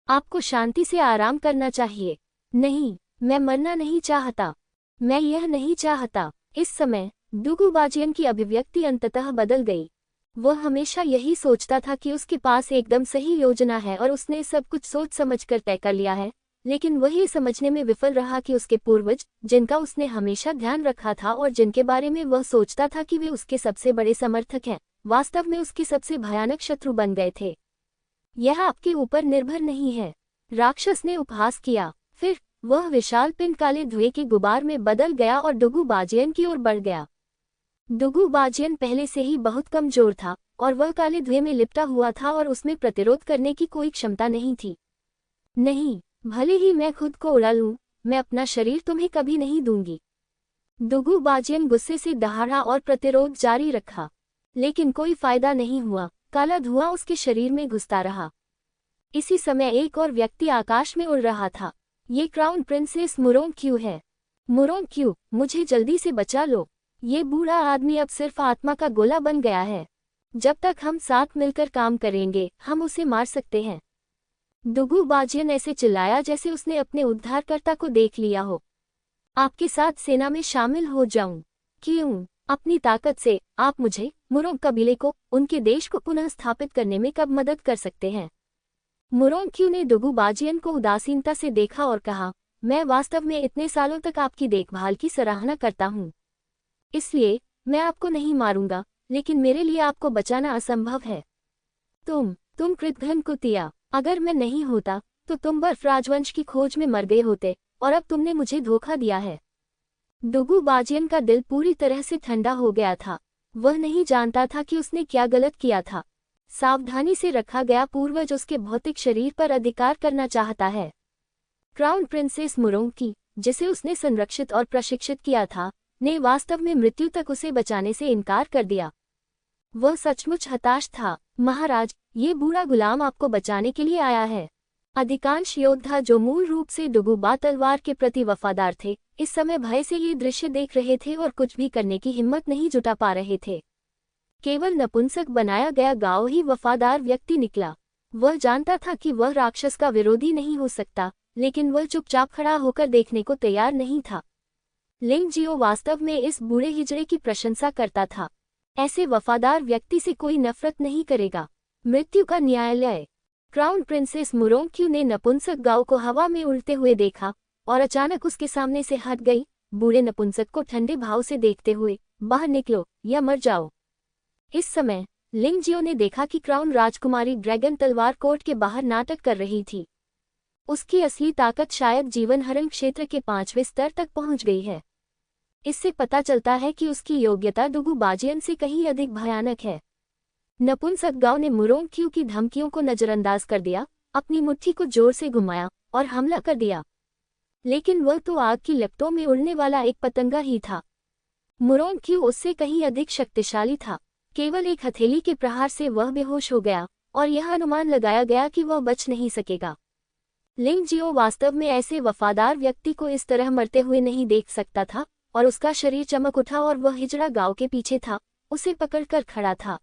S1: आपको शांति से आराम करना चाहिए। नहीं, मैं मरना नहीं चाहता। मैं यह नहीं चाहता। इस समय डुगु बाजियन की अभिव्यक्ति अंततः बदल गई। वह हमेशा यही सोचता था कि उसके पास एकदम सही योजना है और उसने सब कुछ सोच समझकर तय कर लिया है, लेकिन वह ये समझने में विफल रहा कि उसके पूर्वज, जिनका उसने हमेशा ध्यान रखा था और जिनके बारे में वह सोचता था कि वे उसके सबसे बड़े समर्थक हैं, वास्तव में उसके सबसे भयानक शत्रु बन गए थे। यह आपके ऊपर निर्भर नहीं है। राक्षस ने उपहास किया। फिर वह विशाल पिंड काले धुएं के गुबार में बदल गया और डुगू बाजियन की ओर बढ़ गया। डुगू बाजियन पहले से ही बहुत कमजोर था और वह काले धुएं में लिपटा हुआ था और उसमें प्रतिरोध करने की कोई क्षमता नहीं थी। नहीं, भले ही मैं खुद को उड़ा लूं, मैं अपना शरीर तुम्हें कभी नहीं दूंगी। डुगू बाजियन गुस्से से दहाड़ा और प्रतिरोध जारी रखा, लेकिन कोई फायदा नहीं हुआ। काला धुआं उसके शरीर में घुसता रहा। इसी समय एक और व्यक्ति आकाश में उड़ रहा था। ये क्राउन प्रिंसेस मुरोंग-क्यू है। मुरोंग-क्यू, मुझे जल्दी से बचा लो। ये बूढ़ा आदमी अब सिर्फ आत्मा का गोला बन गया है। जब तक हम साथ मिलकर काम करेंगे, हम उसे मार सकते हैं। डुगू बाजियन ऐसे चिल्लाया जैसे उसने अपने उद्धारकर्ता को देख लिया हो। आपके साथ सेना में शामिल हो जाऊं? क्यों? अपनी ताकत से आप मुझे, मुरोंग कबीले को, उनके देश को पुनः स्थापित करने में कब मदद कर सकते हैं? मुरोंग-क्यू ने डुगू बाजियन को उदासीनता से देखा और कहा, मैं वास्तव में इतने सालों तक आपकी देखभाल की सराहना करता हूँ। इसलिए मैं आपको नहीं मारूंगा, लेकिन मेरे लिए आपको बचाना असंभव है। तुम कृतघ्न कुतिया, अगर मैं नहीं होता तो तुम बर्फ राजवंश की खोज में मर गए होते, और अब तुमने मुझे धोखा दिया है। डुगू बाजियन का दिल पूरी तरह से ठंडा हो गया था। वह नहीं जानता था कि उसने क्या गलत किया था। सावधानी से रखा गया पूर्वज उसके भौतिक शरीर पर अधिकार करना चाहता है। क्राउन प्रिंसेस मुरोंग-की, जिसे उसने संरक्षित और प्रशिक्षित किया था, ने वास्तव में मृत्यु तक उसे बचाने से इनकार कर दिया। वह सचमुच हताश था। महाराज, ये बूढ़ा गुलाम आपको बचाने के लिए आया है। अधिकांश योद्धा जो मूल रूप से डुगू बा तलवार के प्रति वफादार थे, इस समय भय से ये दृश्य देख रहे थे और कुछ भी करने की हिम्मत नहीं जुटा पा रहे थे। केवल नपुंसक बनाया गया गाओ ही वफादार व्यक्ति निकला। वह जानता था कि वह राक्षस का विरोधी नहीं हो सकता, लेकिन वह चुपचाप खड़ा होकर देखने को तैयार नहीं था। लिंग जियो वास्तव में इस बूढ़े हिजड़े की प्रशंसा करता था। ऐसे वफादार व्यक्ति से कोई नफरत नहीं करेगा। मृत्यु का न्यायालय। क्राउन प्रिंसेस मुरोंग-क्यू ने नपुंसक गाओ को हवा में उड़ते हुए देखा और अचानक उसके सामने से हट गई। बूढ़े नपुंसक को ठंडे भाव से देखते हुए, बाहर निकलो या मर जाओ। इस समय लिंग जियो ने देखा कि क्राउन राजकुमारी ड्रैगन तलवार कोर्ट के बाहर नाटक कर रही थी। उसकी असली ताकत शायद जीवन हरण क्षेत्र के 5वें स्तर तक पहुंच गई है। इससे पता चलता है कि उसकी योग्यता डुगू बाजियन से कहीं अधिक भयानक है। नपुंसक गाओ ने मुरोंग-क्यू की धमकियों को नजरअंदाज कर दिया, अपनी मुट्ठी को जोर से घुमाया और हमला कर दिया। लेकिन वह तो आग की लपटों में उड़ने वाला एक पतंगा ही था। मुरोंग-क्यू उससे कहीं अधिक शक्तिशाली था। केवल एक हथेली के प्रहार से वह बेहोश हो गया और यह अनुमान लगाया गया कि वह बच नहीं सकेगा। लिंग जियो वास्तव में ऐसे वफादार व्यक्ति को इस तरह मरते हुए नहीं देख सकता था और उसका शरीर चमक उठा और वह हिजड़ा गाओ के पीछे था, उसे पकड़कर खड़ा था।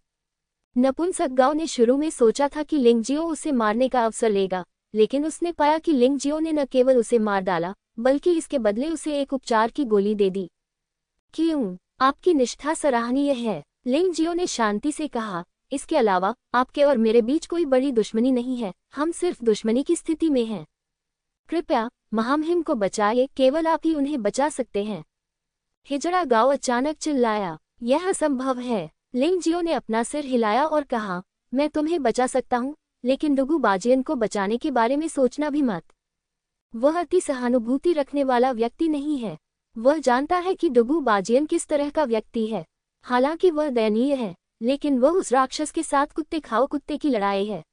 S1: नपुंसक गाओ ने शुरू में सोचा था कि लिंग जियो उसे मारने का अवसर लेगा, लेकिन उसने पाया कि लिंग जियो ने न केवल उसे मार डाला, बल्कि इसके बदले उसे एक उपचार की गोली दे दी। क्यों? आपकी निष्ठा सराहनीय है, लिंग जियो ने शांति से कहा। इसके अलावा आपके और मेरे बीच कोई बड़ी दुश्मनी नहीं है, हम सिर्फ दुश्मनी की स्थिति में हैं। कृपया महामहिम को बचाइए, केवल आप ही उन्हें बचा सकते हैं। हिजड़ा गाओ अचानक चिल्लाया, यह असंभव है। लिंग जियो ने अपना सिर हिलाया और कहा, मैं तुम्हें बचा सकता हूँ, लेकिन डुगू बाजियन को बचाने के बारे में सोचना भी मत। वह अति सहानुभूति रखने वाला व्यक्ति नहीं है। वह जानता है कि डुगू बाजियन किस तरह का व्यक्ति है। हालांकि वह दयनीय है, लेकिन वह उस राक्षस के साथ कुत्ते खाओ कुत्ते की लड़ाई है।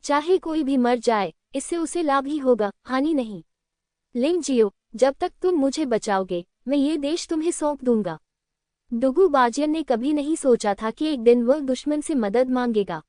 S1: चाहे कोई भी मर जाए, इससे उसे लाभ ही होगा, हानि नहीं। लिंग जियो, जब तक तुम मुझे बचाओगे, मैं ये देश तुम्हें सौंप दूंगा। डुगू बाजियन ने कभी नहीं सोचा था कि एक दिन वह दुश्मन से मदद मांगेगा।